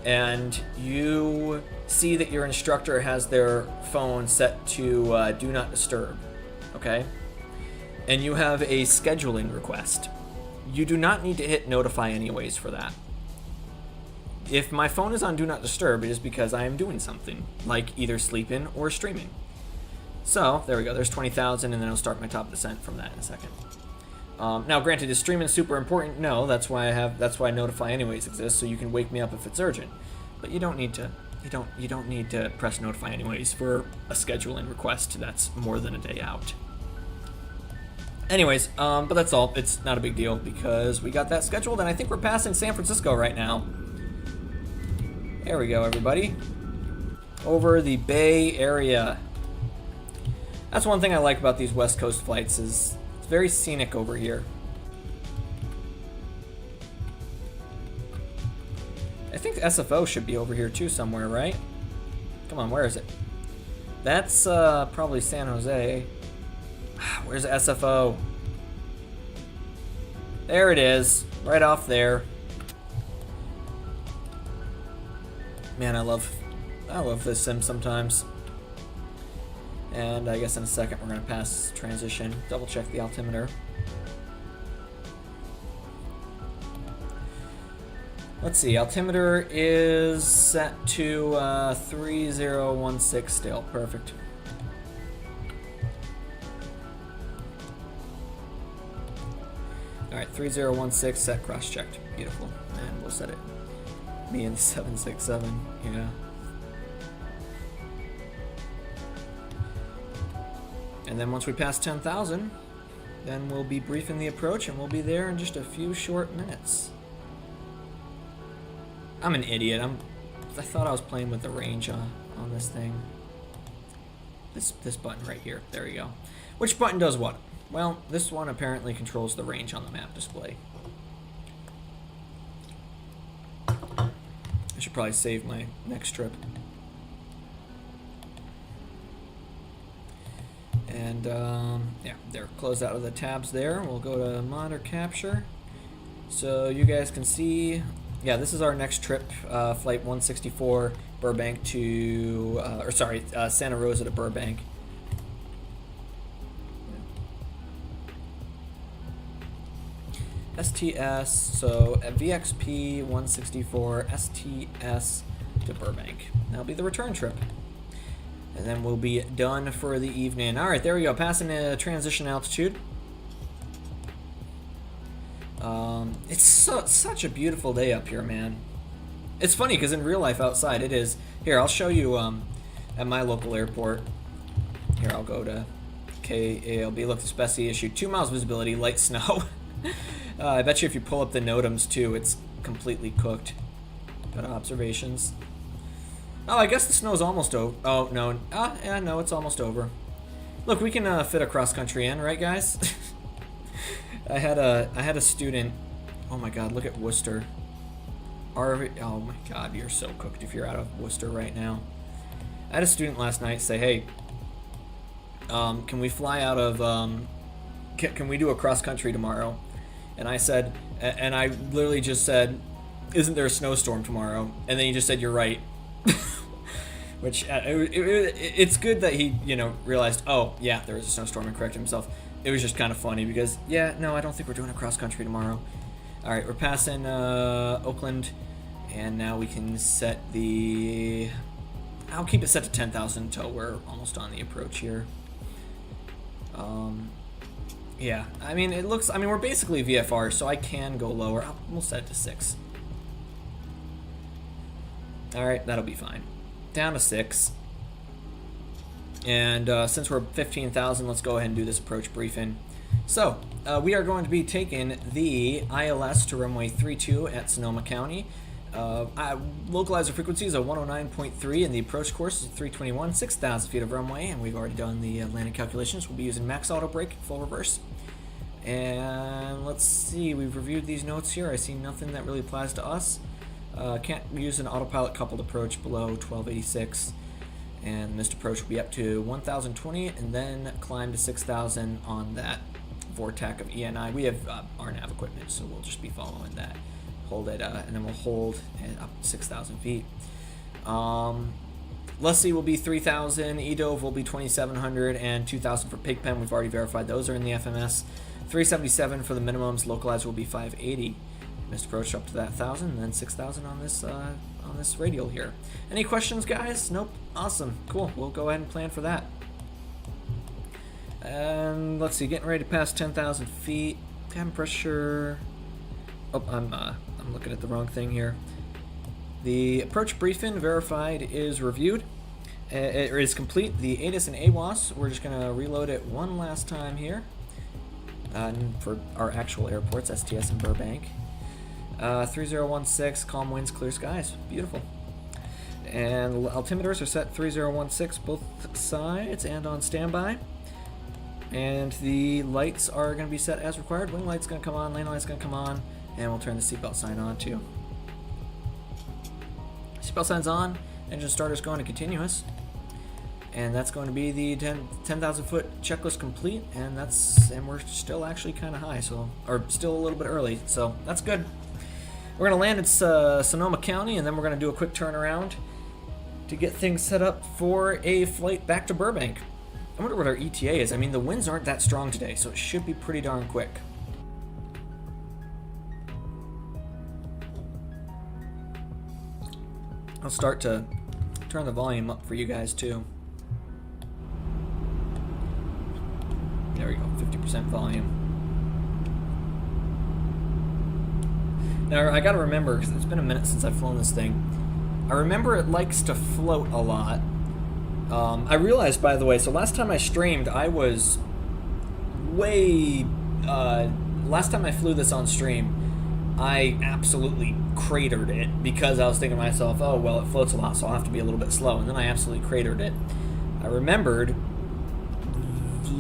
A: and you see that your instructor has their phone set to do not disturb, okay, and you have a scheduling request, you do not need to hit notify anyways for that. If my phone is on do not disturb, it is because I am doing something, like either sleeping or streaming. So there we go. There's 20,000, and then I'll start my top descent from that in a second. Now, granted, is streaming super important? No, that's why I notify anyways exists, so you can wake me up if it's urgent. But you don't need to. You don't need to press notify anyways for a scheduling request that's more than a day out. Anyways, but that's all. It's not a big deal because we got that scheduled, and I think we're passing San Francisco right now. There we go, everybody. Over the Bay Area. That's one thing I like about these West Coast flights is it's very scenic over here. I think SFO should be over here too somewhere, right? Come on, where is it? That's probably San Jose. Where's SFO? There it is, right off there. Man, I love this sim sometimes. And I guess in a second we're gonna pass transition. Double check the altimeter. Let's see, altimeter is set to 3016 still. Perfect. Alright, 3016 set cross-checked. Beautiful. And we'll set it. Me and 767, yeah. And then once we pass 10,000, then we'll be briefing the approach and we'll be there in just a few short minutes. I'm an idiot. I thought I was playing with the range on this thing. This button right here. There we go. Which button does what? Well, this one apparently controls the range on the map display. I should probably save my next trip. And yeah, there. Close out of the tabs there. We'll go to monitor capture, so you guys can see. Yeah, this is our next trip, flight 164, Burbank to, Santa Rosa to Burbank. STS, so at VXP 164 STS to Burbank. That'll be the return trip. And then we'll be done for the evening. Alright, there we go, passing the transition altitude. It's such a beautiful day up here, man. It's funny because in real life outside it is. Here, I'll show you at my local airport. Here, I'll go to KALB. Look, this Bessie issue. 2 miles visibility, light snow. I bet you if you pull up the NOTAMs too, it's completely cooked. Got observations. Oh, I guess the snow's almost over. Oh, no. Yeah, no, it's almost over. Look, we can fit a cross-country in, right, guys? I had a student. Oh my God, look at Worcester. Oh my God, you're so cooked if you're out of Worcester right now. I had a student last night say, hey, can we fly out of, can we do a cross-country tomorrow? And I said, and I literally just said, isn't there a snowstorm tomorrow? And then he just said, you're right. Which, it's good that he, realized, oh, yeah, there is a snowstorm and corrected himself. It was just kind of funny because, yeah, no, I don't think we're doing a cross-country tomorrow. All right, we're passing Oakland, and now we can set the... I'll keep it set to 10,000 until we're almost on the approach here. Yeah, I mean, we're basically VFR, so I can go lower. We'll set it to 6. All right, that'll be fine. Down to 6. And since we're 15,000, let's go ahead and do this approach briefing. So, we are going to be taking the ILS to runway 32 at Sonoma County. Localizer frequency is a 109.3 and the approach course is 321, 6,000 feet of runway, and we've already done the landing calculations. We'll be using max auto brake, full reverse. And let's see, we've reviewed these notes here. I see nothing that really applies to us. Can't use an autopilot coupled approach below 1286. And this approach will be up to 1,020 and then climb to 6,000 on that vortex of ENI. We have our nav equipment, so we'll just be following that. Hold it, and then we'll hold it up to 6,000 feet. Lessee will be 3,000, EDOV will be 2,700, and 2,000 for Pigpen. We've already verified those are in the FMS. 377 for the minimums. Localizer will be 580. Missed approach up to that 1,000, and then 6,000 on this radial here. Any questions, guys? Nope. Awesome. Cool. We'll go ahead and plan for that. And let's see, getting ready to pass 10,000 feet. Cabin pressure. Oh, I'm looking at the wrong thing here. The approach briefing verified is reviewed. It is complete. The ATIS and AWAS, we're just going to reload it one last time here for our actual airports, STS and Burbank. 3016, calm winds, clear skies. Beautiful. And altimeters are set 3016 both sides and on standby. And the lights are going to be set as required. Wing light's going to come on, lane light's going to come on, and we'll turn the seatbelt sign on too. Seatbelt sign's on, engine starter's going to continuous. And that's going to be the 10,000 foot checklist complete, and we're still actually kind of high, or still a little bit early, so that's good. We're going to land at Sonoma County, and then we're going to do a quick turnaround to get things set up for a flight back to Burbank. I wonder what our ETA is. I mean, the winds aren't that strong today, so it should be pretty darn quick. I'll start to turn the volume up for you guys too. There we go, 50% volume. Now, I gotta remember, because it's been a minute since I've flown this thing, I remember it likes to float a lot. I realized, by the way, so last time I streamed, I was last time I flew this on stream, I absolutely cratered it because I was thinking to myself, oh, well, it floats a lot, so I'll have to be a little bit slow, and then I absolutely cratered it. I remembered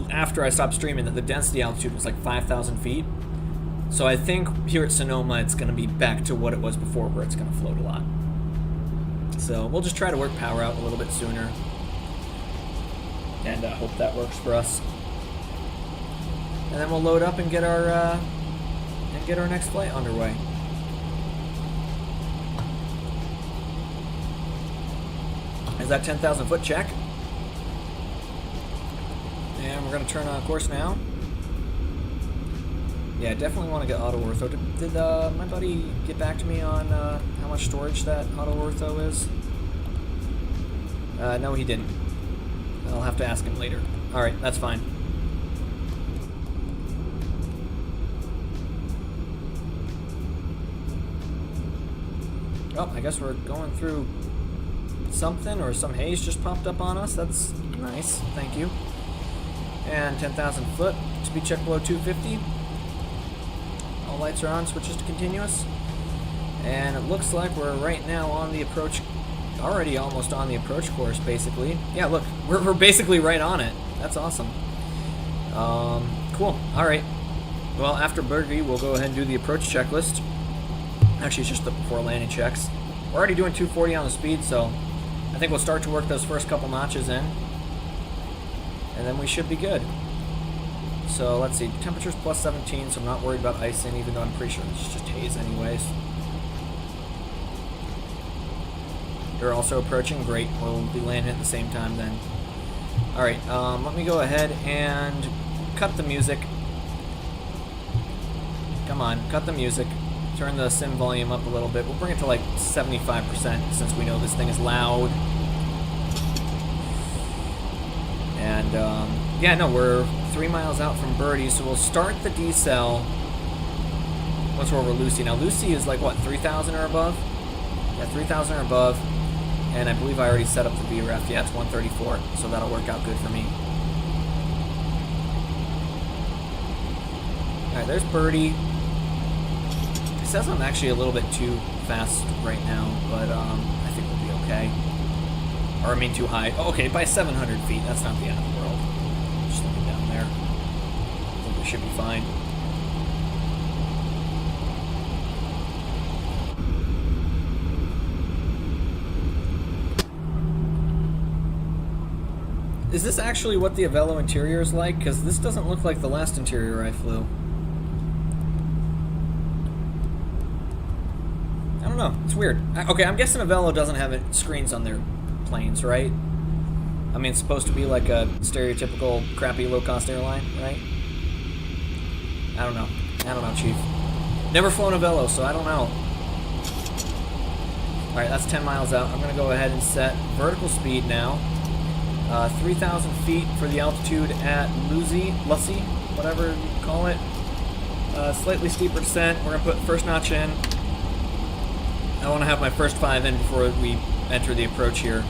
A: after I stopped streaming that the density altitude was like 5,000 feet. So I think here at Sonoma, it's going to be back to what it was before, where it's going to float a lot. So we'll just try to work power out a little bit sooner. And I hope that works for us. And then we'll load up and get our next flight underway. Is that 10,000 foot check? And we're going to turn on course now. Yeah, definitely want to get auto ortho. Did my buddy get back to me on how much storage that auto ortho is? No, he didn't. I'll have to ask him later. Alright, that's fine. Oh, I guess we're going through something, or some haze just popped up on us. That's nice, thank you. And 10,000 foot, speed check below 250. All lights are on, switches to continuous. And it looks like we're right now on the approach, already almost on the approach course, basically. Yeah, look, we're basically right on it. That's awesome. Cool, alright. Well, after Birdie, we'll go ahead and do the approach checklist. Actually, it's just the before landing checks. We're already doing 240 on the speed, so I think we'll start to work those first couple notches in. And then we should be good. So let's see, temperature's plus 17, so I'm not worried about icing, even though I'm pretty sure it's just haze anyways. You're also approaching, great, we'll be landing at the same time then. Alright, let me go ahead and cut the music. Come on, cut the music. Turn the sim volume up a little bit. We'll bring it to like 75% since we know this thing is loud. And yeah, no, we're 3 miles out from Birdie, so we'll start the decel once we're over Lucy. Now Lucy is like what, 3,000 or above? Yeah, 3,000 or above. And I believe I already set up the BUR-STS. Yeah, it's 134, so that'll work out good for me. Alright, there's Birdie. It says I'm actually a little bit too fast right now, but I think we'll be okay. Or I mean too high. Oh, okay, by 700 feet. That's not the end of the world. Just looking down there. I think we should be fine. Is this actually what the Avelo interior is like? Because this doesn't look like the last interior I flew. I don't know. It's weird. Okay, I'm guessing Avelo doesn't have screens on their planes, right? I mean, it's supposed to be like a stereotypical crappy low-cost airline, right? I don't know. I don't know, Chief. Never flown Avelo, so I don't know. Alright, that's 10 miles out. I'm going to go ahead and set vertical speed now. 3,000 feet for the altitude at Lucy, whatever you call it. Slightly steeper descent. We're going to put first notch in. I want to have my first 5 in before we enter the approach here.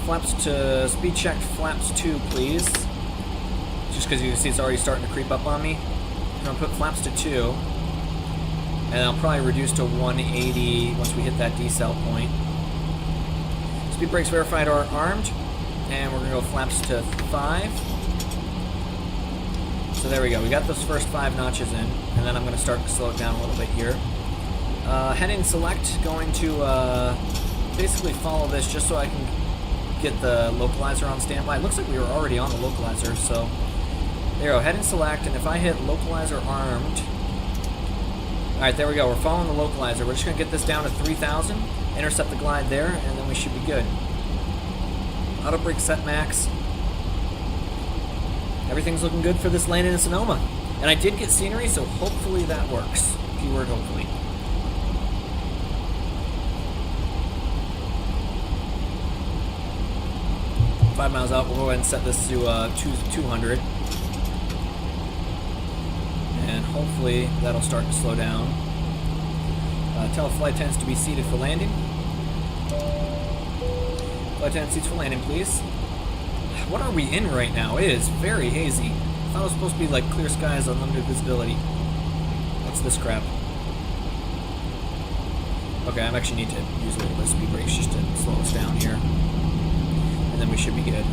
A: Flaps to speed check, flaps 2, please. Just because you can see it's already starting to creep up on me. I'm going to put flaps to 2. And I'll probably reduce to 180 once we hit that decel point. Speed brakes verified are armed. And we're going to go flaps to 5. So there we go. We got those first 5 notches in. And then I'm going to start to slow it down a little bit here. Heading select, going to basically follow this just so I can get the localizer on standby. It looks like we were already on the localizer, so there you go. Heading select, and if I hit localizer armed, alright, there we go. We're following the localizer. We're just going to get this down to 3,000, intercept the glide there, and then we should be good. Auto brake set max. Everything's looking good for this landing in Sonoma. And I did get scenery, so hopefully that works. Keyword hopefully. 5 miles out, we'll go ahead and set this to 200. And hopefully that'll start to slow down. Tell flight attendants to be seated for landing. Flight attendant seats for landing, please. What are we in right now? It is very hazy. I thought it was supposed to be like clear skies, unlimited visibility. What's this crap? Okay, I actually need to use a little bit of speed brakes just to slow us down here. And then we should be good.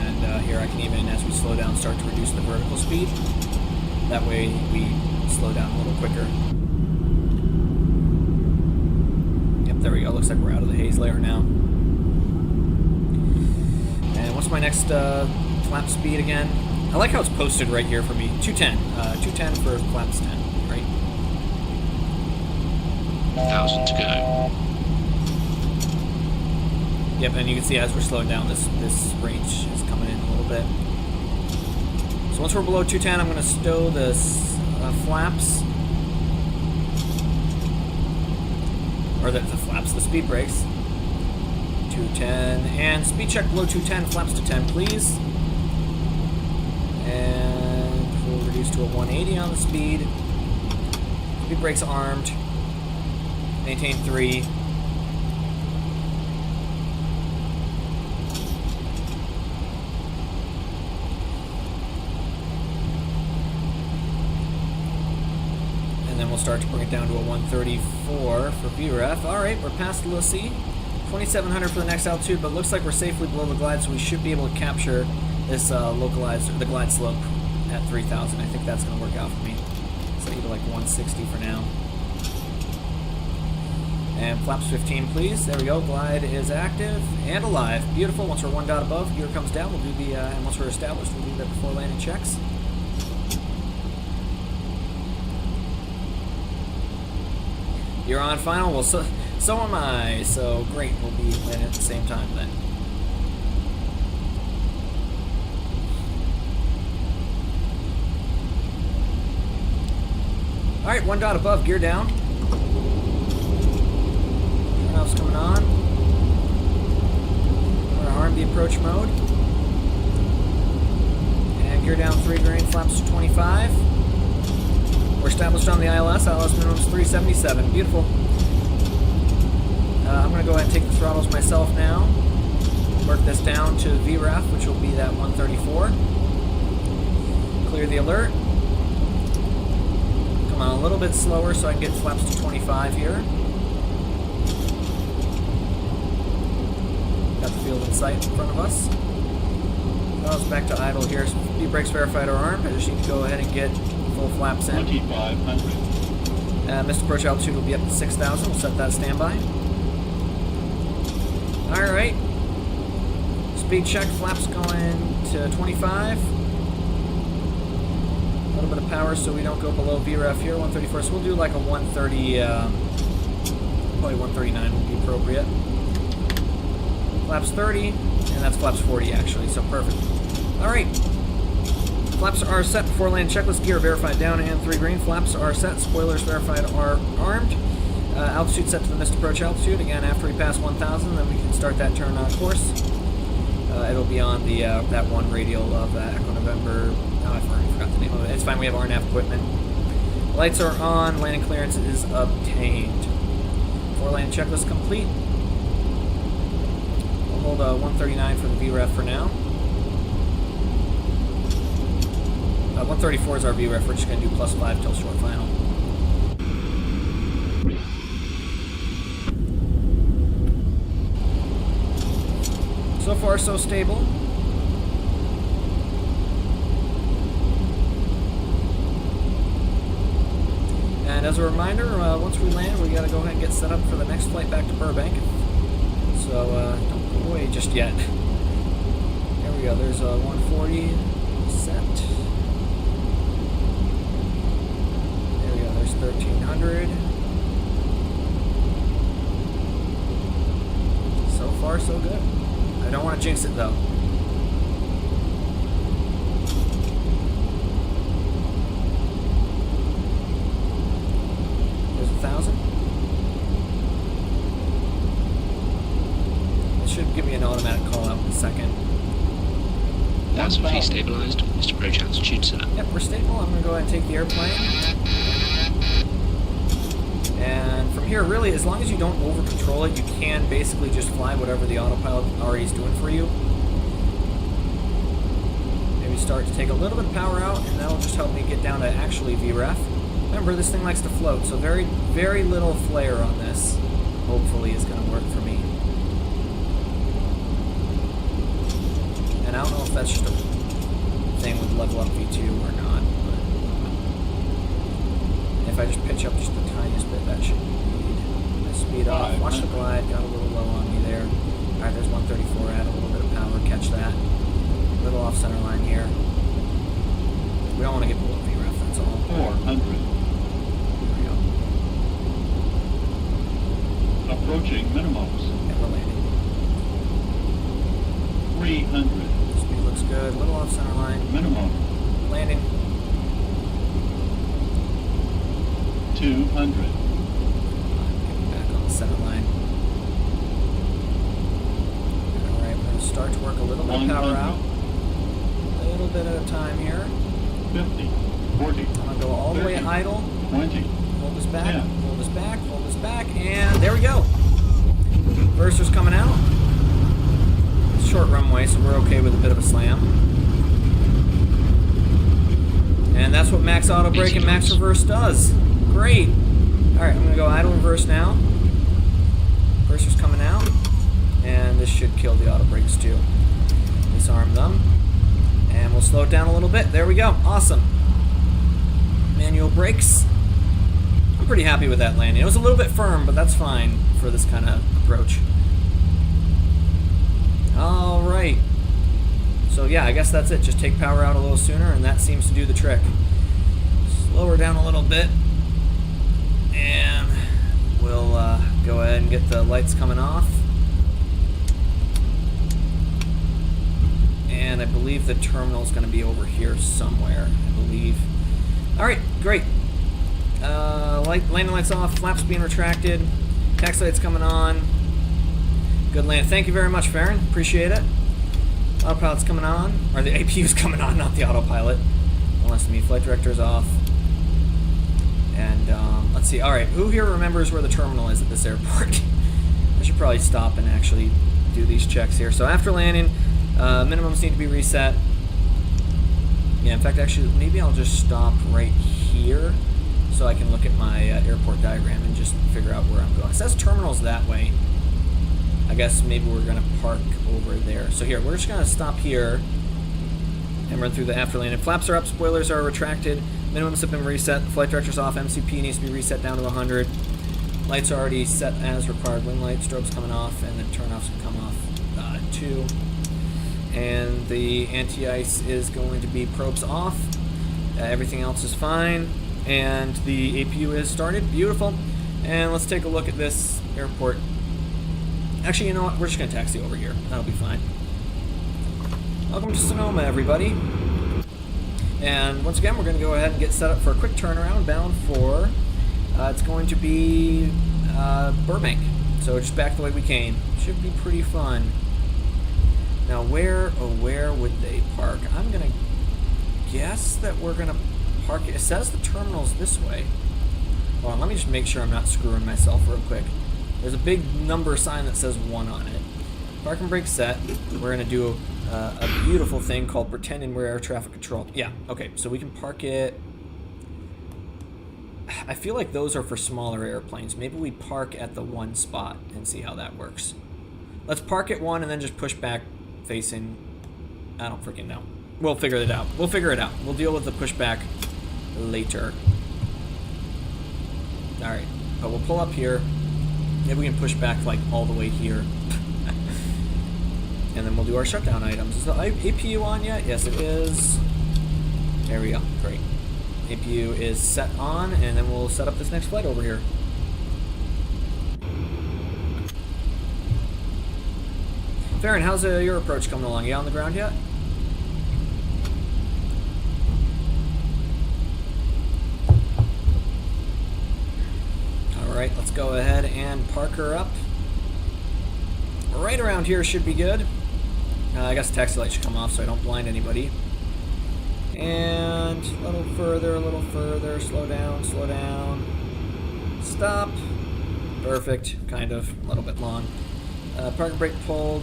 A: And here I can even, as we slow down, start to reduce the vertical speed. That way we slow down a little quicker. Yep, there we go. Looks like we're out of the haze layer now. And what's my next flap speed again? I like how it's posted right here for me. 210. 210 for flaps 10, right?
G: 1,000 to go.
A: Yep, and you can see as we're slowing down, this range is coming in a little bit. So once we're below 210, I'm going to stow the flaps. Or the flaps, the speed brakes. 210, and speed check below 210, flaps to 10, please. And we'll reduce to a 180 on the speed. Speed brakes armed. Maintain 3. We'll start to bring it down to a 134 for VREF. Alright, we're past Lucy. 2,700 for the next altitude, but looks like we're safely below the glide, so we should be able to capture this localized, the glide slope at 3,000. I think that's going to work out for me. So either like 160 for now. And flaps 15, please. There we go. Glide is active and alive. Beautiful. Once we're 1 dot above, gear comes down. We'll do the, and once we're established, we'll do that before landing checks. You're on final. Well, so am I. So great. We'll be landing at the same time then. All right, 1 dot above. Gear down. Turnoff's coming on. We're gonna arm the approach mode. And gear down 3 grain. Flaps to 25. We're established on the ILS. ILS minimum is 377. Beautiful. I'm going to go ahead and take the throttles myself now. Work this down to VREF, which will be that 134. Clear the alert. Come on, a little bit slower so I can get flaps to 25 here. Got the field in sight in front of us. Throttles back to idle here. Speed brakes verified are armed. I just need to go ahead and get full flaps in.
G: 2,500.
A: Missed approach altitude will be up to 6,000. We'll set that standby. Alright. Speed check. Flaps going to 25. A little bit of power so we don't go below VREF here. 134. So we'll do like a 130. Probably 139 would be appropriate. Flaps 30. And that's flaps 40 actually. So perfect. Alright. Flaps are set before landing. Checklist gear verified down and 3 green. Flaps are set. Spoilers verified are armed. Altitude set to the missed approach altitude. Again, after we pass 1,000, then we can start that turn on course. It'll be on the that one radial of Echo November. Oh, I forgot the name of it. It's fine. We have RNAV equipment. Lights are on. Landing clearance is obtained. 4-lane checklist complete. We'll hold 139 for the VREF for now. 134 is our VREF. We're just going to do +5 till short final. So far, so stable. And as a reminder, once we land, we got to go ahead and get set up for the next flight back to Burbank. So don't go away just yet. There we go. There's a 140 set. There we go. There's 1,300. So far, so good. I don't want to jinx it though. There's 1,000. It should give me an automatic call out in a second.
G: 1,000 feet stabilized. Missed approach altitude set.
A: Yep, we're stable. I'm going to go ahead and take the airplane. And from here, really, as long as you don't over-control it, you can basically just fly whatever the autopilot already is doing for you. Maybe start to take a little bit of power out, and that'll just help me get down to actually VREF. Remember, this thing likes to float, so very, very little flare on this, hopefully, is going to work for me. And I don't know if that's just a thing with LevelUp V2 or not. If I just pitch up just the tiniest bit, that should lead my speed off. Watch the glide, got a little low on me there. Alright, there's 134, add a little bit of power, catch that. A little off center line here. We don't want to get below VREF, that's all.
H: 400.
A: There we go.
H: Approaching minimums.
A: And we're landing.
H: 300.
A: Speed looks good, a little off center line.
H: Minimum.
A: Landing.
H: 200.
A: Getting back on the center line. Alright, we're going to start to work a little bit of power out. A little bit at a time here.
H: 50. 40.
A: I'm going to go all the way idle.
H: 20.
A: Hold this back,
H: 10.
A: hold this back, hold this back, and there we go. Verser's coming out. It's short runway, so we're okay with a bit of a slam. And that's what max auto brake and max reverse does. Great. Alright, I'm going to go idle reverse now. Verser's coming out. And this should kill the auto brakes too. Disarm them. And we'll slow it down a little bit. There we go. Awesome. Manual brakes. I'm pretty happy with that landing. It was a little bit firm, but that's fine for this kind of approach. Alright. So yeah, I guess that's it. Just take power out a little sooner, and that seems to do the trick. Slow her down a little bit. And we'll go ahead and get the lights coming off. And I believe the terminal is going to be over here somewhere, I believe. Alright, great. Landing lights off, flaps being retracted, taxi lights coming on. Good land. Thank you very much, Farron. Appreciate it. Autopilot's coming on, or the APU's coming on, not the autopilot. Unless the flight director's off. And let's see. All right, who here remembers where the terminal is at this airport? I should probably stop and actually do these checks here. So after landing, minimums need to be reset. Yeah, in fact, actually, maybe I'll just stop right here so I can look at my airport diagram and just figure out where I'm going. It says terminal's that way. I guess maybe we're going to park over there. So here, we're just going to stop here and run through the after landing. Flaps are up, spoilers are retracted, minimums have been reset, the flight director's off, MCP needs to be reset down to 100. Lights are already set as required, wing light, strobes coming off, and the turn-offs can come off too. And the anti-ice is going to be probes off. Everything else is fine. And the APU is started. Beautiful. And let's take a look at this airport. Actually, you know what? We're just going to taxi over here. That'll be fine. Welcome to Sonoma, everybody. And once again, we're going to go ahead and get set up for a quick turnaround bound for... it's going to be Burbank. So just back the way we came. Should be pretty fun. Now where would they park? I'm gonna guess that we're gonna park it. It says the terminal's this way. Hold on, let me just make sure I'm not screwing myself real quick. There's a big number sign that says 1 on it. Park and brake set. We're gonna do a beautiful thing called pretending we're air traffic control. Yeah, okay, so we can park it. I feel like those are for smaller airplanes. Maybe we park at the 1 spot and see how that works. Let's park at 1 and then just push back facing. I don't freaking know. We'll figure it out. We'll figure it out. We'll deal with the pushback later. Alright, but we'll pull up here. Maybe we can push back like all the way here. And then we'll do our shutdown items. Is the APU on yet? Yes, it is. There we go. Great. APU is set on, and then we'll set up this next flight over here. Farron, how's your approach coming along? You on the ground yet? Alright, let's go ahead and park her up. Right around here should be good. I guess the taxi light should come off so I don't blind anybody. And a little further, slow down. Stop. Perfect, kind of, a little bit long. Park brake pulled,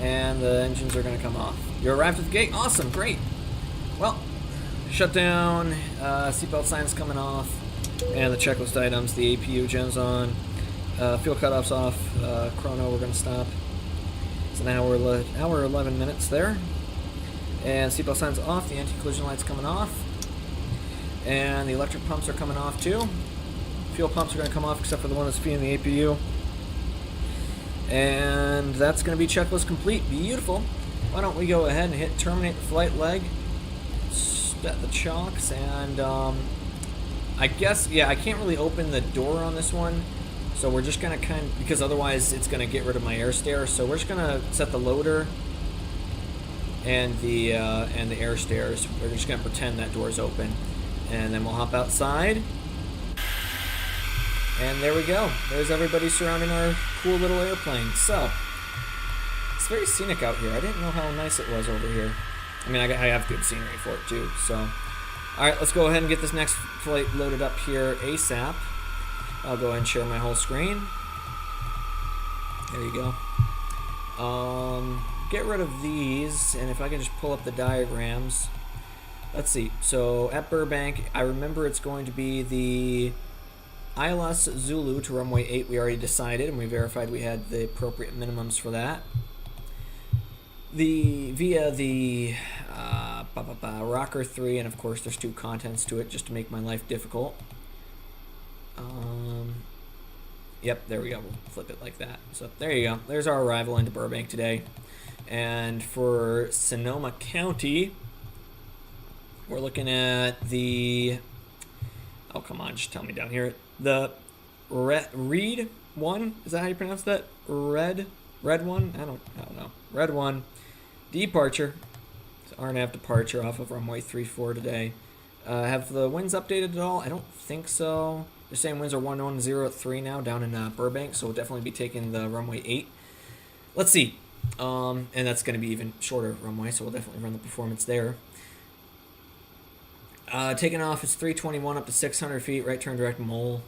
A: and the engines are gonna come off. You arrived at the gate, awesome, great. Well, shutdown, seatbelt signs coming off, and the checklist items, the APU gen's on, fuel cutoffs off, chrono we're gonna stop. It's an hour 11 minutes there. And seatbelt signs off, the anti-collision light's coming off. And the electric pumps are coming off too. Fuel pumps are going to come off except for the one that's feeding the APU. And that's going to be checklist complete. Beautiful. Why don't we go ahead and hit terminate the flight leg. Set the chocks and I guess, yeah, I can't really open the door on this one. So we're just going to because otherwise it's going to get rid of my air stair. So we're just going to set the loader and the air stairs. We're just gonna pretend that door's open, and then we'll hop outside. And there we go. There's everybody surrounding our cool little airplane. So it's very scenic out here. I didn't know how nice it was over here. I mean, I have good scenery for it too. So, all right, let's go ahead and get this next flight loaded up here ASAP. I'll go ahead and share my whole screen. There you go. Get rid of these, and if I can just pull up the diagrams. Let's see. So at Burbank, I remember it's going to be the ILS Zulu to runway 8. We already decided, and we verified we had the appropriate minimums for that. Via the Rocker 3, and of course there's 2 contents to it just to make my life difficult. Yep, there we go. We'll flip it like that. So there you go. There's our arrival into Burbank today. And for Sonoma County, we're looking at the, oh come on, just tell me down here, the Reed 1, is that how you pronounce that? Red 1? I don't know. Red 1, departure. It's RNAV departure off of runway 34 today. Have the winds updated at all? I don't think so. They're saying winds are 110 at 3 now down in Burbank, so we'll definitely be taking the runway 8. Let's see. And that's going to be even shorter runway, so we'll definitely run the performance there. Taking off is 321 up to 600 feet, right turn direct mole.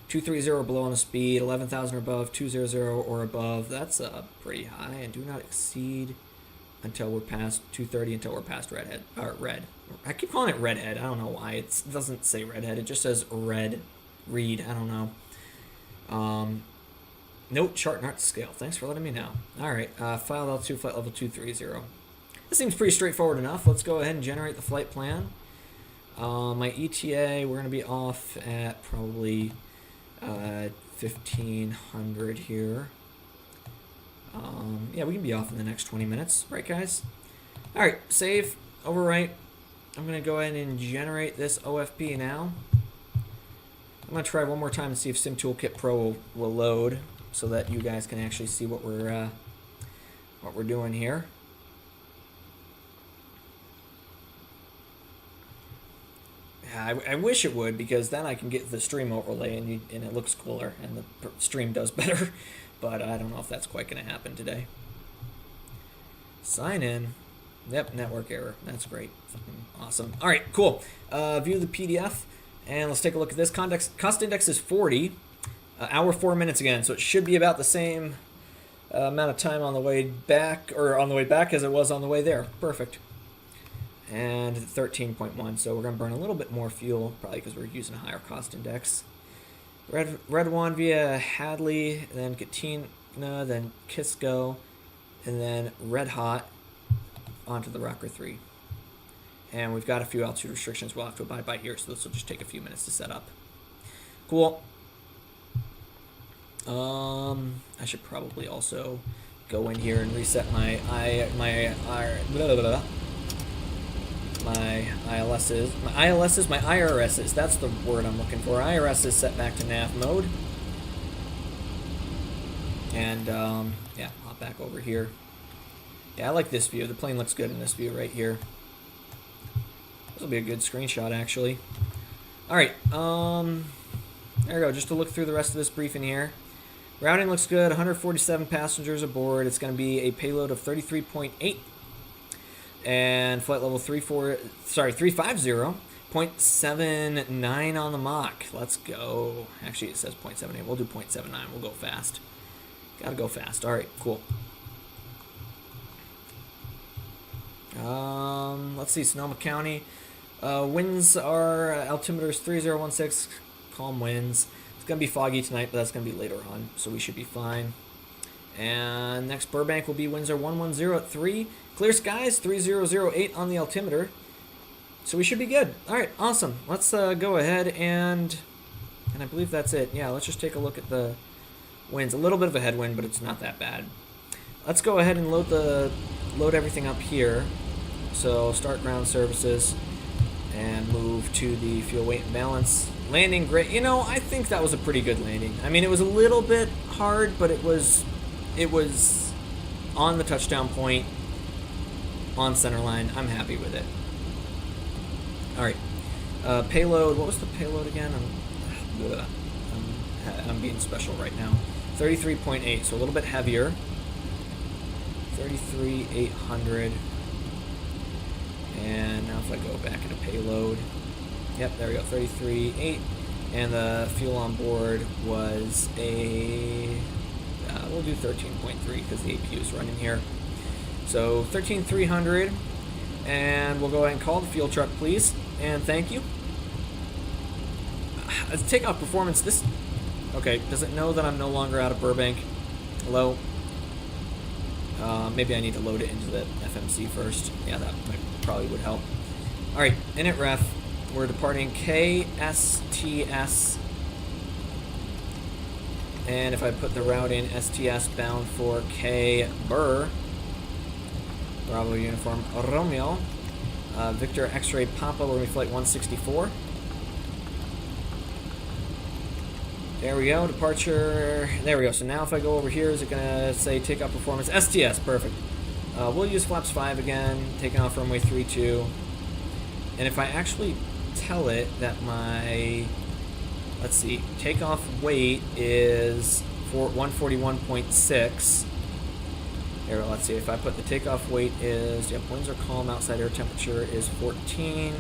A: 230 below on the speed, 11,000 or above, 200 or above. That's pretty high, and do not exceed until we're past 230 until we're past redhead. Red. I keep calling it redhead. I don't know why. It doesn't say redhead. It just says red. Read. I don't know. Note chart not to scale. Thanks for letting me know. Alright, file L2 flight level 230. This seems pretty straightforward enough. Let's go ahead and generate the flight plan. My ETA, we're going to be off at probably 1500 here. Yeah, we can be off in the next 20 minutes. Right, guys? Alright, save, overwrite. I'm going to go ahead and generate this OFP now. I'm going to try one more time and see if SimToolkit Pro will load, so that you guys can actually see what we're doing here. I wish it would, because then I can get the stream overlay and it looks cooler and the stream does better. But I don't know if that's quite going to happen today. Sign in. Yep, network error. That's great. Fucking awesome. All right, cool. View the PDF, and let's take a look at this. Cost index is 40. Hour 4 minutes again, so it should be about the same amount of time on the way back, as it was on the way there. Perfect. And 13.1, so we're going to burn a little bit more fuel, probably because we're using a higher cost index. Red one via Hadley, then Katina, then Kisco, and then Red Hot onto the Rocker 3. And we've got a few altitude restrictions we'll have to abide by here, so this will just take a few minutes to set up. Cool. I should probably also go in here and reset my IRSs, that's the word I'm looking for. IRS is set back to nav mode. And, yeah, hop back over here. Yeah, I like this view. The plane looks good in this view right here. This will be a good screenshot, actually. Alright, there we go. Just to look through the rest of this briefing here. Routing looks good. 147 passengers aboard. It's going to be a payload of 33.8. And flight level 350.79 on the Mach. Let's go. Actually, it says 0.78. We'll do 0.79. We'll go fast. Gotta go fast. All right, cool. Let's see, Sonoma County. Winds are, altimeter is 3016, calm winds. It's going to be foggy tonight, but that's going to be later on, so we should be fine. And next Burbank will be winds are 110 at 3. Clear skies, 3008 on the altimeter. So we should be good. All right, awesome. Let's go ahead and I believe that's it. Yeah, let's just take a look at the winds. A little bit of a headwind, but it's not that bad. Let's go ahead and load everything up here. So start ground services and move to the fuel weight and balance. Landing great. You know, I think that was a pretty good landing. I mean, it was a little bit hard, but it was on the touchdown point, on center line. I'm happy with it. All right. Payload. What was the payload again? I'm being special right now. 33.8, so a little bit heavier. 33,800. And now if I go back into payload, yep, there we go, 33.8. And the fuel on board was we'll do 13.3 because the APU is running here. So 13,300. And we'll go ahead and call the fuel truck, please. And thank you. Takeoff performance, this... Okay, does it know that I'm no longer out of Burbank? Hello? Maybe I need to load it into the FMC first. Yeah, that probably would help. Alright, init ref. We're departing KSTS. And if I put the route in, STS bound for KBUR. Bravo Uniform Romeo. Victor X-Ray Papa, we're going to be flight 164. There we go, departure. There we go. So now if I go over here, is it going to say takeoff performance? STS, perfect. We'll use flaps 5 again, taking off runway 32. And if I actually tell it that my, let's see, takeoff weight is for 141.6. Here, let's see, if I put the takeoff weight is, yep, winds are calm, outside air temperature is 14.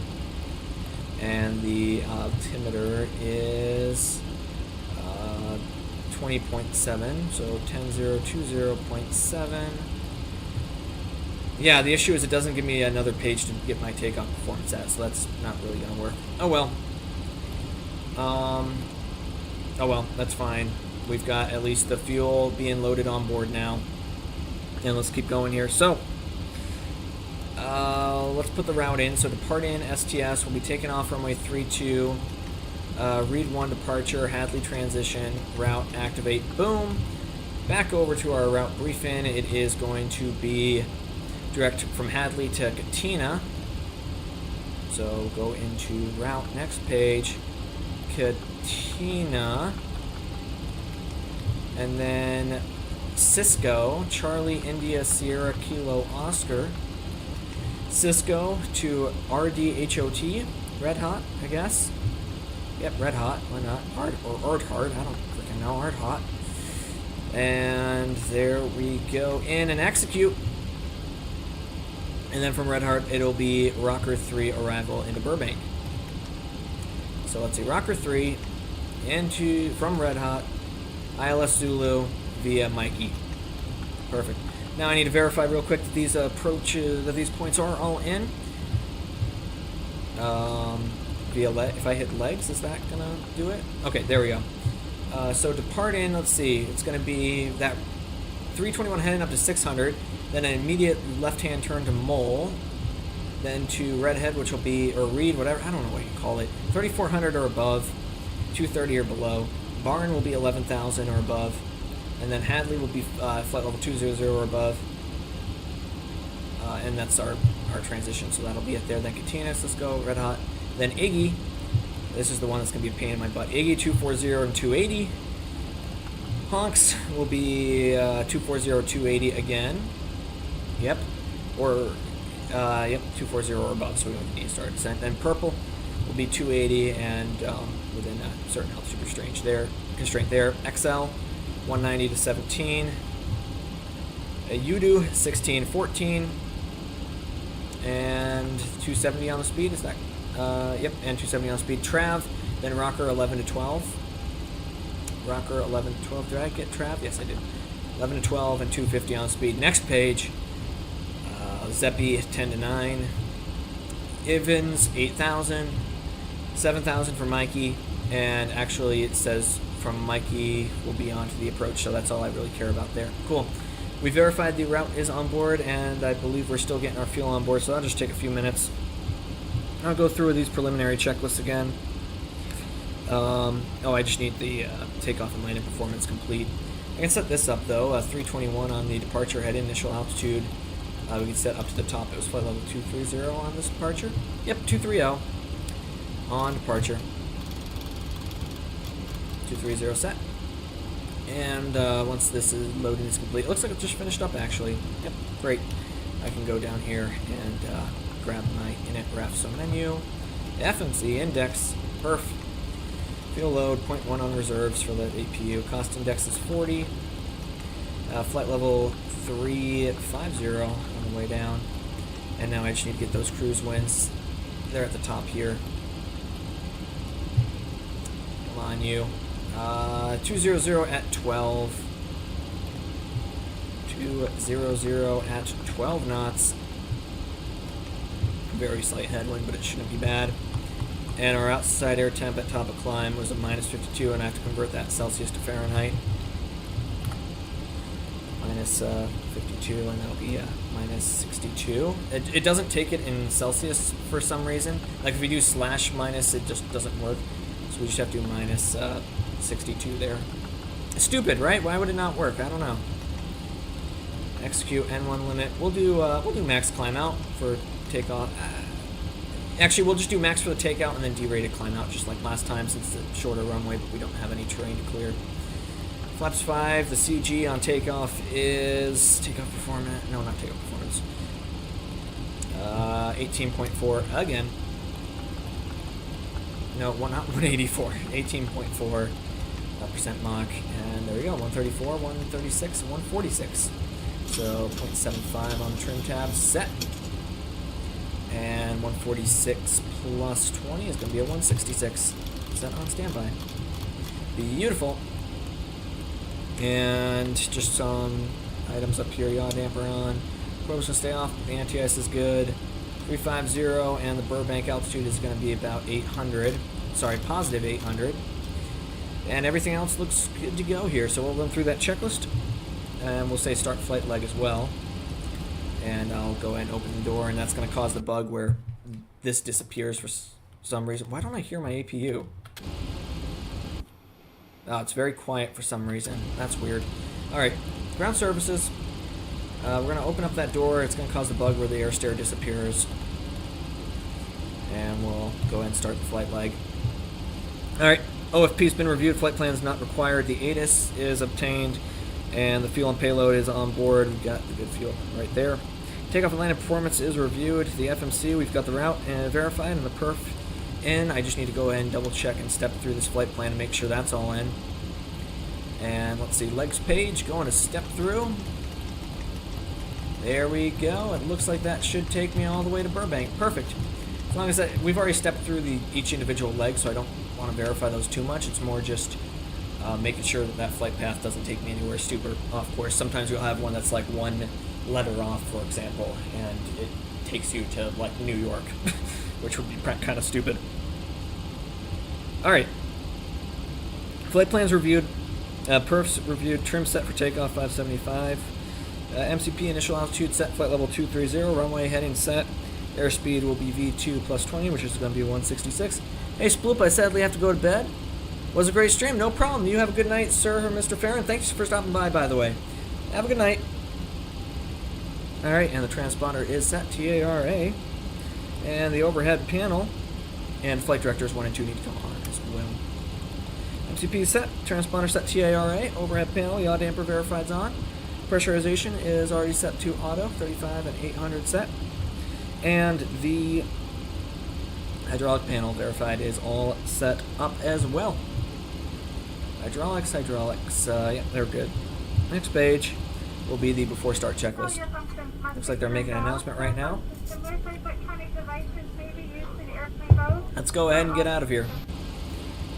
A: And the altimeter is 20.7, so 10.020.7. Yeah, the issue is it doesn't give me another page to get my takeoff performance at, so that's not really going to work. Oh well. Oh well, that's fine. We've got at least the fuel being loaded on board now. And let's keep going here. So, let's put the route in. So depart in STS. We'll be taking off runway 32. Read 1 departure, Hadley transition, route activate, boom. Back over to our route briefing. It is going to be direct from Hadley to Katina. So go into route, next page, Katina. And then Cisco, Charlie India Sierra Kilo Oscar. Cisco to RDHOT. Red hot, I guess. Yep, red hot. Why not? Hard or hard. I don't freaking know. Hard hot. And there we go. In and execute. And then from red hot, it'll be Rocker 3 arrival into Burbank. So let's see. Rocker 3 from red hot, ILS Zulu via Mikey. Perfect. Now I need to verify real quick that these these points are all in. If I hit legs, is that gonna do it? Okay, there we go. So depart in, let's see, it's gonna be that 321 heading up to 600, then an immediate left-hand turn to Mole, then to Redhead, which will be, or Reed, whatever, I don't know what you call it, 3,400 or above, 230 or below. Barn will be 11,000 or above, and then Hadley will be flight level 200 or above, and that's our transition, so that'll be it there. Then Katinas, let's go, red hot. Then Iggy, this is the one that's going to be a pain in my butt. Iggy 240 and 280. Honks will be 240, 280 again. Yep. Or, yep, 240 or above, so we don't need to start descent. Then Purple will be 280 and within a certain altitude constraint there. XL 190 to 17. Udu 16, 14. And 270 on the speed, is that? Yep, and 270 on speed. Trav, then Rocker 11 to 12. Rocker 11 to 12. Did I get Trav? Yes, I did. 11 to 12 and 250 on speed. Next page, Zeppi 10 to 9. Ivans 8,000. 7,000 for Mikey. And actually, it says from Mikey will be on to the approach, so that's all I really care about there. Cool. We verified the route is on board, and I believe we're still getting our fuel on board, so that'll just take a few minutes. I'll go through these preliminary checklists again. I just need the takeoff and landing performance complete. I can set this up, though. 321 on the departure head initial altitude. We can set up to the top. It was flight level 230 on this departure. Yep, 230 on departure. 230 set. And once this is loading is complete, it looks like it just finished up actually. Yep, great. I can go down here and grab my init ref. So menu, FMC index, perf, fuel load, 0.1 on reserves for the APU. Cost index is 40. Flight level 350 on the way down. And now I just need to get those cruise winds. They're at the top here. Come on, you. 200 at 12. 200 at 12 knots. Very slight headwind, but it shouldn't be bad. And our outside air temp at top of climb was a minus 52, and I have to convert that Celsius to Fahrenheit. Minus 52, and that'll be minus 62. It doesn't take it in Celsius for some reason. Like if we do slash minus, it just doesn't work. So we just have to do minus 62 there. It's stupid, right? Why would it not work? I don't know. Execute N1 limit. We'll do max climb out for takeoff. Actually, we'll just do max for the takeout and then derated climb out, just like last time, since it's a shorter runway, but we don't have any terrain to clear. Flaps 5. The CG on takeoff is takeoff performance. No, not takeoff performance. 18.4 again. No, not 184. 18.4% Mach, and there we go. 134, 136, 146. So 0.75 on the trim tab set. And 146 plus 20 is going to be a 166. Set on standby. Beautiful. And just some items up here. Yaw damper on. Probe's going to stay off. The anti-ice is good. 350, and the Burbank altitude is going to be about 800. Sorry, positive 800. And everything else looks good to go here. So we'll run through that checklist. And we'll say start flight leg as well. And I'll go ahead and open the door, and that's going to cause the bug where this disappears for some reason. Why don't I hear my APU? Oh, it's very quiet for some reason. That's weird. Alright, ground services. We're going to open up that door. It's going to cause the bug where the air stair disappears. And we'll go ahead and start the flight leg. Alright, OFP's been reviewed. Flight plan is not required. The ATIS is obtained. And the fuel and payload is on board. We've got the good fuel right there. Takeoff and landing performance is reviewed. The FMC, we've got the route verified, and the perf in. I just need to go ahead and double check and step through this flight plan to make sure that's all in. And let's see, legs page, going to step through. There we go. It looks like that should take me all the way to Burbank. Perfect. As long as we've already stepped through each individual leg, so I don't want to verify those too much. It's more just making sure that flight path doesn't take me anywhere super off course. Sometimes you'll have one that's like one letter off, for example, and it takes you to like New York, which would be kind of stupid. All right. Flight plans reviewed. Perfs reviewed. Trim set for takeoff 575. MCP initial altitude set, flight level 230. Runway heading set. Airspeed will be V2 plus 20, which is going to be 166. Hey, Sploop, I sadly have to go to bed. Was a great stream, no problem. You have a good night, sir, Mr. Farron. Thanks for stopping by the way. Have a good night. All right, and the transponder is set, TARA. And the overhead panel and flight directors 1 and 2 need to come on as well. MCP set, transponder set, TARA. Overhead panel, yaw damper verified's on. Pressurization is already set to auto, 35 and 800 set. And the hydraulic panel verified is all set up as well. Hydraulics, yeah, they're good. Next page will be the before start checklist. Looks like they're making an announcement right now. Let's go ahead and get out of here,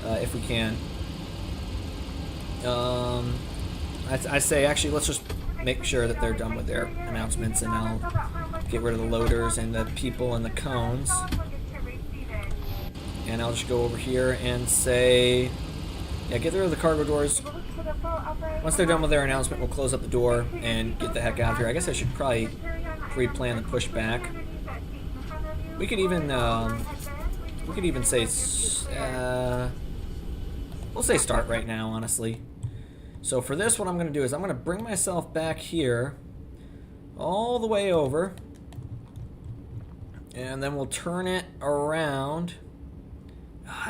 A: if we can. I say, actually, let's just make sure that they're done with their announcements, and I'll get rid of the loaders and the people and the cones. And I'll just go over here and say, yeah, get rid of the cargo doors. Once they're done with their announcement, we'll close up the door and get the heck out of here. I guess I should probably pre-plan the pushback. We could even say, we'll say start right now, honestly. So for this, what I'm going to do is I'm going to bring myself back here, all the way over, and then we'll turn it around.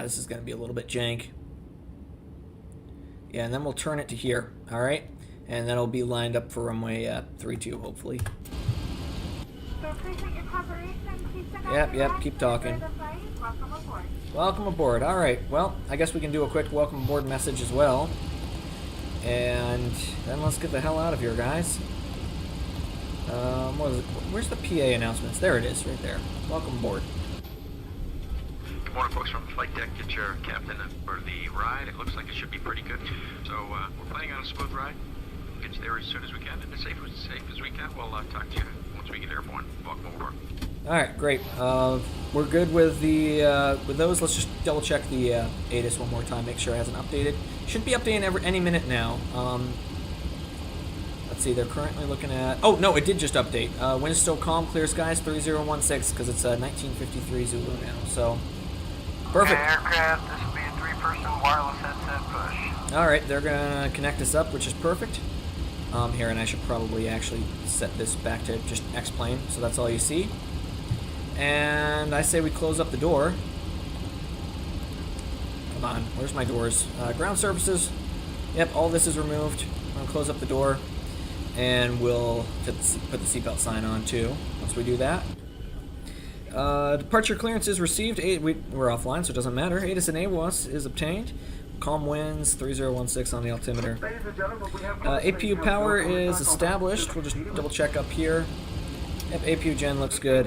A: This is going to be a little bit jank. Yeah, and then we'll turn it to here, all right? And then it'll be lined up for runway 32, hopefully. Yep, keep talking. Welcome aboard. All right, well, I guess we can do a quick welcome aboard message as well. And then let's get the hell out of here, guys. What is it? Where's the PA announcements? There it is, right there. Welcome aboard.
I: Good morning, folks from the flight deck. Get your captain for the ride. It looks like it should be pretty good. So we're planning on a smooth ride. We'll get you there as soon as we can, and as safe as we can. We'll talk to you once we get airborne. Welcome aboard.
A: All right, great. We're good with the with those. Let's just double check the ATIS one more time. Make sure it hasn't updated. Should be updating any minute now. Let's see. They're currently looking at. Oh no, it did just update. Wind still calm, clear skies 3016 because it's 1953 Zulu now. So perfect.
C: Okay, aircraft. This will be a 3-person wireless headset push.
A: All right, they're gonna connect us up, which is perfect. Here, and I should probably actually set this back to just X-plane, so that's all you see. And I say we close up the door. Come on, where's my doors? Ground surfaces. Yep, all this is removed. I'm gonna close up the door, and we'll put the seatbelt sign on too. Once we do that, departure clearance is received. We're offline, so it doesn't matter. ATIS and AWOS is obtained. Calm winds 3016 on the altimeter. APU power is established. We'll just double check up here. Yep, APU gen looks good,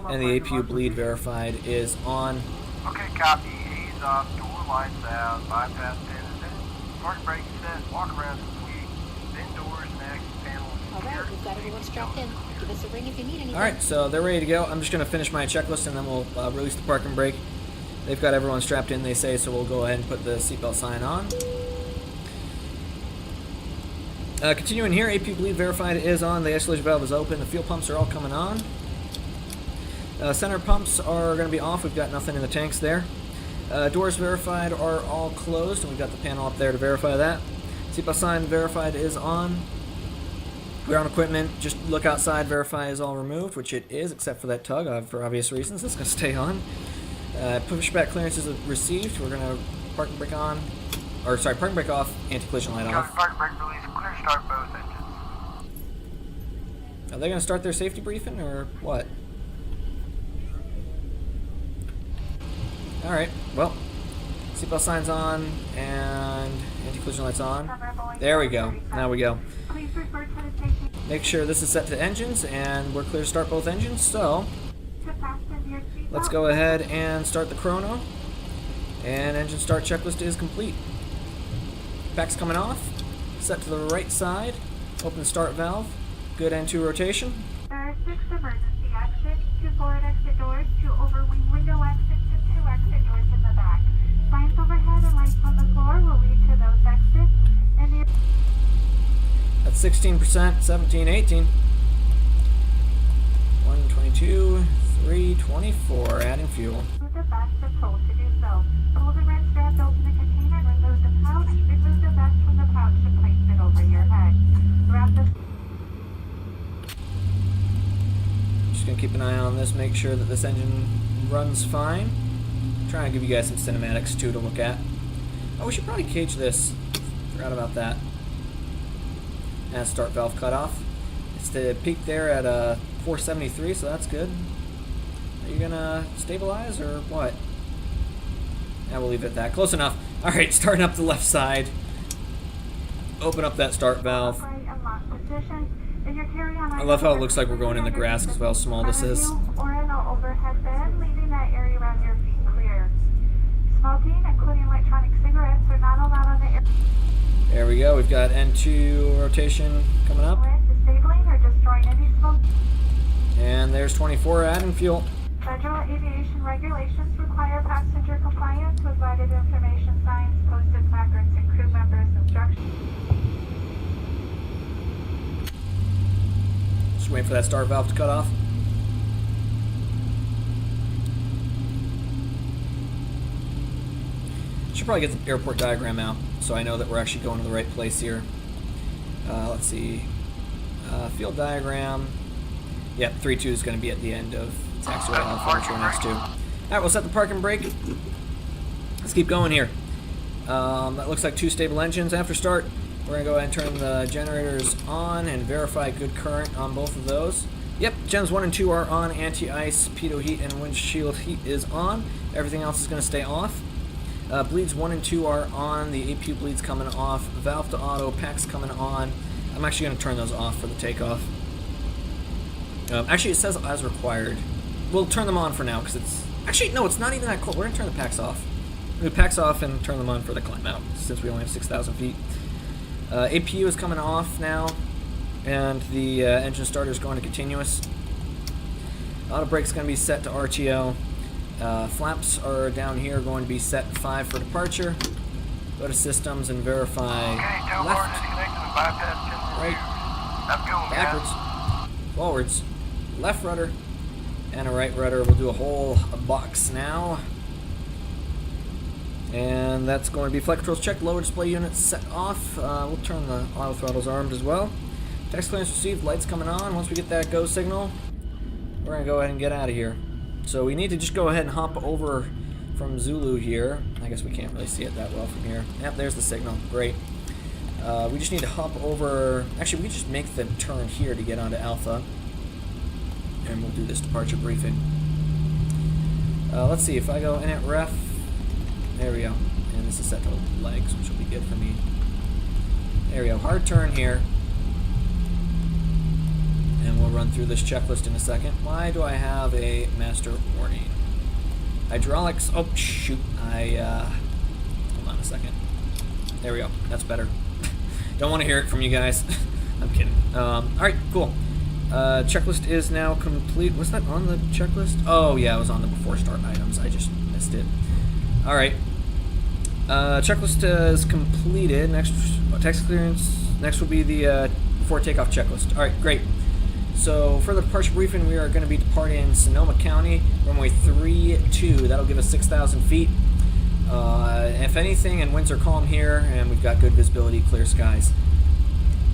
A: and the APU bleed verified is on.
C: Okay, copy. Ease off, door lights out, bypass pin, park brake set, walk around complete, then doors next, panel.
B: Alright, we've got everyone strapped in. Give us a ring if you need anything.
A: Alright, so they're ready to go. I'm just going to finish my checklist and then we'll release the parking brake. They've got everyone strapped in, they say, so we'll go ahead and put the seatbelt sign on. Continuing here, APU bleed verified is on. The isolation valve is open. The fuel pumps are all coming on. Center pumps are going to be off. We've got nothing in the tanks there. Doors verified are all closed, and we've got the panel up there to verify that. Seatbelt sign verified is on. Ground equipment, just look outside, verify is all removed, which it is, except for that tug, for obvious reasons. It's going to stay on. Pushback clearance is received. We're going to parking brake on. Or, sorry, parking brake off, anti-collision light off.
C: Parking brake release, clear start both engines.
A: Are they going to start their safety briefing, or what? Alright, well, seatbelt signs on and anti-collision lights on. There we go. Now we go. Make sure this is set to engines, and we're clear to start both engines, so let's go ahead and start the chrono. And engine start checklist is complete. Pack's coming off. Set to the right side. Open the start valve. Good N2 rotation.
J: There are 6 emergency exits, 2 forward exit doors, 2 overwing window exits, and 2 exit doors in the back. Signs overhead and lights on the floor will lead to those exits. And the
A: That's 16%, 17, 18. 122, 324, adding fuel.
J: the vest if told to do so. Pull the red strap open the container, remove the pouch, remove the vest from the pouch and place it over your head. Wrap the...
A: Just gonna keep an eye on this, make sure that this engine runs fine. Trying to give you guys some cinematics too to look at. Oh, we should probably cage this. Forgot about that. And start valve cutoff. It's the peak there at 473, so that's good. Are you gonna stabilize or what? Yeah, we'll leave it at that. Close enough. All right, starting up the left side. Open up that start valve. I love how it looks like we're going in the grass because of how small this is.
J: Or in an overhead bin, leaving that area around your feet clear. Smoking, including electronic cigarettes, are not allowed on the air.
A: There we go. We've got N2 rotation coming up.
J: Disabling or destroying any smoke.
A: And there's 24 adding fuel.
J: Federal aviation regulations require passenger compliance with lighted information signs, posted placards, and crew members' instructions.
A: Just wait for that start valve to cut off. Should probably get the airport diagram out so I know that we're actually going to the right place here. Let's see. Field diagram. Yep, 3-2 is going to be at the end of taxiway Alpha next to. Alright, we'll set the parking brake. Let's keep going here. That looks like 2 stable engines. After start, we're going to go ahead and turn the generators on and verify good current on both of those. Yep, gens 1 and 2 are on. Anti-ice, pitot heat, and windshield heat is on. Everything else is going to stay off. Bleeds 1 and 2 are on. The APU bleeds coming off. Valve to auto, packs coming on. I'm actually going to turn those off for the takeoff. Actually, it says as required. We'll turn them on for now because it's... Actually, no, it's not even that cold. We're going to turn the packs off. We packs off and turn them on for the climb out since we only have 6,000 feet. APU is coming off now, and the engine starter is going to continuous. Auto brake's going to be set to RTO. Flaps are down here going to be set 5 for departure. Go to systems and verify left, right, backwards, forwards, left rudder, and a right rudder. We'll do a whole box now. And that's going to be flight controls checked, lower display units set off. We'll turn the auto throttles armed as well. Text clearance received, lights coming on. Once we get that go signal, we're going to go ahead and get out of here. So we need to just go ahead and hop over from Zulu here. I guess we can't really see it that well from here. Yep, there's the signal. Great. We just need to hop over. Actually, we just make the turn here to get onto Alpha. And we'll do this departure briefing. Let's see, if I go in at ref, there we go. And this is set to legs, which will be good for me. There we go. Hard turn here. And we'll run through this checklist in a second. Why do I have a master warning? Hydraulics. Oh, shoot. Hold on a second. There we go. That's better. Don't want to hear it from you guys. I'm kidding. Alright, cool. Checklist is now complete. Was that on the checklist? Oh, yeah, it was on the before start items. I just missed it. Alright. Checklist is completed. Next, text clearance. Next will be the before takeoff checklist. Alright, great. So for the departure briefing, we are going to be departing Sonoma County, runway 32. That'll give us 6,000 feet. If anything, and winds are calm here, and we've got good visibility, clear skies.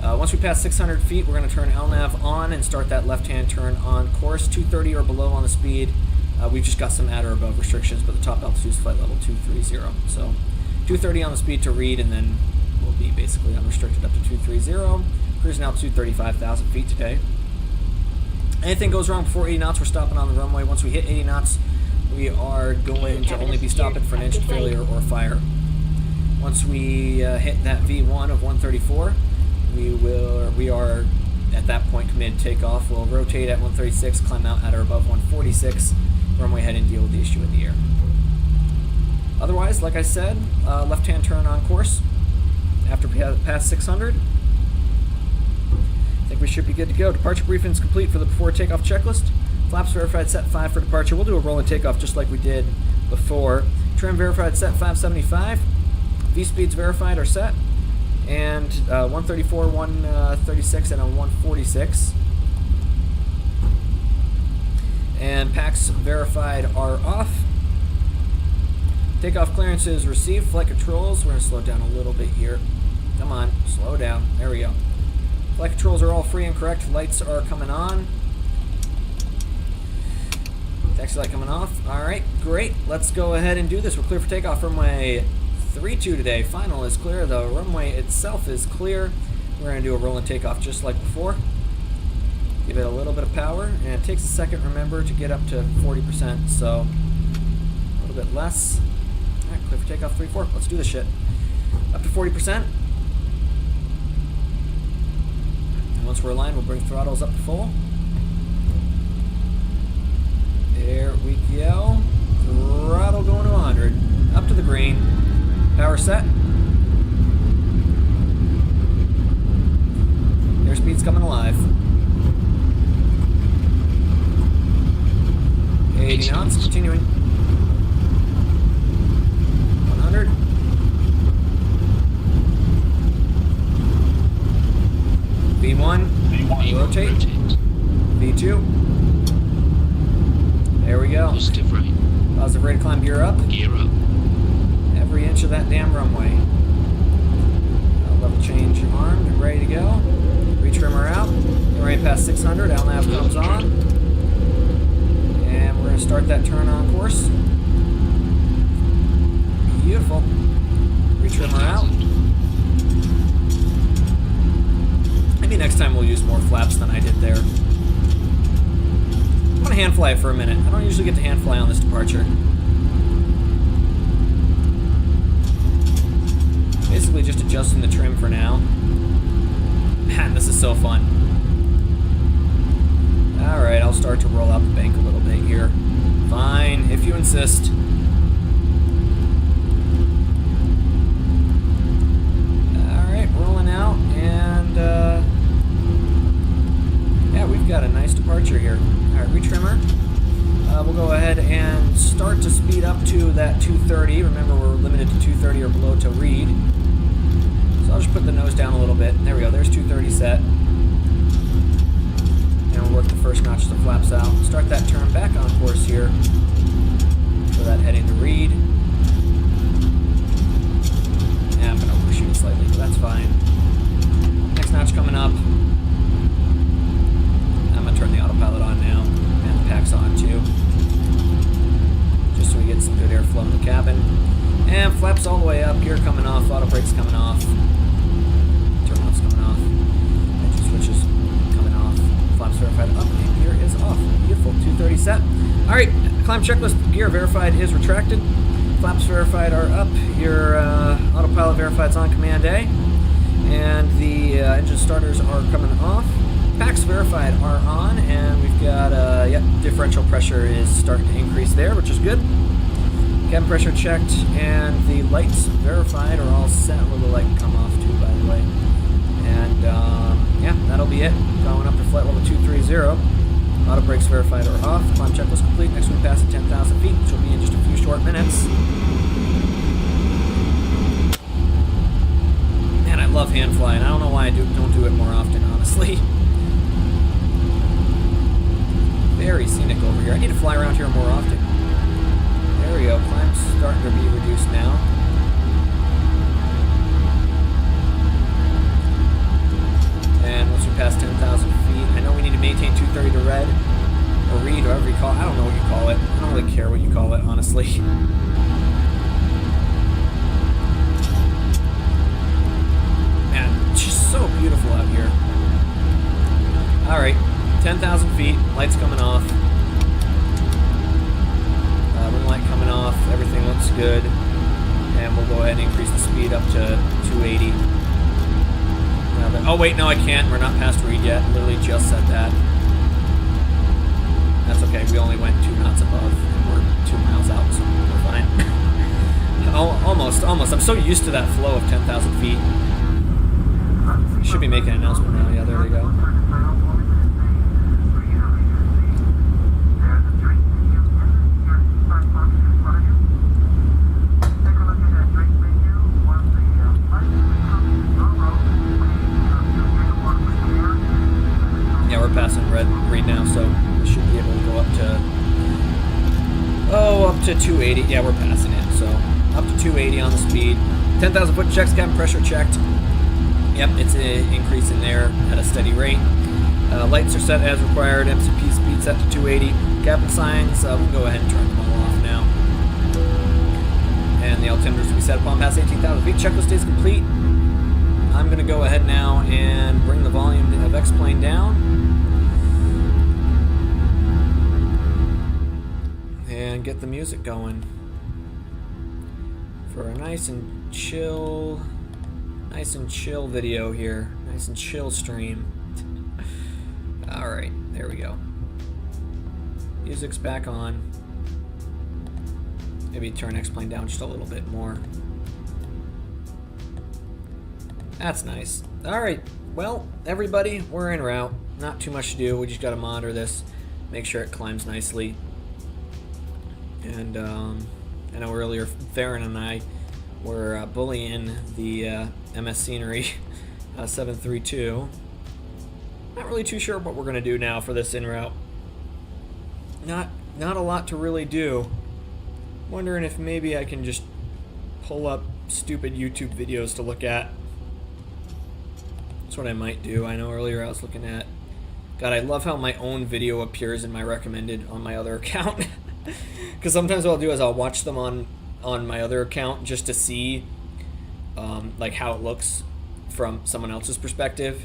A: Once we pass 600 feet, we're going to turn LNAV on and start that left-hand turn on course. 230 or below on the speed. We've just got some at or above restrictions, but the top altitude is flight level 230. So 230 on the speed to read, and then we'll be basically unrestricted up to 230. Cruising altitude 35,000 feet today. Anything goes wrong before 80 knots, we're stopping on the runway. Once we hit 80 knots, we are going to only be stopping for an engine failure or fire. Once we hit that V1 of 134, we are at that point committed to takeoff. We'll rotate at 136, climb out at or above 146, runway head and deal with the issue in the air. Otherwise, like I said, left-hand turn on course after we have past 600. I think we should be good to go. Departure briefing is complete for the before takeoff checklist. Flaps verified, set 5 for departure. We'll do a roll and takeoff just like we did before. Trim verified, set 575. V-speeds verified are set. And 134, 136, and a 146. And packs verified are off. Takeoff clearance is received. Flight controls, we're going to slow down a little bit here. Come on, slow down. There we go. Flight controls are all free and correct. Lights are coming on. Taxi light coming off. Alright, great. Let's go ahead and do this. We're clear for takeoff. Runway 32 today. Final is clear. The runway itself is clear. We're going to do a roll and takeoff just like before. Give it a little bit of power. And it takes a second, remember, to get up to 40%. So, a little bit less. Alright, clear for takeoff 3-4. Let's do this shit. Up to 40%. And once we're aligned, we'll bring throttles up to full. There we go. Throttle going to 100. Up to the green. Power set. Airspeed's coming alive. 80 knots, continuing. 100. V1. Rotate. V2. There we go.
G: Positive right.
A: Positive rate of climb, gear up.
G: Gear up.
A: Every inch of that damn runway. Level change armed and ready to go. Retrimmer out. We're right past 600. LNAV comes on. And we're going to start that turn on course. Beautiful. Retrimmer out. Maybe next time we'll use more flaps than I did there. I'm going to hand fly it for a minute. I don't usually get to hand fly on this departure. Basically just adjusting the trim for now. Man, this is so fun. Alright, I'll start to roll out the bank a little bit here. Fine, if you insist. Alright, rolling out, and yeah, we've got a nice departure here. Alright, retrimmer. We'll go ahead and start to speed up to that 230. Remember, we're limited to 230 or below to read. So I'll just put the nose down a little bit. There we go, there's 230 set. And we'll work the first notch of the flaps out. Start that turn back on course here for that heading to read. Yeah, I'm going to overshoot it slightly, but that's fine. Next notch coming up. I'm going to turn the autopilot on now. And the pack's on too. Just so we get some good airflow in the cabin. And flaps all the way up. Gear coming off. Auto brakes coming off. Turn offs coming off. Engine switches coming off. Flaps verified up. And gear is off. Beautiful. 230 set. Alright. Climb checklist. Gear verified is retracted. Flaps verified are up. Your autopilot verified is on command A. And the engine starters are coming off. Packs verified are on, and we've got, yep, differential pressure is starting to increase there, which is good. Cabin pressure checked, and the lights verified are all set. A little light can come off too, by the way. And, yeah, that'll be it. Going up to flight level 230. Auto brakes verified are off. Climb checklist complete. Next we pass at 10,000 feet, which will be in just a few short minutes. Man, I love hand flying. I don't know why I don't do it more often, honestly. Very scenic over here. I need to fly around here more often. There we go. Climb's starting to be reduced now. And once we pass 10,000 feet, I know we need to maintain 230 to red, or read, whatever you call it. I don't know what you call it. I don't really care what you call it, honestly. Man, it's just so beautiful out here. Alright. 10,000 feet, lights coming off. looks good. And we'll go ahead and increase the speed up to 280. Now that, oh wait, no I can't. We're not past read yet. Literally just said that. That's okay. We only went 2 knots above. And we're 2 miles out, so we're fine. Almost. I'm so used to that flow of 10,000 feet. Should be making an announcement now. Yeah, there we go. Yeah, we're passing red read now, so we should be able to go up to 280. Yeah, we're passing it, so up to 280 on the speed. 10,000 foot checks, cabin pressure checked. Yep, it's increasing there at a steady rate. Lights are set as required. MCP speed set to 280. Cabin signs, we'll go ahead and turn them all off now. And the altimeters will be set upon past 18,000 feet. Checklist is complete. I'm going to go ahead now and bring the volume of X-Plane down. And get the music going. For a nice and chill video here. Nice and chill stream. Alright, there we go. Music's back on. Maybe turn X-Plane down just a little bit more. That's nice. Alright, well, everybody, we're en route. Not too much to do. We just gotta monitor this. Make sure it climbs nicely. And, I know earlier Theron and I were bullying the MS Scenery 732. Not really too sure what we're gonna do now for this en route. Not a lot to really do. Wondering if maybe I can just pull up stupid YouTube videos to look at. That's what I might do. I know earlier I was looking at... God, I love how my own video appears in my recommended on my other account. Because sometimes what I'll do is I'll watch them on my other account just to see like how it looks from someone else's perspective.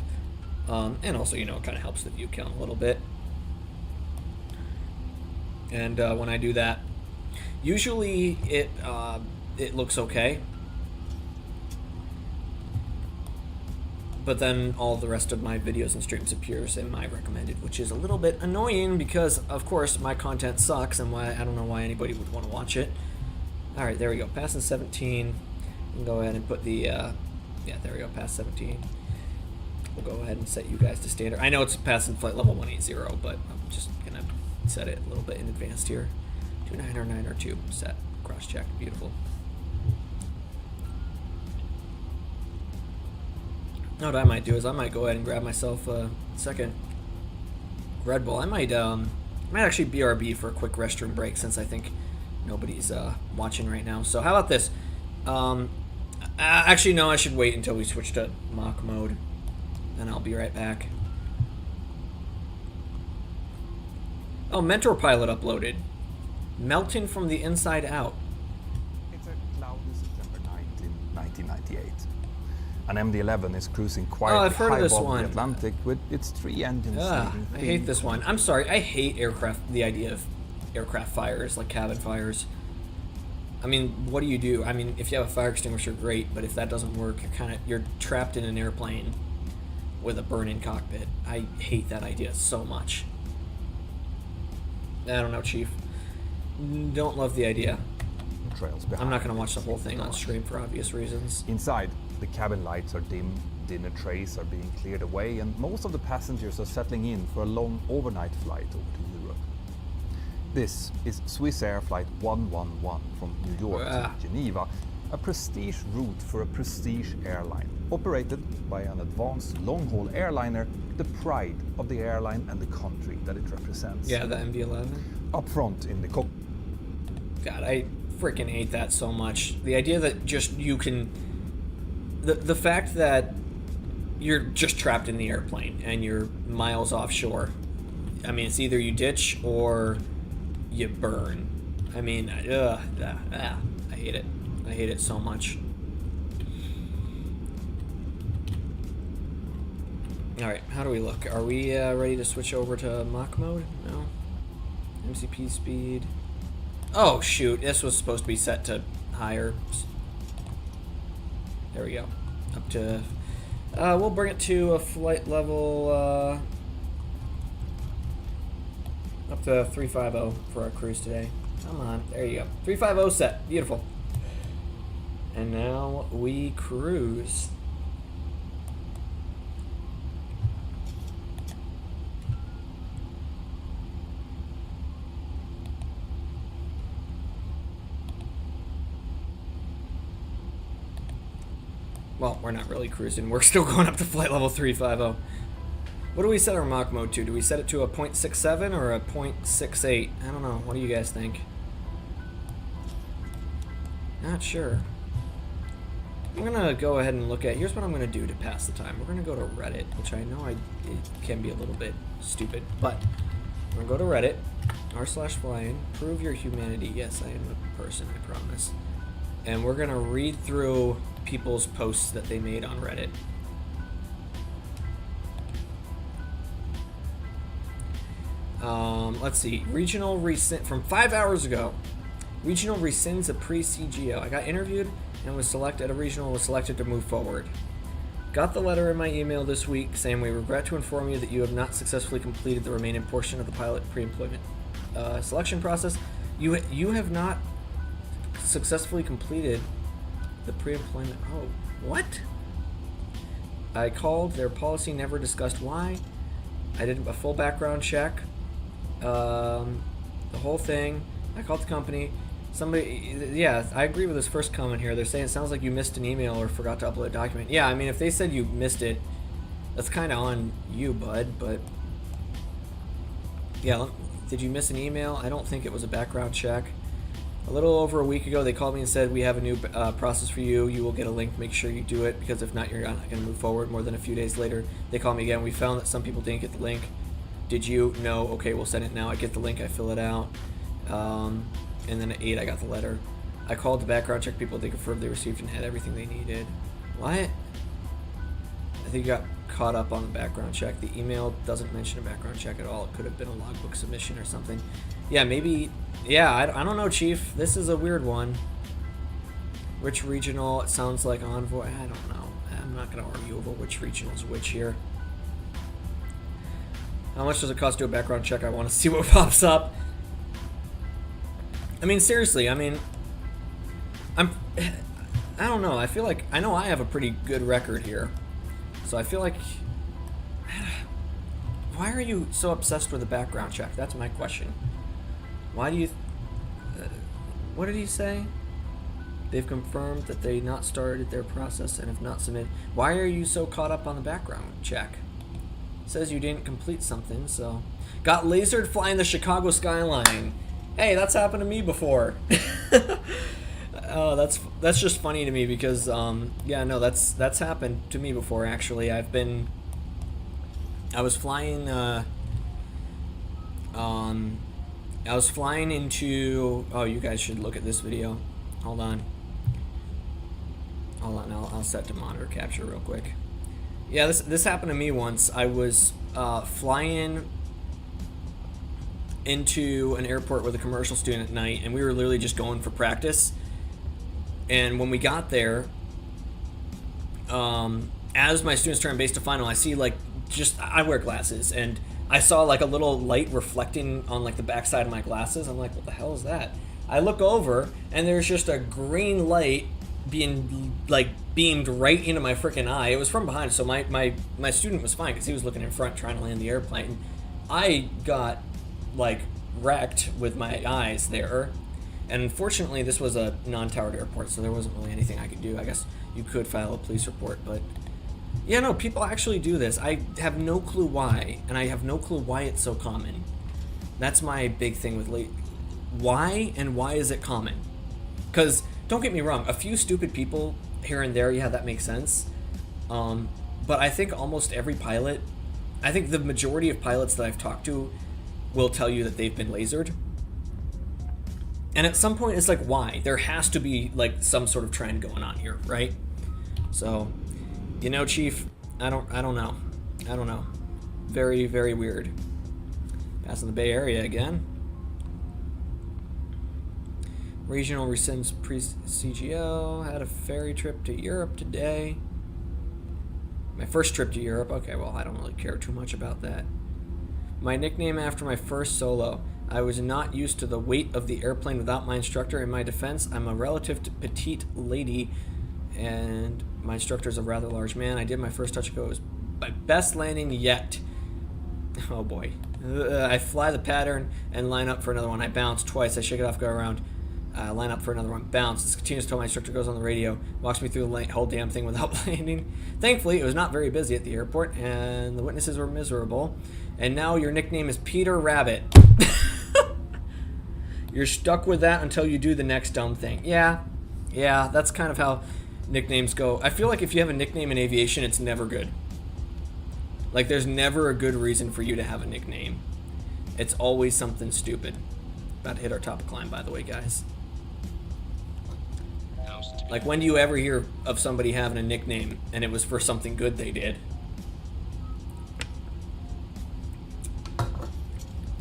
A: And also, you know, it kind of helps the view count a little bit. And when I do that, usually it looks okay. But then all the rest of my videos and streams appears in my recommended, which is a little bit annoying because, of course, my content sucks and I don't know why anybody would want to watch it. All right, there we go. Passing 17. We'll go ahead and put the, yeah, there we go, past 17. We'll go ahead and set you guys to standard. I know it's passing flight level 180, but I'm just going to set it a little bit in advance here. 2909 set, cross-check, beautiful. Now what I might do is I might go ahead and grab myself a second Red Bull. I might actually BRB for a quick restroom break since I think nobody's watching right now. So how about this? Actually, no, I should wait until we switch to mock mode. Then I'll be right back. Oh, Mentor Pilot uploaded. Melting from the inside out.
K: It's a cloudy September 1998. An MD-11 is cruising quietly high above the Atlantic with its 3 engines.
A: I hate this one. I'm sorry, I hate the idea of aircraft fires, like cabin fires. I mean, what do? I mean, if you have a fire extinguisher, great, but if that doesn't work, you're trapped in an airplane with a burning cockpit. I hate that idea so much. I don't know, Chief. Don't love the idea.
K: Trails
A: I'm not going to watch the whole thing on stream for obvious reasons.
K: Inside, the cabin lights are dim, dinner trays are being cleared away, and most of the passengers are settling in for a long overnight flight over to Europe. This is Swiss Air Flight 111 from New York to Geneva, a prestige route for a prestige airline, operated by an advanced long-haul airliner, the pride of the airline and the country that it represents.
A: Yeah, the MD-11.
K: Up front in the cockpit.
A: God, I freaking hate that so much. The idea that just you can... The fact that you're just trapped in the airplane and you're miles offshore. I mean, it's either you ditch or you burn. I mean, I hate it. I hate it so much. Alright, how do we look? Are we ready to switch over to mock mode? No? MCP speed. Oh shoot, this was supposed to be set to higher. There we go. Up to, we'll bring it to a flight level, up to 350 for our cruise today. Come on, there you go. 350 set, beautiful. And now we cruise. Well, we're not really cruising. We're still going up to flight level 350. What do we set our Mach mode to? Do we set it to a 0.67 or a 0.68? I don't know. What do you guys think? Not sure. I'm gonna go ahead and look at. Here's what I'm gonna do to pass the time. We're gonna go to Reddit, which I know it can be a little bit stupid, but we're gonna go to Reddit. r/flying. Prove your humanity. Yes, I am a person. I promise. And we're gonna read through people's posts that they made on Reddit. Let's see. Regional rescind from 5 hours ago. Regional rescinds a pre-CGO. I got interviewed and was selected. A regional was selected to move forward. Got the letter in my email this week saying we regret to inform you that you have not successfully completed the remaining portion of the pilot pre-employment selection process. You have not successfully completed the pre-employment. Oh, what? I called. Their policy never discussed why. I did a full background check. The whole thing. I called the company. Somebody, yeah, I agree with this first comment here. They're saying it sounds like you missed an email or forgot to upload a document. Yeah, I mean, if they said you missed it, that's kind of on you, bud, but yeah, did you miss an email? I don't think it was a background check. A little over a week ago, they called me and said, we have a new process for you. You will get a link. Make sure you do it, because if not, you're not going to move forward. More than a few days later, they called me again. We found that some people didn't get the link. Did you? No. Okay, we'll send it now. I get the link. I fill it out. And then at 8, I got the letter. I called the background check people. They confirmed they received and had everything they needed. What? I think you got caught up on the background check. The email doesn't mention a background check at all. It could have been a logbook submission or something. Yeah, maybe. Yeah, I don't know, Chief. This is a weird one. Which regional? It sounds like Envoy. I don't know. I'm not going to argue over which regional is which here. How much does it cost to do a background check? I want to see what pops up. I mean, seriously, I mean, I don't know. I feel like, I know I have a pretty good record here. So I feel like, why are you so obsessed with a background check? That's my question. Why do you, what did he say? They've confirmed that they not started their process and have not submitted. Why are you so caught up on the background check? It says you didn't complete something, so. Got lasered flying the Chicago skyline. Hey, that's happened to me before. Oh, that's just funny to me because yeah, no, that's happened to me before actually. I was flying into, oh, you guys should look at this video. Hold on, I'll set to monitor capture real quick. Yeah, this happened to me once. I was flying into an airport with a commercial student at night, and we were literally just going for practice. And when we got there, as my students turn base to final, I see like, I wear glasses, and I saw like a little light reflecting on like the backside of my glasses. I'm like, what the hell is that? I look over, and there's just a green light being like beamed right into my freaking eye. It was from behind, so my student was fine because he was looking in front trying to land the airplane. I got like wrecked with my eyes there, and unfortunately this was a non-towered airport, so there wasn't really anything I could do. I guess you could file a police report, but yeah, no, people actually do this. I have no clue why, and I have no clue why it's so common. That's my big thing with why, and why is it common? Because don't get me wrong, a few stupid people here and there, yeah, that makes sense, but I think almost every pilot, I think the majority of pilots that I've talked to will tell you that they've been lasered. And at some point, it's like, why? There has to be like some sort of trend going on here, right? So, you know, Chief, I don't know. Very, very weird. Passing the Bay Area again. Regional rescinds pre-CGL. Had a ferry trip to Europe today. My first trip to Europe. Okay, well, I don't really care too much about that. My nickname after my first solo. I was not used to the weight of the airplane without my instructor. In my defense, I'm a relative petite lady, and my instructor is a rather large man. I did my first touch and go. It was my best landing yet. Oh boy. I fly the pattern and line up for another one. I bounce twice. I shake it off, go around. Line up for another one. Bounce. This continues until my instructor goes on the radio, walks me through the whole damn thing without landing. Thankfully, it was not very busy at the airport, and the witnesses were miserable. And now your nickname is Peter Rabbit. You're stuck with that until you do the next dumb thing. Yeah, that's kind of how nicknames go. I feel like if you have a nickname in aviation, it's never good. Like, there's never a good reason for you to have a nickname. It's always something stupid. About to hit our top of climb, by the way, guys. Like, when do you ever hear of somebody having a nickname and it was for something good they did?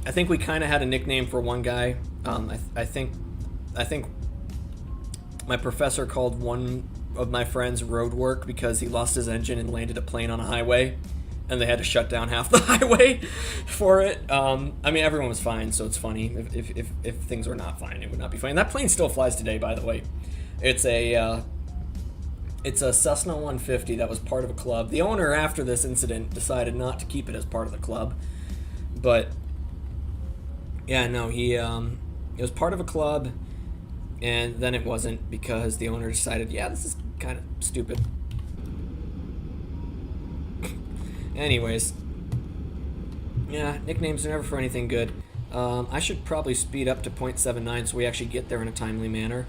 A: I think we kind of had a nickname for one guy. I think my professor called one of my friends Roadwork because he lost his engine and landed a plane on a highway, and they had to shut down half the highway for it. I mean, everyone was fine, so it's funny. If things were not fine, it would not be fine. That plane still flies today, by the way. It's a Cessna 150 that was part of a club. The owner, after this incident, decided not to keep it as part of the club, but yeah, no, it was part of a club, and then it wasn't because the owner decided, yeah, this is kind of stupid. Anyways, yeah, nicknames are never for anything good. I should probably speed up to 0.79 so we actually get there in a timely manner.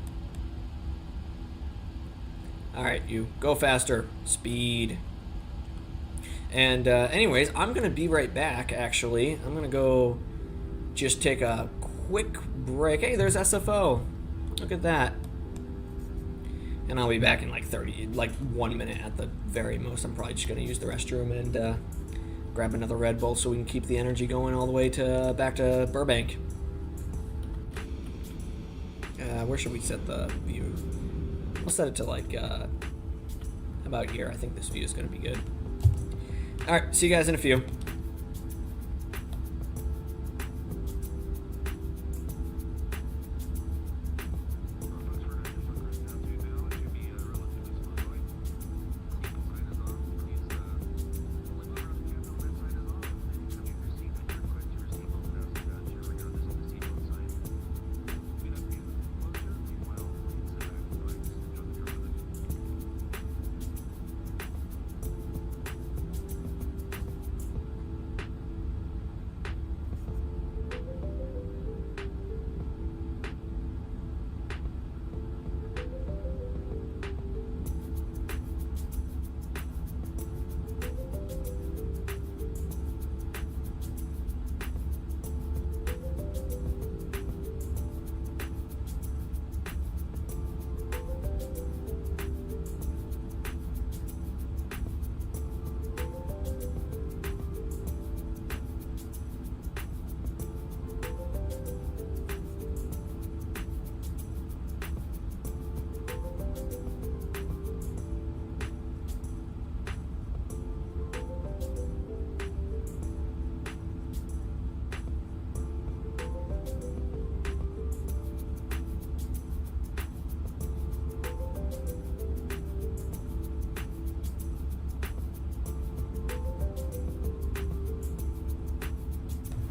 A: Alright, you go faster. Speed. And anyways, I'm going to be right back, actually. I'm going to go just take a quick break. Hey, there's SFO. Look at that. And I'll be back in like 1 minute at the very most. I'm probably just going to use the restroom and grab another Red Bull so we can keep the energy going all the way to back to Burbank. Where should we set the view? We'll set it to like about here. I think this view is going to be good. All right, see you guys in a few.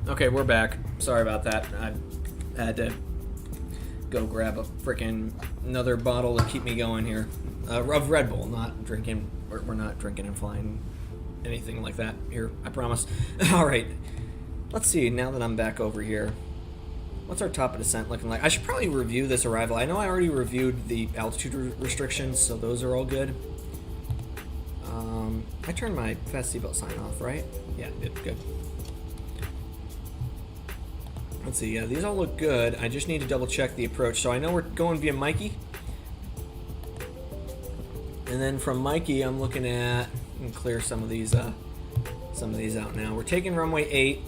A: Okay, we're back. Sorry about that. I had to go grab a freaking another bottle to keep me going here. Of Red Bull, not drinking. We're not drinking and flying anything like that here, I promise. All right. Let's see, now that I'm back over here, what's our top of descent looking like? I should probably review this arrival. I know I already reviewed the altitude restrictions, so those are all good. I turned my fast seatbelt sign off, right? Yeah, it did. Good. Let's see, yeah, these all look good. I just need to double check the approach. So I know we're going via Mikey. And then from Mikey, I'm looking at, I'm gonna clear some of these out now. We're taking runway 8.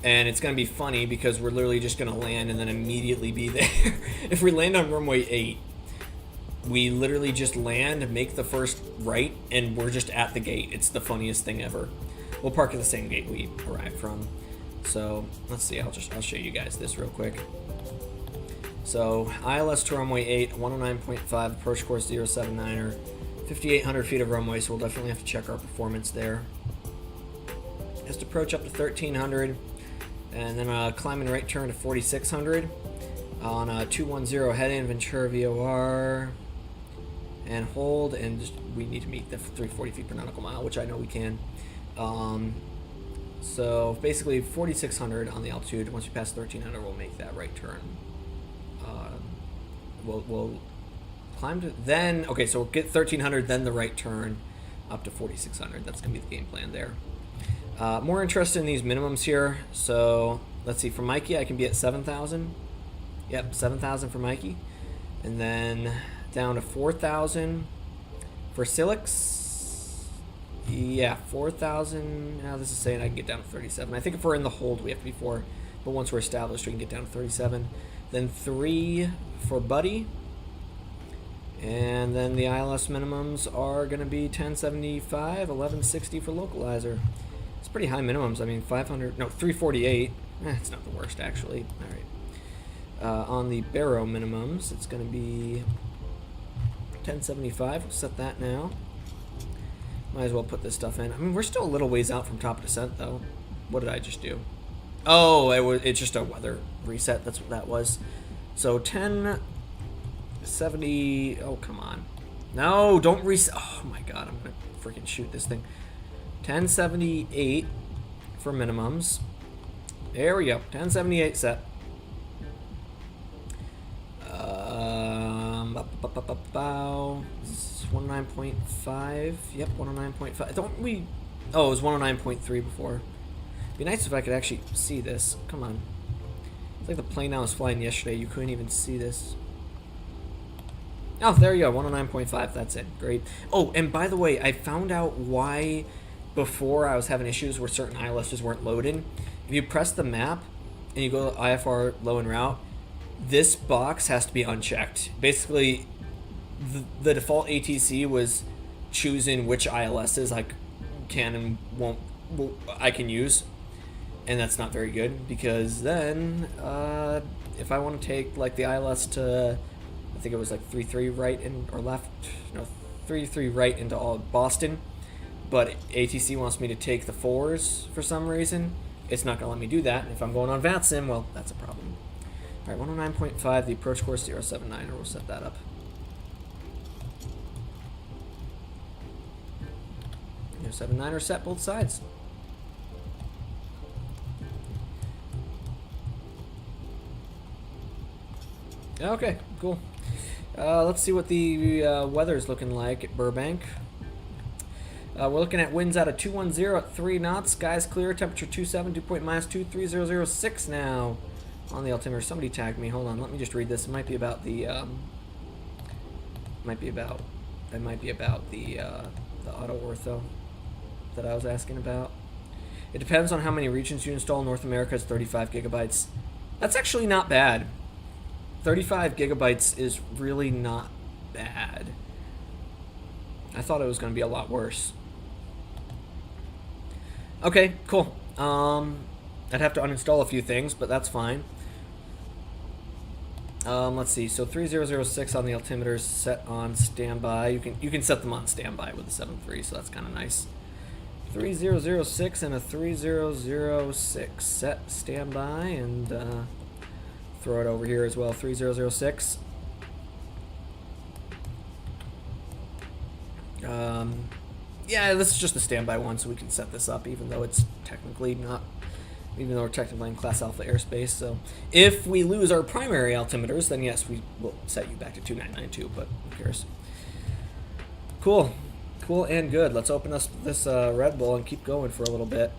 A: And it's going to be funny because we're literally just going to land and then immediately be there. If we land on runway 8, we literally just land, make the first right, and we're just at the gate. It's the funniest thing ever. We'll park at the same gate we arrived from. So let's see, I'll show you guys this real quick. So ILS to runway 8, 109.5, approach course 079er, 5,800 feet of runway, so we'll definitely have to check our performance there. Just approach up to 1,300, and then climbing right turn to 4,600 on a 210 head in Ventura VOR, and hold, and we need to meet the 340 feet per nautical mile, which I know we can. So basically 4,600 on the altitude. Once we pass 1,300, we'll make that right turn. We'll climb to then. Okay, so we'll get 1,300, then the right turn up to 4,600. That's gonna be the game plan there. More interested in these minimums here. So let's see. For Mikey, I can be at 7,000. Yep, 7,000 for Mikey, and then down to 4,000 for Silix. Yeah, 4,000. Now this is saying I can get down to 37. I think if we're in the hold, we have to be 4. But once we're established, we can get down to 37. Then 3 for Buddy. And then the ILS minimums are going to be 1075, 1160 for Localizer. It's pretty high minimums. I mean, 348. It's not the worst, actually. All right. On the Barrow minimums, it's going to be 1075. We'll set that now. Might as well put this stuff in. I mean, we're still a little ways out from top of descent, though. What did I just do? Oh, it's just a weather reset. That's what that was. So 1070. Oh, come on. No, don't reset. Oh my God, I'm gonna freaking shoot this thing. 1078 for minimums. There we go. 1078 set. 109.5. Yep, 109.5. Don't we? Oh, it was 109.3 before. It'd be nice if I could actually see this. Come on. It's like the plane I was flying yesterday. You couldn't even see this. Oh, there you go. 109.5. That's it. Great. Oh, and by the way, I found out why before I was having issues where certain ILSs weren't loading. If you press the map and you go to IFR low en route, this box has to be unchecked. Basically, the default ATC was choosing which ILSs I can and I can use, and that's not very good, because then if I want to take like the ILS to, I think it was like 33 right or left, no, 33 right into all Boston, but ATC wants me to take the 4s for some reason, it's not gonna let me do that. If I'm going on VATSIM, well, that's a problem. All right, 109.5, the approach course 079, or we'll set that up. 079er set both sides. Okay, cool. Let's see what the weather is looking like at Burbank. We're looking at winds out of 210 at 3 knots. Skies clear. Temperature 27. Dew point minus 23006 now on the altimeter. Somebody tagged me. Hold on. Let me just read this. It might be about the. It might be about the auto ortho that I was asking about. It depends on how many regions you install. North America is 35 gigabytes. That's actually not bad. 35 gigabytes is really not bad. I thought it was going to be a lot worse. Okay, cool. I'd have to uninstall a few things, but that's fine. Let's see. So 3006 on the altimeters set on standby. You can set them on standby with the 7.3, so that's kind of nice. 3006 and a 3006 set standby, and throw it over here as well. 3006. Yeah, this is just a standby one, so we can set this up, even though it's technically not, even though we're technically in Class Alpha airspace. So if we lose our primary altimeters, then yes, we will set you back to 2992, but who cares? Cool. Cool and good. Let's open us this Red Bull and keep going for a little bit.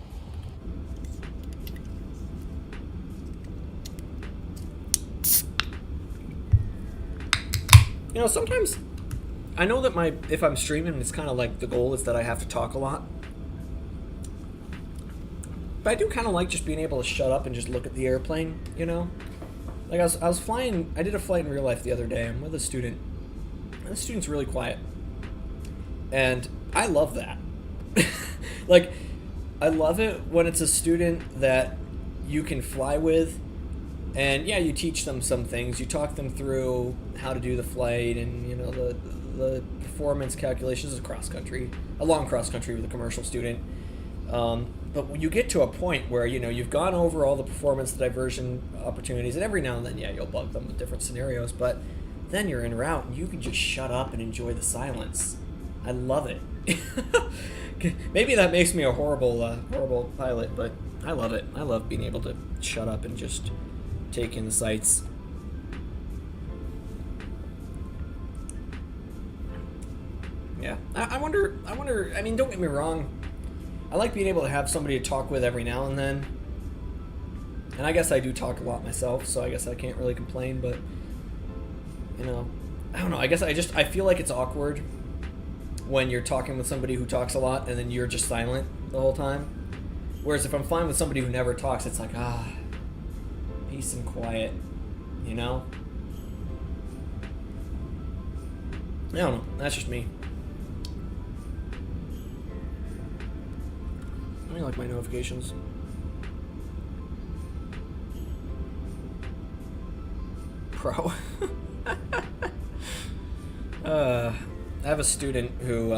A: You know, sometimes I know that if I'm streaming, it's kind of like the goal is that I have to talk a lot. But I do kind of like just being able to shut up and just look at the airplane, you know? Like, I was flying, I did a flight in real life the other day. I'm with a student. And the student's really quiet. And I love that. Like, I love it when it's a student that you can fly with. And yeah, you teach them some things. You talk them through how to do the flight and, you know, the performance calculations of a long cross country with a commercial student. But when you get to a point where, you know, you've gone over all the performance diversion opportunities, and every now and then, yeah, you'll bug them with different scenarios, but then you're en route and you can just shut up and enjoy the silence. I love it. Maybe that makes me a horrible pilot, but I love it. I love being able to shut up and just take in the sights. Yeah, I wonder, I mean, don't get me wrong. I like being able to have somebody to talk with every now and then. And I guess I do talk a lot myself, so I guess I can't really complain, but, you know, I don't know. I guess I feel like it's awkward when you're talking with somebody who talks a lot and then you're just silent the whole time. Whereas if I'm flying with somebody who never talks, it's like, peace and quiet, you know? I don't know. That's just me. Let me like my notifications. Pro. I have a student who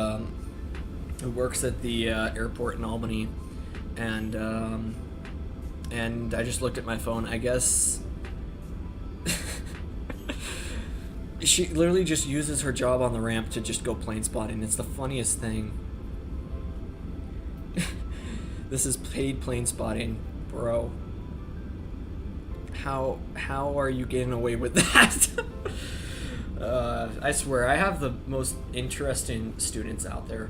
A: works at the airport in Albany, and I just looked at my phone. I guess she literally just uses her job on the ramp to just go plane spotting. It's the funniest thing. This is paid plane spotting, bro. How are you getting away with that? I swear, I have the most interesting students out there.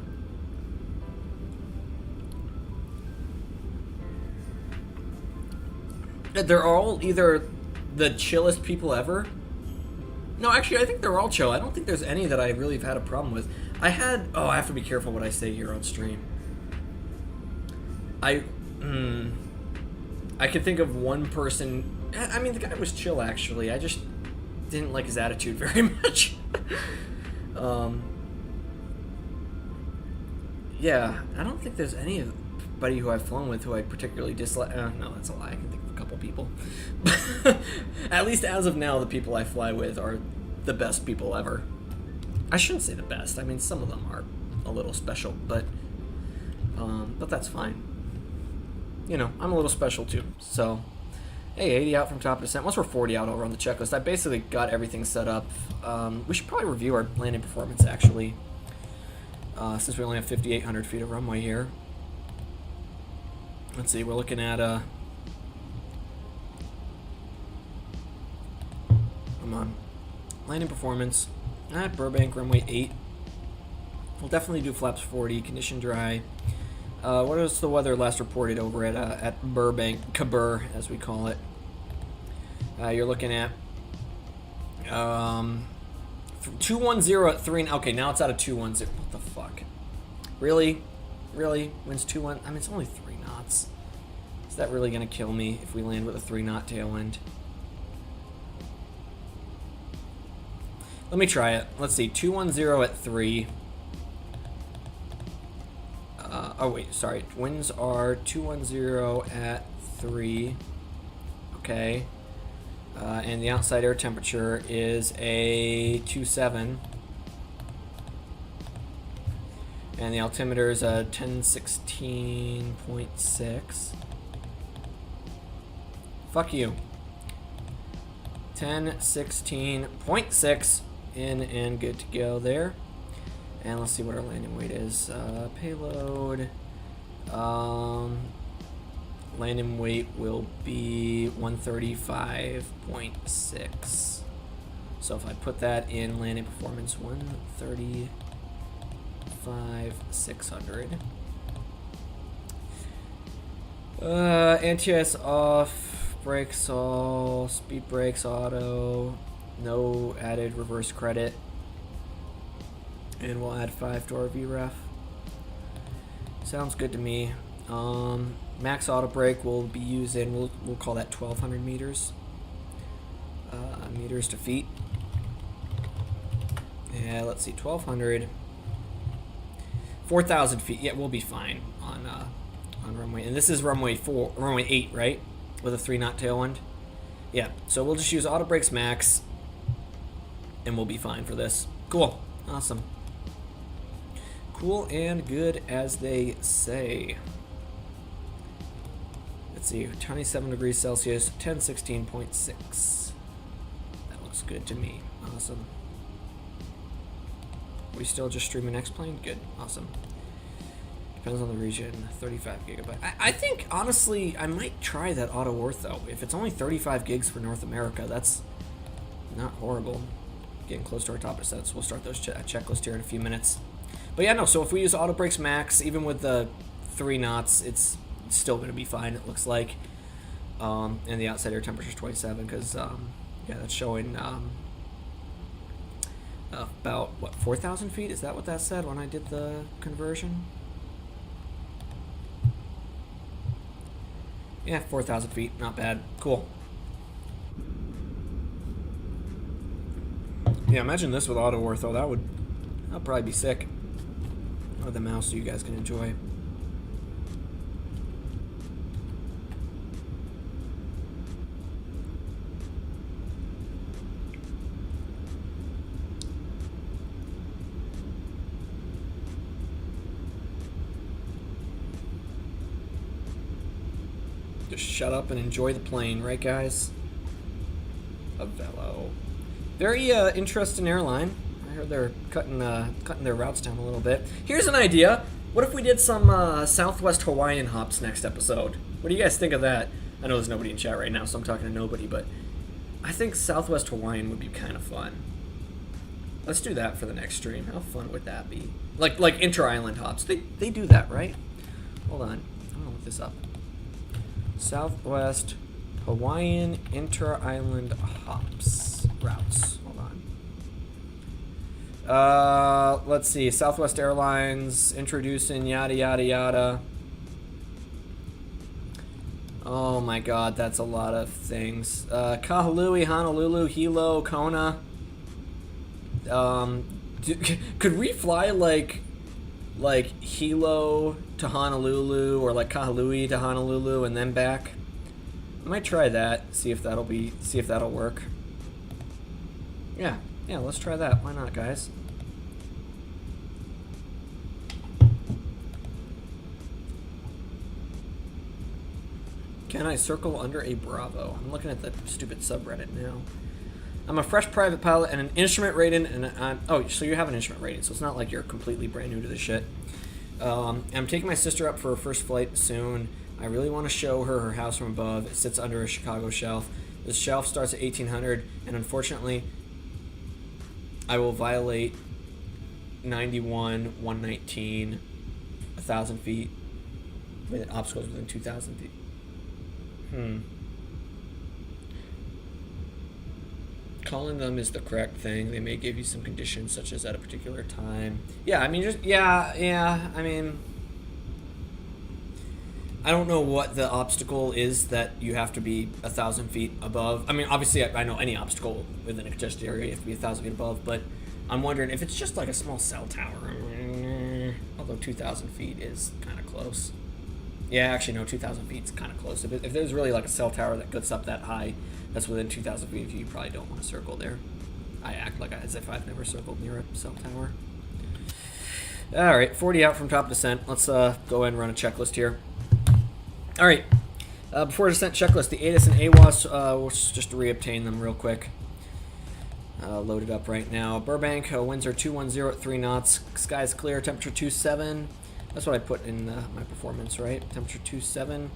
A: They're all either the chillest people ever. No, actually, I think they're all chill. I don't think there's any that I really have had a problem with. I have to be careful what I say here on stream. I could think of one person. I mean, the guy was chill, actually. I just didn't like his attitude very much. Yeah, I don't think there's anybody who I've flown with who I particularly dislike. No, that's a lie. I can think of a couple people. At least as of now, the people I fly with are the best people ever. I shouldn't say the best. I mean, some of them are a little special, but that's fine. You know, I'm a little special too. So, hey, 80 out from top of descent. Once we're 40 out over on the checklist, I basically got everything set up. We should probably review our landing performance, actually, since we only have 5,800 feet of runway here. Let's see, we're looking at, come on, landing performance at Burbank, runway 8. We'll definitely do flaps 40, condition dry. What was the weather last reported over at Burbank, KBUR, as we call it? You're looking at 210 at 3. Okay, now it's out of 210. What the fuck? Really? Winds 21? I mean, it's only 3 knots. Is that really gonna kill me if we land with a 3-knot tailwind? Let me try it. Let's see. 210 at 3. Oh wait, sorry. Winds are 210 at 3. Okay. And the outside air temperature is a 27. And the altimeter is a 1016.6. Fuck you. 1016.6 in and good to go there. And let's see what our landing weight is. Payload. Landing weight will be 135.6. So if I put that in landing performance, 135,600. Anti-ice off, brakes all, speed brakes auto, no added reverse credit. And we'll add 5 to our VREF. Sounds good to me. Max auto brake will be using, we'll call that 1,200 meters. Meters to feet. Yeah, let's see, 1,200. 4,000 feet. Yeah, we'll be fine on runway. And this is runway 8, right? With a 3-knot tailwind. Yeah, so we'll just use auto brakes max, and we'll be fine for this. Cool. Awesome. Cool and good, as they say. Let's see, 27 degrees Celsius, 1016.6. That looks good to me. Awesome. We still just streaming X-Plane? Good. Awesome. Depends on the region. 35 gigabyte. I think, honestly, I might try that auto ortho. If it's only 35 gigs for North America, that's not horrible. Getting close to our top percents. We'll start those checklist here in a few minutes. But yeah, no, so if we use auto brakes max, even with the 3 knots, it's still going to be fine, it looks like. And the outside air temperature is 27, because, yeah, that's showing about, what, 4,000 feet? Is that what that said when I did the conversion? Yeah, 4,000 feet, not bad. Cool. Yeah, imagine this with auto ortho. That'd probably be sick. With the mouse so you guys can enjoy. Just shut up and enjoy the plane, right guys? Avelo. Very interesting airline. I heard they're cutting their routes down a little bit. Here's an idea. What if we did some Southwest Hawaiian hops next episode? What do you guys think of that? I know there's nobody in chat right now, so I'm talking to nobody, but I think Southwest Hawaiian would be kind of fun. Let's do that for the next stream. How fun would that be? Like inter-island hops. They do that, right? Hold on. I'm gonna look this up. Southwest Hawaiian inter-island hops routes. Hold on. Let's see. Southwest Airlines introducing yada yada yada. Oh my God, that's a lot of things. Kahului, Honolulu, Hilo, Kona. Could we fly like Hilo to Honolulu or like Kahului to Honolulu and then back? I might try that. See if that'll work. Yeah, let's try that. Why not, guys? Can I circle under a Bravo? I'm looking at the stupid subreddit now. I'm a fresh private pilot and an instrument rating, and oh, so you have an instrument rating, so it's not like you're completely brand new to this shit. I'm taking my sister up for her first flight soon. I really want to show her her house from above. It sits under a Chicago shelf. This shelf starts at 1,800, and unfortunately, I will violate 91, 119, 1,000 feet with obstacles within 2,000 feet. Calling them is the correct thing. They may give you some conditions, such as at a particular time. Yeah, I mean, I mean, I don't know what the obstacle is that you have to be 1,000 feet above. I mean, obviously, I know any obstacle within a congested area, you have to be 1,000 feet above, but I'm wondering if it's just like a small cell tower. Although 2,000 feet is kind of close. Yeah, actually, no, 2,000 feet is kind of close. If there's really like a cell tower that gets up that high, that's within 2,000 feet, you probably don't want to circle there. I act like as if I've never circled near a cell tower. All right, 40 out from top descent. Let's go ahead and run a checklist here. All right, before descent checklist, the ATIS and AWAS, we'll just reobtain them real quick. Loaded up right now. Burbank, winds are 210 at 3 knots. Skies clear, temperature 27. That's what I put in my performance, right? Temperature 27,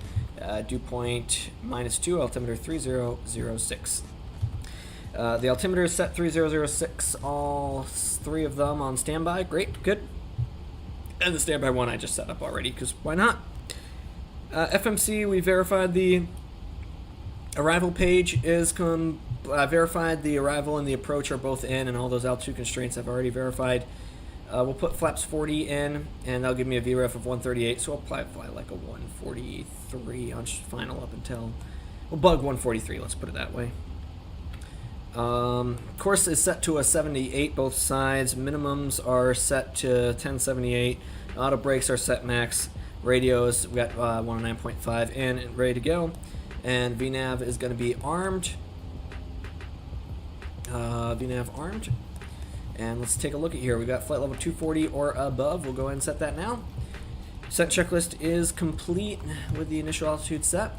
A: dew point -2, altimeter 3006. The altimeter is set 3006, all 3 of them on standby. Great, good. And the standby one I just set up already, because why not? FMC, we verified the arrival page is verified. The arrival and the approach are both in, and all those altitude constraints I've already verified. We'll put flaps 40 in, and that'll give me a VREF of 138, so I'll fly like a 143 on final up until... We'll bug 143, let's put it that way. Course is set to a 78 both sides. Minimums are set to 1078. Auto brakes are set max. Radios, we got 109.5 in and ready to go. And VNAV is going to be armed. VNAV armed. And let's take a look at here. We got flight level 240 or above. We'll go ahead and set that now. Set checklist is complete with the initial altitude set.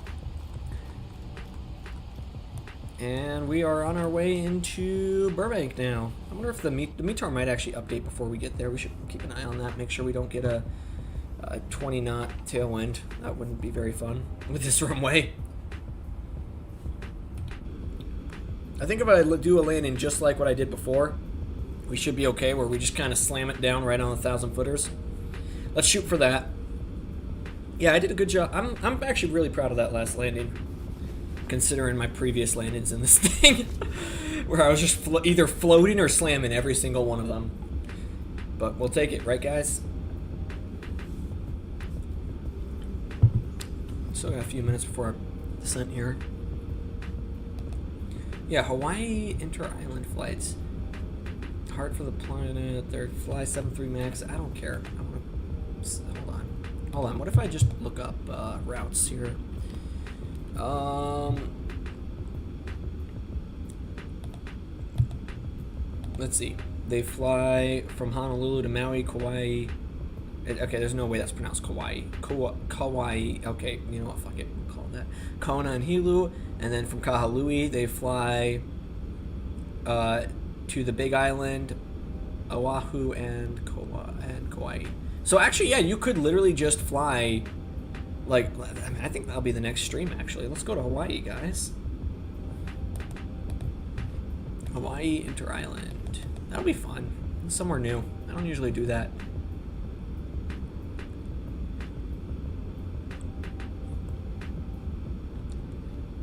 A: And we are on our way into Burbank now. I wonder if the METAR might actually update before we get there. We should keep an eye on that. Make sure we don't get a 20 knot tailwind. That wouldn't be very fun with this runway. I think if I do a landing just like what I did before, we should be okay, where we just kind of slam it down right on 1,000 footers. Let's shoot for that. Yeah, I did a good job. I'm actually really proud of that last landing, considering my previous landings in this thing, where I was just either floating or slamming every single one of them. But we'll take it, right guys? Still got a few minutes before our descent here. Yeah, Hawaii inter-island flights. Hard for the planet. They're fly 73 max. I don't care. I want to hold on. What if I just look up routes here? Let's see. They fly from Honolulu to Maui, Kauai. Okay, there's no way that's pronounced Kauai. Kauai. Okay, you know what? Fuck it. We'll call it that. Kona and Hilo, and then from Kahului they fly to the Big Island, Oahu, and Kauai. So actually, yeah, you could literally just fly. Like, I mean, I think that'll be the next stream, actually. Let's go to Hawaii, guys. Hawaii inter-island. That'll be fun. It's somewhere new. I don't usually do that.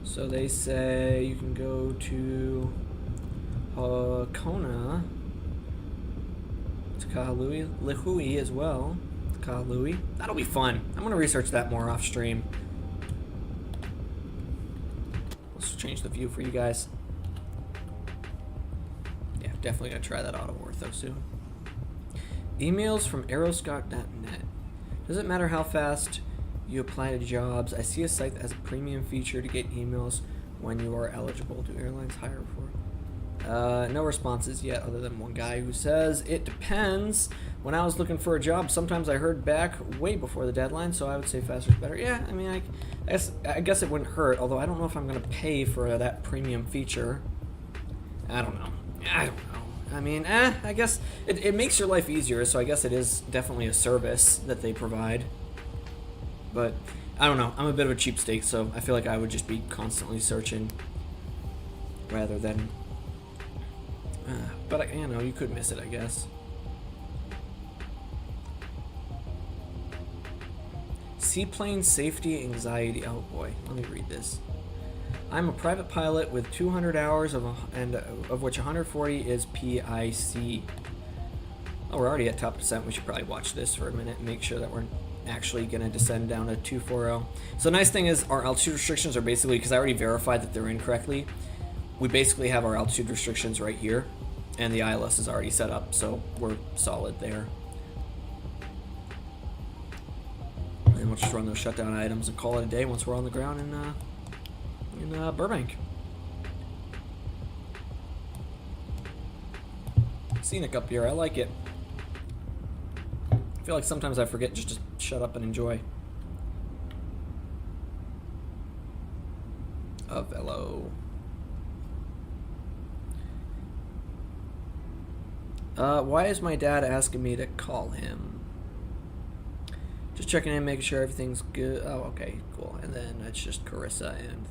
A: So they say you can go to Kona, to Kahului, Lihui as well. Kahului. That'll be fun. I'm gonna research that more off stream. Let's change the view for you guys. Yeah, definitely gonna try that auto ortho soon. Emails from aeroscout.net. Does it matter how fast you apply to jobs? I see a site that has a premium feature to get emails when you are eligible. Do airlines hire for? No responses yet, other than one guy who says it depends. When I was looking for a job, sometimes I heard back way before the deadline, so I would say faster is better. Yeah, I mean, I guess it wouldn't hurt, although I don't know if I'm going to pay for that premium feature. I don't know. I mean, I guess it makes your life easier, so I guess it is definitely a service that they provide. But I don't know. I'm a bit of a cheapskate, so I feel like I would just be constantly searching rather than... but, you know, you could miss it, I guess. Seaplane safety anxiety. Oh boy, let me read this. I'm a private pilot with 200 hours of which 140 is PIC. Oh, we're already at top descent. We should probably watch this for a minute and make sure that we're actually going to descend down to 240. So the nice thing is our altitude restrictions are basically, because I already verified that they're incorrectly, we basically have our altitude restrictions right here, and the ILS is already set up, so we're solid there. And we'll just run those shutdown items and call it a day once we're on the ground in Burbank. Scenic up here, I like it. I feel like sometimes I forget just to shut up and enjoy. Avelo. Why is my dad asking me to call him? Just checking in, making sure everything's good. Oh, okay, cool. And then it's just Carissa and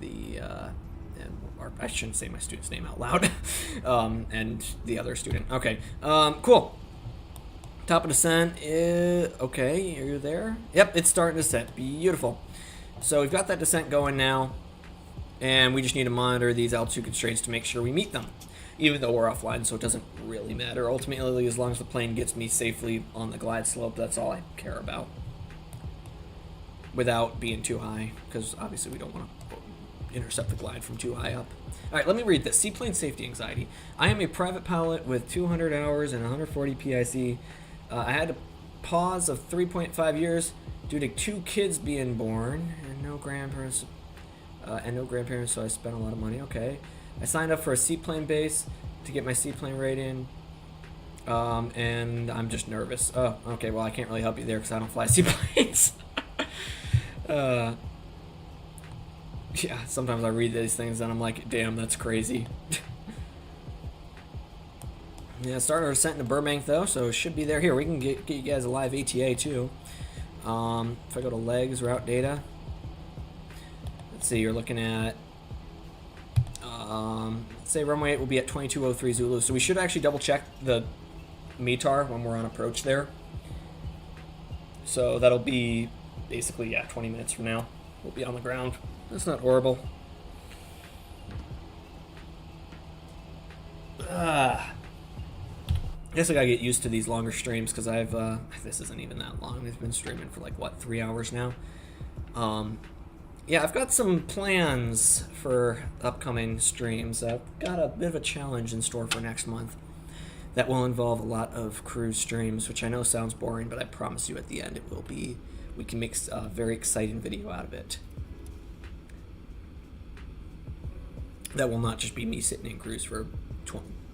A: or I shouldn't say my student's name out loud. And the other student. Okay, cool. Top of descent is, okay, are you there? Yep, it's starting to descent. Beautiful. So we've got that descent going now, and we just need to monitor these altitude constraints to make sure we meet them. even though we're offline, so it doesn't really matter. Ultimately, as long as the plane gets me safely on the glide slope, that's all I care about. Without being too high, because obviously we don't want to intercept the glide from too high up. All right, let me read this. Seaplane safety anxiety. I am a private pilot with 200 hours and 140 PIC. I had a pause of 3.5 years due to 2 kids being born and no grandparents. So I spent a lot of money. Okay. I signed up for a seaplane base to get my seaplane rating. And I'm just nervous. Oh, okay. Well, I can't really help you there because I don't fly seaplanes. Yeah, sometimes I read these things and I'm like, damn, that's crazy. Yeah, started our ascent into Burbank though, so it should be there. Here, we can get you guys a live ATA too. If I go to legs, route data. Let's see, you're looking at, let's say runway 8 will be at 2203 Zulu. So we should actually double check the METAR when we're on approach there. So that'll be basically, yeah, 20 minutes from now. We'll be on the ground. That's not horrible. I guess I gotta get used to these longer streams because I've, this isn't even that long. I've been streaming for like, what, 3 hours now? Yeah, I've got some plans for upcoming streams. I've got a bit of a challenge in store for next month that will involve a lot of cruise streams, which I know sounds boring, but I promise you at the end it will be. We can make a very exciting video out of it. That will not just be me sitting in cruise for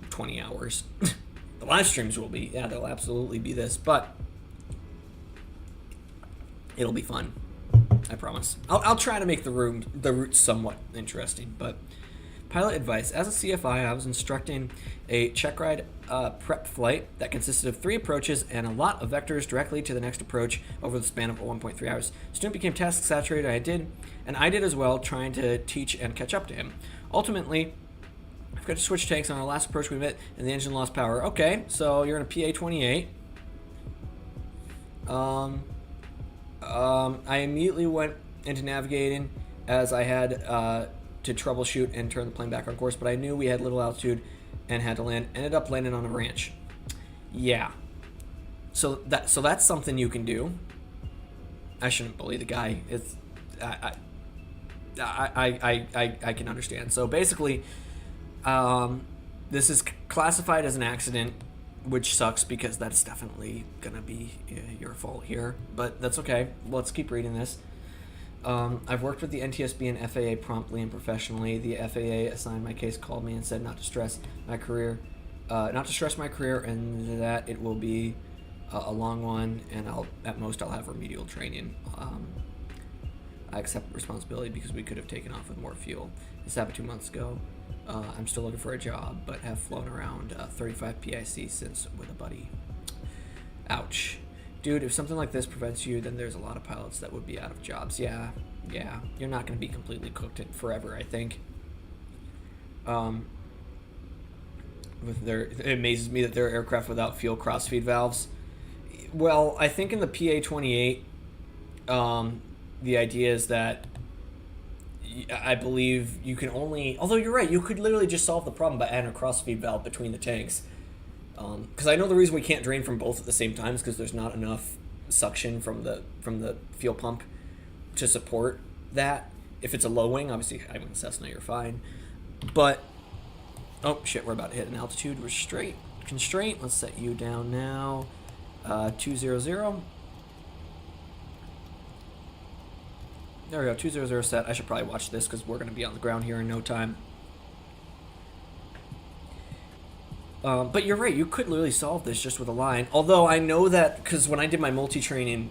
A: 20 hours. The live streams will be. Yeah, they'll absolutely be this, but it'll be fun. I promise. I'll try to make the route somewhat interesting, but pilot advice. As a CFI, I was instructing a check ride prep flight that consisted of 3 approaches and a lot of vectors directly to the next approach over the span of 1.3 hours. Student became task saturated. I did as well, trying to teach and catch up to him. Ultimately, I've got to switch tanks on our last approach we met, and the engine lost power. Okay, so you're in a PA-28. I immediately went into navigating as I had to troubleshoot and turn the plane back on course, but I knew we had little altitude and had to land. Ended up landing on a ranch. Yeah. So that's something you can do. I shouldn't bully the guy. It's I can understand. So basically, this is classified as an accident, which sucks because that's definitely gonna be your fault here. But that's okay. Let's keep reading this. I've worked with the NTSB and FAA promptly and professionally. The FAA assigned my case, called me, and said not to stress my career, and that it will be a long one, and at most I'll have remedial training. I accept responsibility because we could have taken off with more fuel. This happened 2 months ago. I'm still looking for a job, but have flown around 35 PIC since with a buddy. Ouch. Dude, if something like this prevents you, then there's a lot of pilots that would be out of jobs. Yeah. You're not going to be completely cooked in forever, I think. It amazes me that there are aircraft without fuel crossfeed valves. Well, I think in the PA-28, the idea is that I believe you can only... Although you're right, you could literally just solve the problem by adding a crossfeed valve between the tanks. Because I know the reason we can't drain from both at the same time is because there's not enough suction from the fuel pump to support that. If it's a low wing, obviously, I mean, Cessna, you're fine. But, oh shit, we're about to hit an altitude constraint. Let's set you down now. 200. There we go, 200 set. I should probably watch this because we're going to be on the ground here in no time. But you're right, you could literally solve this just with a line. Although I know that, because when I did my multi-training,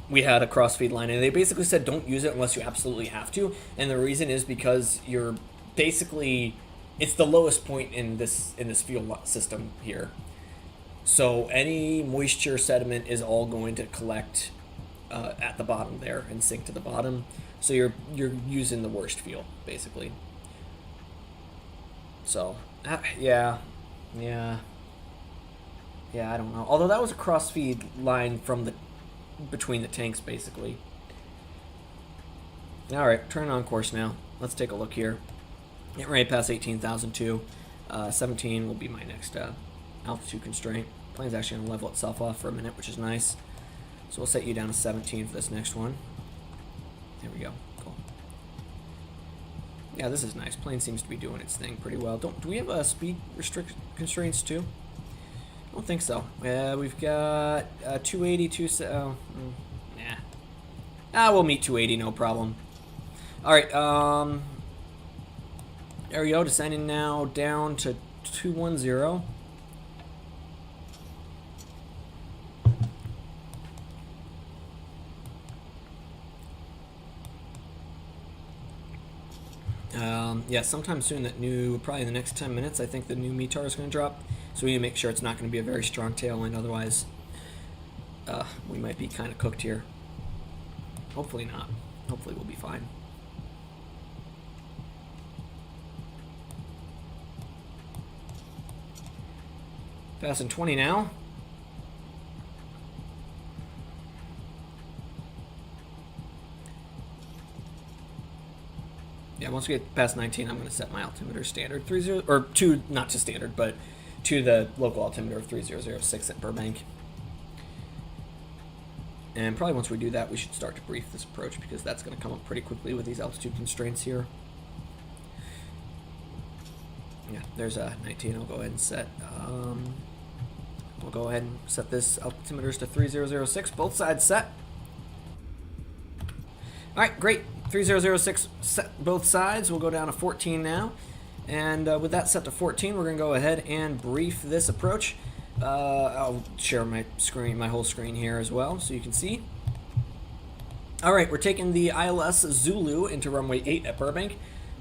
A: we had a crossfeed line, and they basically said don't use it unless you absolutely have to. And the reason is because you're basically, it's the lowest point in this fuel system here. So any moisture sediment is all going to collect at the bottom there and sink to the bottom. So you're using the worst fuel, basically. So, yeah, I don't know. Although that was a cross-feed line from between the tanks, basically. All right, turn on course now. Let's take a look here. Get right past 18,002. 17 will be my next altitude constraint. Plane's actually going to level itself off for a minute, which is nice. So we'll set you down to 17 for this next one. There we go. Cool. Yeah, this is nice. Plane seems to be doing its thing pretty well. Do we have speed constraints too? I don't think so. We've got 280, nah. We'll meet 280, no problem. All right. There we go. Descending now down to 210. Yeah, sometime soon, probably in the next 10 minutes, I think the new METAR is going to drop. So we need to make sure it's not going to be a very strong tailwind, otherwise we might be kind of cooked here. Hopefully not. Hopefully we'll be fine. Passing 20 now. Yeah, once we get past 19, I'm going to set my altimeter standard 30, or to, not to standard, but to the local altimeter of 3006 at Burbank. And probably once we do that, we should start to brief this approach, because that's going to come up pretty quickly with these altitude constraints here. Yeah, there's a 19. I'll go ahead and set. We'll go ahead and set this altimeters to 3006. Both sides set. All right, great. 3006 set both sides. We'll go down to 14 now. And with that set to 14, we're going to go ahead and brief this approach. I'll share my screen, my whole screen here as well, so you can see. All right, we're taking the ILS Zulu into runway 8 at Burbank.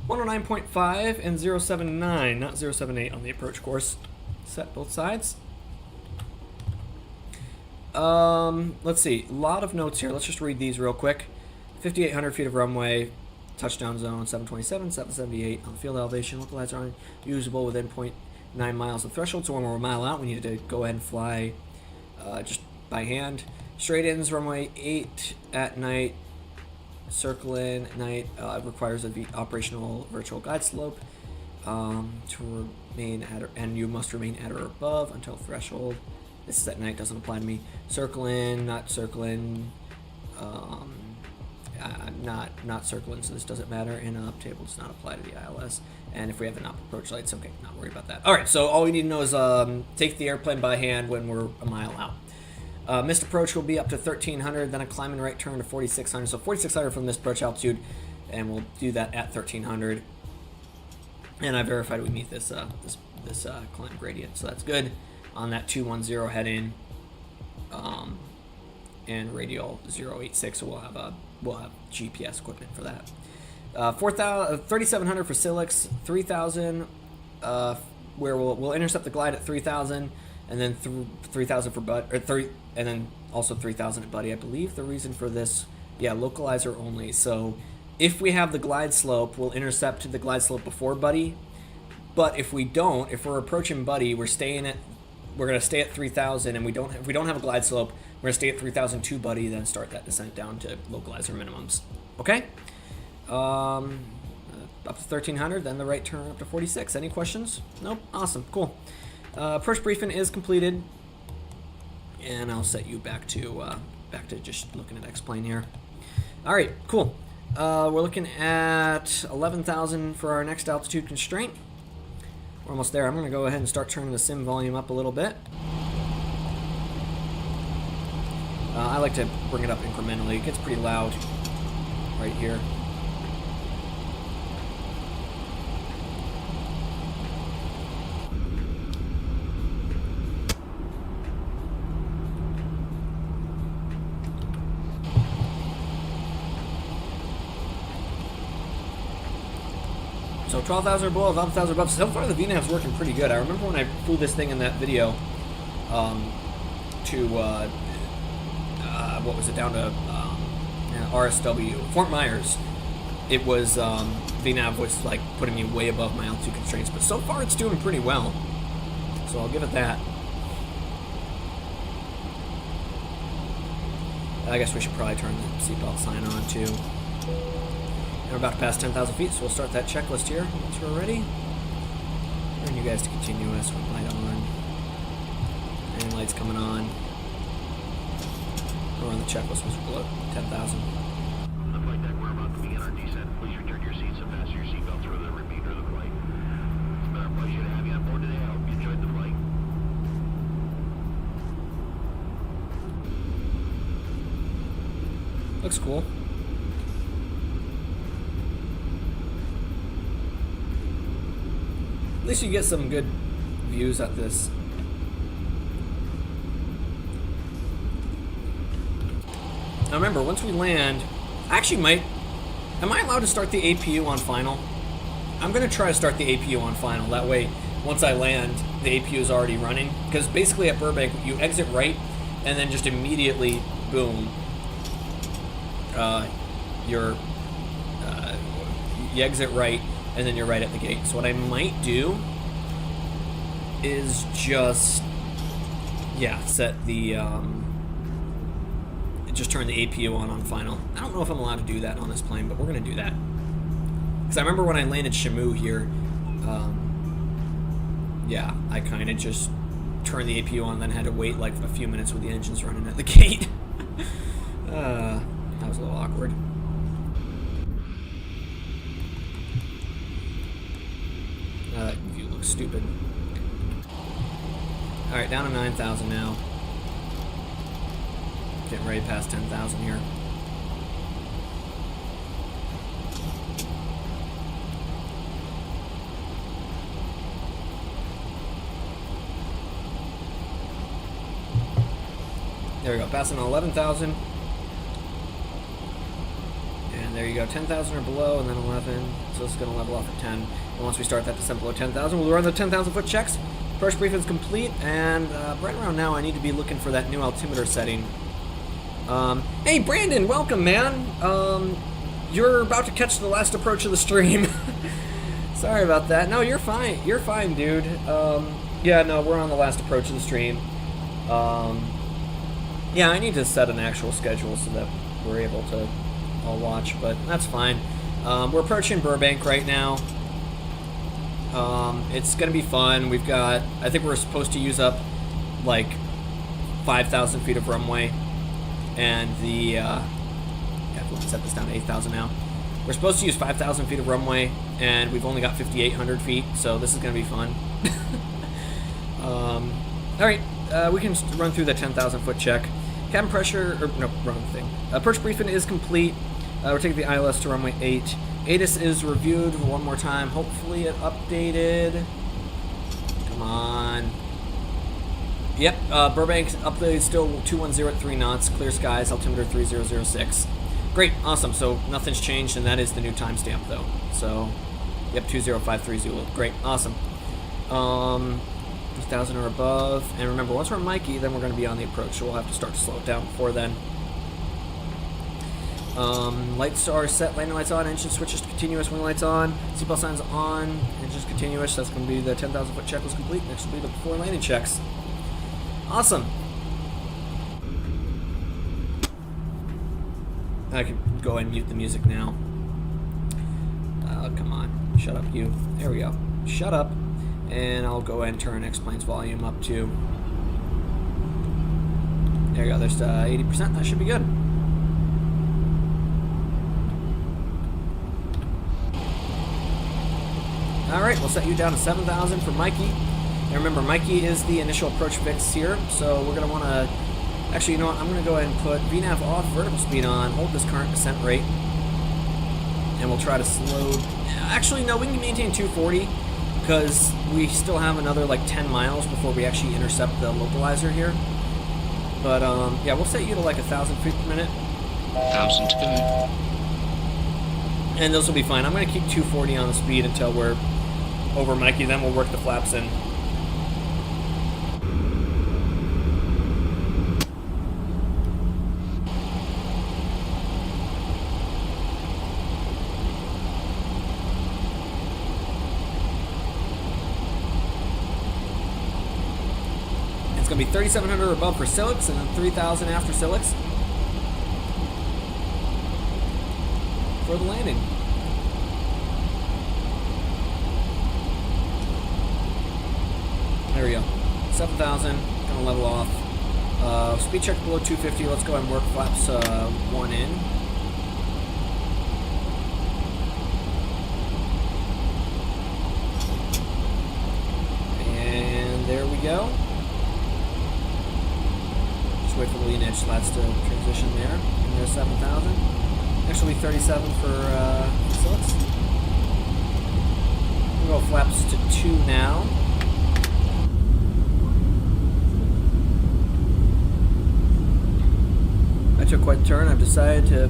A: 109.5 and 079, not 078 on the approach course. Set both sides. Let's see, a lot of notes here. Let's just read these real quick. 5,800 feet of runway, touchdown zone 727, 778 on the field elevation. Localizer are usable within 0.9 miles of threshold. So when we're a mile out, we need to go ahead and fly just by hand. Straight ins, runway 8 at night. Circle in at night requires a operational virtual guide slope to remain at, and you must remain at or above until threshold. This is at night, doesn't apply to me. Circle in, not circle in. Not circling, so this doesn't matter. And up table does not apply to the ILS. And if we have an up approach lights, okay, not worried about that. All right, so all we need to know is take the airplane by hand when we're a mile out. Missed approach will be up to 1,300, then a climbing right turn to 4,600. So 4,600 from missed approach altitude, and we'll do that at 1,300. And I verified we meet this climb gradient, so that's good. On that 210 head in, and radial 086, so we'll have GPS equipment for that. 3,700 for Silix, 3,000 where we'll intercept the glide at 3,000, and then 3,000 for Bud, and then also 3,000 at Buddy. I believe the reason for this, yeah, localizer only. So if we have the glide slope, we'll intercept the glide slope before Buddy. But if we don't, if we're approaching Buddy, we're going to stay at 3,000, and if we don't have a glide slope, we're going to stay at 3,002 Buddy, then start that descent down to localizer minimums. Okay? Up to 1,300, then the right turn up to 46. Any questions? Nope? Awesome. Cool. Approach briefing is completed, and I'll set you back to just looking at X-plane here. All right, cool. We're looking at 11,000 for our next altitude constraint. We're almost there. I'm going to go ahead and start turning the sim volume up a little bit. I like to bring it up incrementally. It gets pretty loud right here. So 12,000 or below, 11,000 above. So far the VNAV's working pretty good. I remember when I flew this thing in that video to what was it, down to RSW, Fort Myers. It was, VNAV was like putting me way above my altitude constraints, but so far it's doing pretty well. So I'll give it that. I guess we should probably turn the seatbelt sign on too. And we're about to pass 10,000 feet, so we'll start that checklist here once we're ready. Turn you guys to continuous with light on. And lights coming on. We're on the checklist, was below 10,000.
I: The flight deck, we're about to begin our descent. Please return to your seats and fasten your seatbelts for the remainder of the flight. It's been our pleasure to have you on board today. I hope you enjoyed the flight.
A: Looks cool. At least you get some good views at this. Now remember, once we land, I actually might... Am I allowed to start the APU on final? I'm going to try to start the APU on final. That way, once I land, the APU is already running. Because basically at Burbank, you exit right, and then just immediately, boom, you exit right, and then you're right at the gate. So what I might do is just, set the, just turn the APU on final. I don't know if I'm allowed to do that on this plane, but we're going to do that. Because I remember when I landed Shamu here, I kind of just turned the APU on and then had to wait like a few minutes with the engines running at the gate. That was a little awkward. That view looks stupid. Alright, down to 9,000 now. Getting ready past 10,000 here. There we go, passing 11,000. And there you go, 10,000 or below, and then 11. So it's going to level off at 10. And once we start that descent below 10,000, we'll run the 10,000 foot checks. Approach briefing is complete, and right around now I need to be looking for that new altimeter setting. Hey Brandon, welcome man. You're about to catch the last approach of the stream. Sorry about that. No, you're fine. You're fine, dude. Yeah, no, we're on the last approach of the stream. Yeah, I need to set an actual schedule so that we're able to all watch, but that's fine. We're approaching Burbank right now. It's gonna be fun. We've got, I think we're supposed to use up like 5,000 feet of runway, and the we'll set this down to 8,000 now. We're supposed to use 5,000 feet of runway, and we've only got 5,800 feet, so this is gonna be fun. All right, we can run through the 10,000 foot check. Cabin pressure, or no, wrong thing. Approach briefing is complete. We're taking the ILS to runway 8. ATIS is reviewed one more time. Hopefully it updated. Come on. Yep, Burbank updated still 210 at 3 knots. Clear skies, altimeter 3006. Great, awesome. So nothing's changed, and that is the new timestamp though. So, yep, 20530 Zulu. Great, awesome. 1,000 or above. And remember, once we're Mikey, then we're going to be on the approach, so we'll have to start to slow it down before then. Lights are set, landing lights on, engine switches to continuous, wing lights on, seatbelt signs on, engines continuous. That's going to be the 10,000 foot check was complete. Next will be the before landing checks. Awesome. I can go ahead and mute the music now. Come on. Shut up, you. There we go. Shut up. And I'll go ahead and turn X-Plane's volume up to... There you go. There's 80%. That should be good. Alright, we'll set you down to 7,000 for Mikey. And remember, Mikey is the initial approach fix here, so we're going to want to... Actually, you know what? I'm going to go ahead and put VNAV off, vertical speed on, hold this current descent rate, and we'll try to slow... Actually, no, we can maintain 240, because we still have another, like, 10 miles before we actually intercept the localizer here. But, yeah, we'll set you to, like, 1,000 feet per minute.
G: 1,000 to go.
A: And those will be fine. I'm going to keep 240 on the speed until we're over Mikey, then we'll work the flaps in. It's going to be 3,700 or above for Silix, and then 3,000 after Silix for the landing. There we go. 7,000. Gonna level off. Speed check below 250. Let's go ahead and work flaps 1 in. And there we go. Just wait for the leading edge slats to transition there. And there's 7,000. Next will be 37 for slicks. We'll go flaps to 2 now. I took quite a turn. I've decided to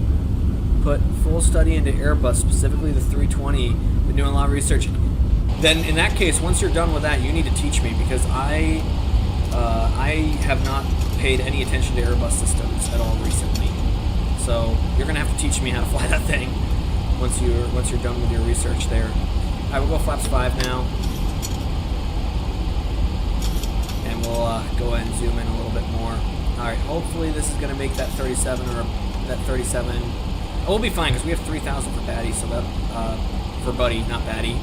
A: put full study into Airbus, specifically the 320. Been doing a lot of research. Then, in that case, once you're done with that, you need to teach me, because I have not paid any attention to Airbus systems at all recently. So you're gonna have to teach me how to fly that thing once you're done with your research there. All right, we'll go flaps 5 now, and we'll go ahead and zoom in a little bit more. All right, hopefully this is gonna make that 37 or that 37. Oh, we'll be fine because we have 3,000 for Batty, so that for Buddy, not Batty.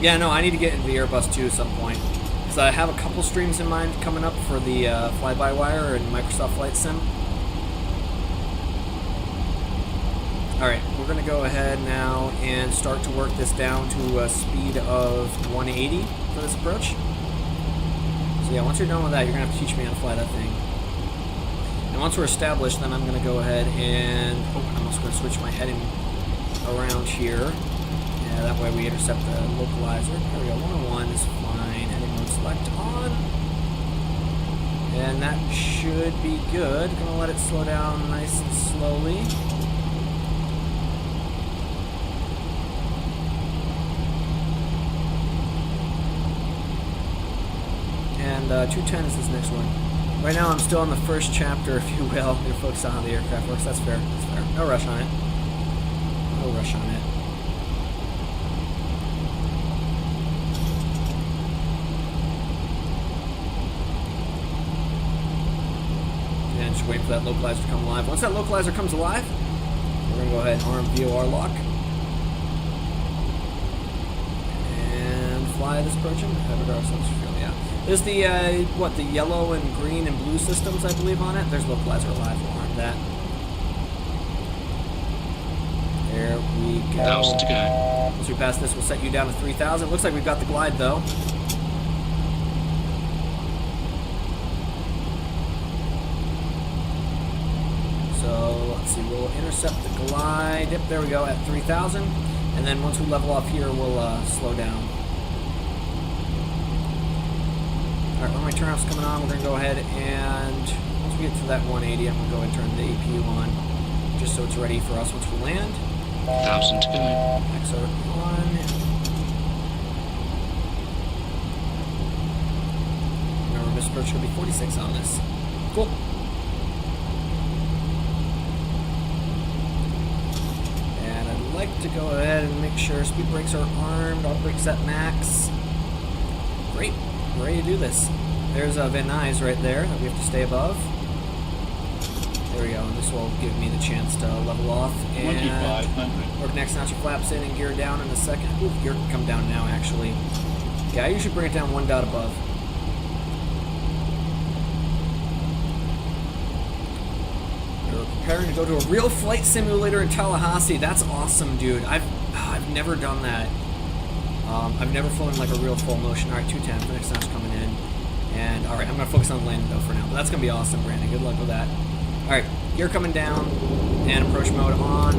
A: Yeah, no, I need to get into the Airbus too at some point, because I have a couple streams in mind coming up for the fly-by-wire and Microsoft Flight Sim. All right, we're gonna go ahead now and start to work this down to a speed of 180 for this approach. So yeah, once you're done with that, you're gonna have to teach me how to fly that thing. And once we're established, then I'm gonna go ahead and, I'm also gonna switch my heading around here. Yeah, that way we intercept the localizer. There we go, 101 is fine. Heading mode select on. And that should be good. Gonna let it slow down nice and slowly. And 210 is this next one. Right now I'm still on the first chapter, if you will. You're focused on how the aircraft works. That's fair. That's fair. No rush on it. No rush on it. And just wait for that localizer to come alive. Once that localizer comes alive, we're going to go ahead and arm VOR lock. And fly this approaching. Yeah. There's the, the yellow and green and blue systems, I believe, on it. There's localizer alive. We'll arm that. There we go.
G: 1,000 to go.
A: Once we pass this, we'll set you down to 3,000. Looks like we've got the glide, though. So, let's see. We'll intercept the glide. Yep, there we go, at 3,000. And then once we level off here, we'll slow down. Alright, when my turnout's coming on, we're going to go ahead and, once we get to that 180, I'm going to go ahead and turn the APU on, just so it's ready for us once we land.
G: 1,000 to go.
A: XR on. Remember, this approach should be 46 on this. Cool. And I'd like to go ahead and make sure speed brakes are armed, auto brakes at max. Great. We're ready to do this. There's Van Nuys right there that we have to stay above. There we go, and this will give me the chance to level off. And
H: 2,500.
A: work next notch of flaps in and gear down in a second. Ooh, gear can come down now, actually. Yeah, I usually bring it down 1 dot above. We're preparing to go to a real flight simulator in Tallahassee. That's awesome, dude. I've never done that. I've never flown like a real full motion. All right, 210, the next notch coming in. And all right, I'm gonna focus on the landing though for now, but that's gonna be awesome, Brandon. Good luck with that. All right, gear coming down and approach mode on.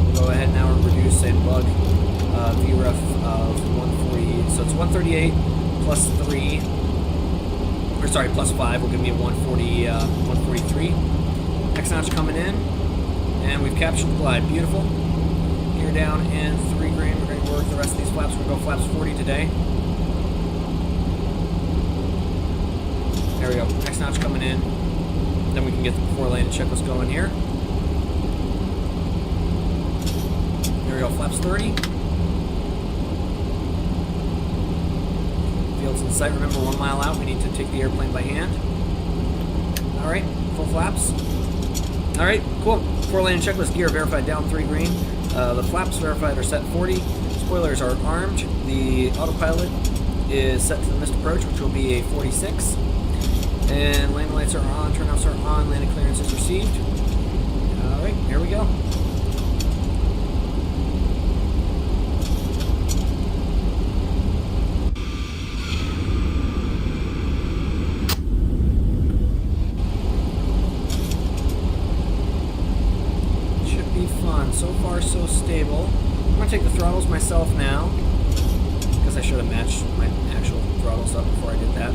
A: We'll go ahead now and reduce and bug VREF of 140. So it's 138 plus 3, or sorry, plus 5 will give me a 140, 143. Next notch coming in, and we've captured the glide. Beautiful. Gear down and 3 grain. We're going to work the rest of these flaps. We're going to go flaps 40 today. There we go. Next notch coming in. Then we can get the before landing checklist going here. There we go. Flaps 30. Fields in sight. Remember, 1 mile out. We need to take the airplane by hand. All right. Full flaps. All right. Cool. Before landing checklist gear verified down 3 green. The flaps verified are set 40. Spoilers are armed. The autopilot is set to the missed approach, which will be a 46. And landing lights are on, turnouts are on, landing clearance is received. Alright, here we go. Should be fun. So far, so stable. I'm going to take the throttles myself now, because I should have matched my actual throttles up before I did that.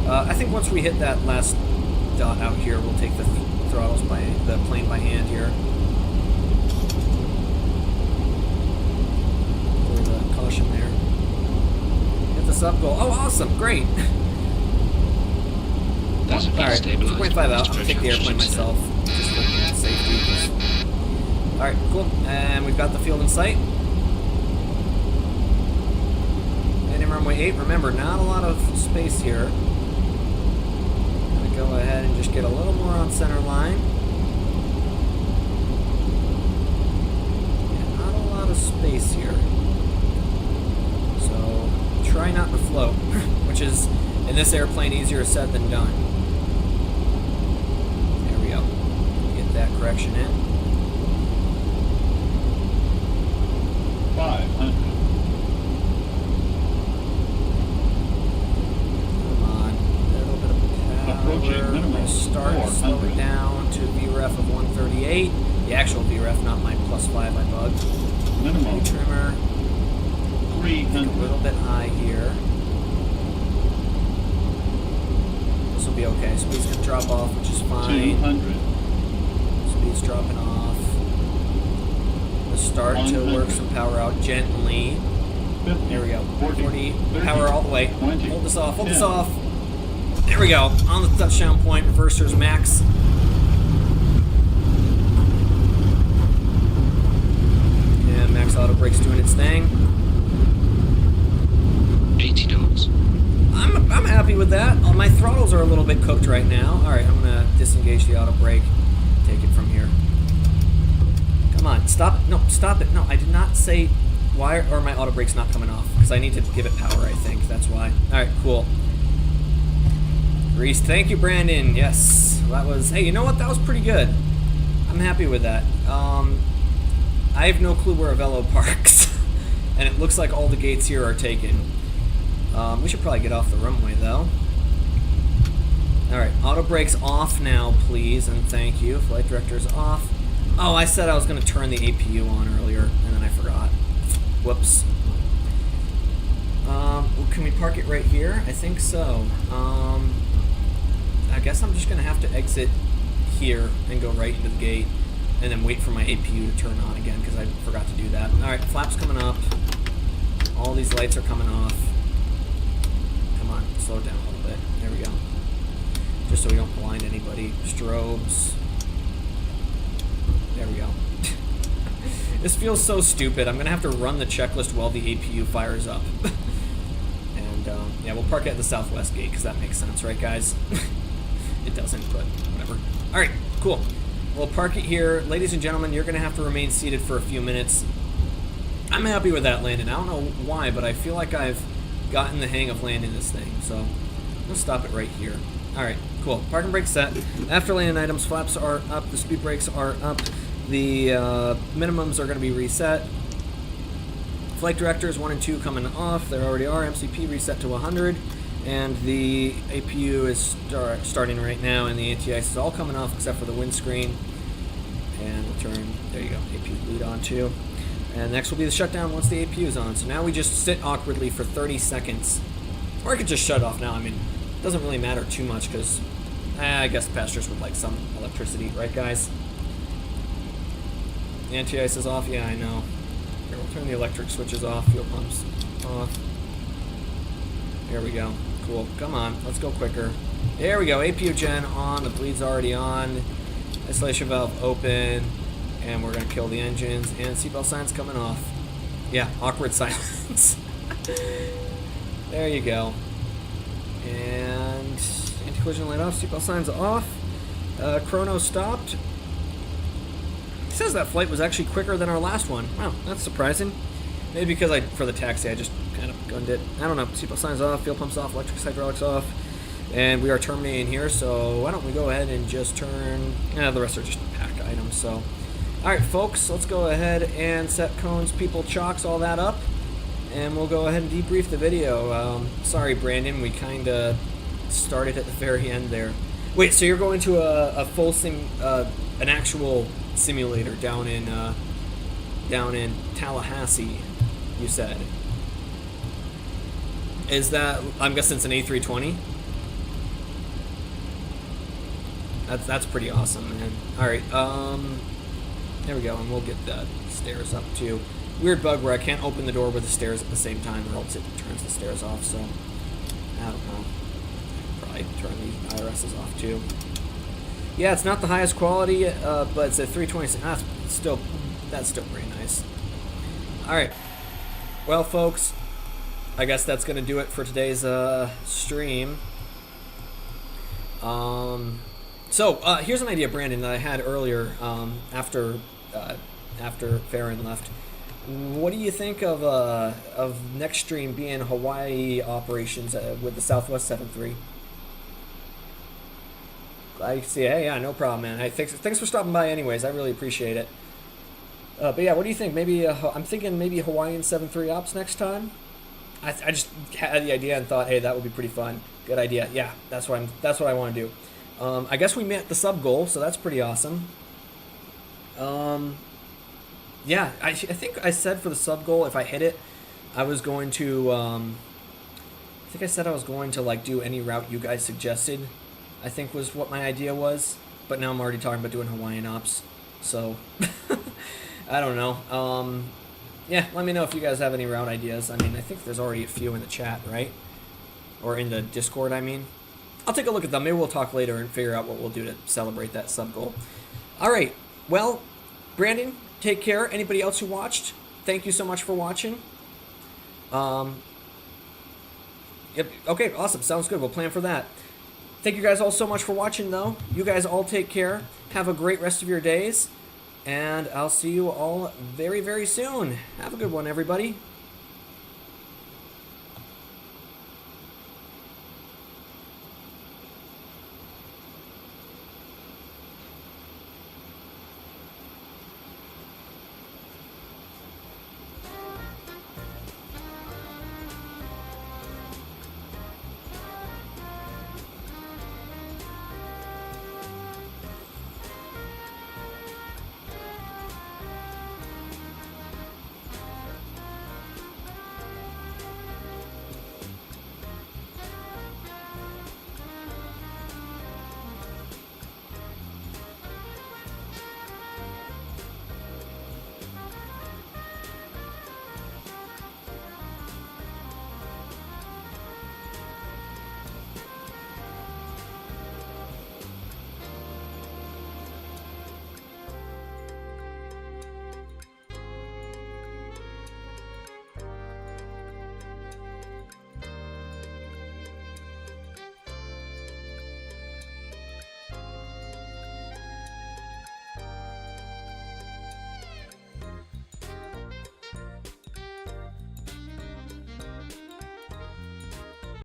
A: I think once we hit that last dot out here, we'll take the throttles by the plane by hand here. For the caution there. Hit this up, go. Oh, awesome! Great!
G: That's
A: Alright, 2.5 out. I'll take the airplane myself, just for safety. Alright, cool. And we've got the field in sight. Landing runway 8. Remember, not a lot of space here. Go ahead and just get a little more on center line. Yeah, not a lot of space here. So try not to float, which is in this airplane easier said than done. There we go. Get that correction in.
H: 500.
A: Start, slow it down to VREF of 138. The actual VREF, not my +5 I bugged.
H: Minimum.
A: Trimmer.
H: 300.
A: A little bit high here. This will be okay. Speed's going to drop off, which is fine.
H: 200.
A: Speed's dropping off. Let's start
H: 100.
A: to work some power out gently.
H: 50.
A: There we go.
H: 40. 30,
A: Power all the way.
H: 20.
A: Hold this off. Hold
H: 10.
A: this off. There we go, on the touchdown point, reversers max. And max auto brake's doing its thing.
G: 80 knots.
A: I'm happy with that. My throttles are a little bit cooked right now. Alright, I'm gonna disengage the auto brake. Take it from here. Come on, stop it. No, stop it. No, I did not say why are my auto brake's not coming off, because I need to give it power, I think. That's why. Alright, cool. Reese, thank you, Brandon. Yes, that was. Hey, you know what? That was pretty good. I'm happy with that. I have no clue where Avelo parks, and it looks like all the gates here are taken. We should probably get off the runway, though. All right, auto brakes off now, please, and thank you. Flight director's off. Oh, I said I was going to turn the APU on earlier, and then I forgot. Whoops. Can we park it right here? I think so. I guess I'm just going to have to exit here and go right into the gate and then wait for my APU to turn on again because I forgot to do that. Alright, flaps coming up. All these lights are coming off. Come on, slow it down a little bit. There we go. Just so we don't blind anybody. Strobes. There we go. This feels so stupid. I'm going to have to run the checklist while the APU fires up. And, yeah, we'll park it at the southwest gate because that makes sense, right, guys? It doesn't, but whatever. Alright, cool. We'll park it here. Ladies and gentlemen, you're going to have to remain seated for a few minutes. I'm happy with that landing. I don't know why, but I feel like I've gotten the hang of landing this thing. So, we'll stop it right here. Alright, cool. Parking brake set. After landing items, flaps are up. The speed brakes are up. The minimums are going to be reset. Flight directors 1 and 2 coming off. There already are. MCP reset to 100. And the APU is starting right now, and the anti-ice is all coming off except for the windscreen. And we'll turn, there you go, APU lead on too. And next will be the shutdown once the APU is on. So now we just sit awkwardly for 30 seconds. Or I could just shut off now. I mean, it doesn't really matter too much because I guess the passengers would like some electricity, right guys? The anti-ice is off, yeah, I know. Here, we'll turn the electric switches off, fuel pumps off. There we go. Cool. Come on. Let's go quicker. There we go. APU gen on. The bleed's already on. Isolation valve open. And we're going to kill the engines. And seatbelt signs coming off. Yeah, awkward silence. There you go. And anti-collision light off. Seatbelt signs off. Chrono stopped. It says that flight was actually quicker than our last one. Wow, that's surprising. Maybe because for the taxi, I just kind of gunned it. I don't know. Seatbelt signs off, fuel pumps off, electrics, hydraulics off. And we are terminating here, so why don't we go ahead and just turn... the rest are just pack items, so... Alright, folks, let's go ahead and set cones, people, chocks, all that up. And we'll go ahead and debrief the video. Sorry, Brandon, we kind of started at the very end there. Wait, so you're going to a full an actual simulator down in Tallahassee, you said? Is that, I'm guessing it's an A320? That's pretty awesome, man. Alright, there we go, and we'll get the stairs up too. Weird bug where I can't open the door with the stairs at the same time, or else it turns the stairs off, so I don't know. Probably turn the IRSs off too. Yeah, it's not the highest quality, but it's a 326. That's still pretty nice. Alright. Well, folks, I guess that's going to do it for today's stream. So, here's an idea, Brandon, that I had earlier after Farron left. What do you think of next stream being Hawaii operations with the Southwest 73? I see. Hey, yeah, no problem, man. Hey, thanks for stopping by anyways. I really appreciate it. But yeah, what do you think? Maybe I'm thinking maybe Hawaiian 73 ops next time. I just had the idea and thought, hey, that would be pretty fun. Good idea. Yeah, that's what I want to do. I guess we met the sub goal, so that's pretty awesome. Yeah, I think I said for the sub goal, if I hit it, I was going to, I think I said I was going to, like, do any route you guys suggested, I think was what my idea was. But now I'm already talking about doing Hawaiian ops, so, I don't know. Yeah, let me know if you guys have any route ideas. I mean, I think there's already a few in the chat, right? Or in the Discord, I mean. I'll take a look at them. Maybe we'll talk later and figure out what we'll do to celebrate that sub goal. All right. Well, Brandon, take care. Anybody else who watched, thank you so much for watching. Yep. Okay, awesome. Sounds good. We'll plan for that. Thank you guys all so much for watching, though. You guys all take care. Have a great rest of your days. And I'll see you all very, very soon. Have a good one, everybody.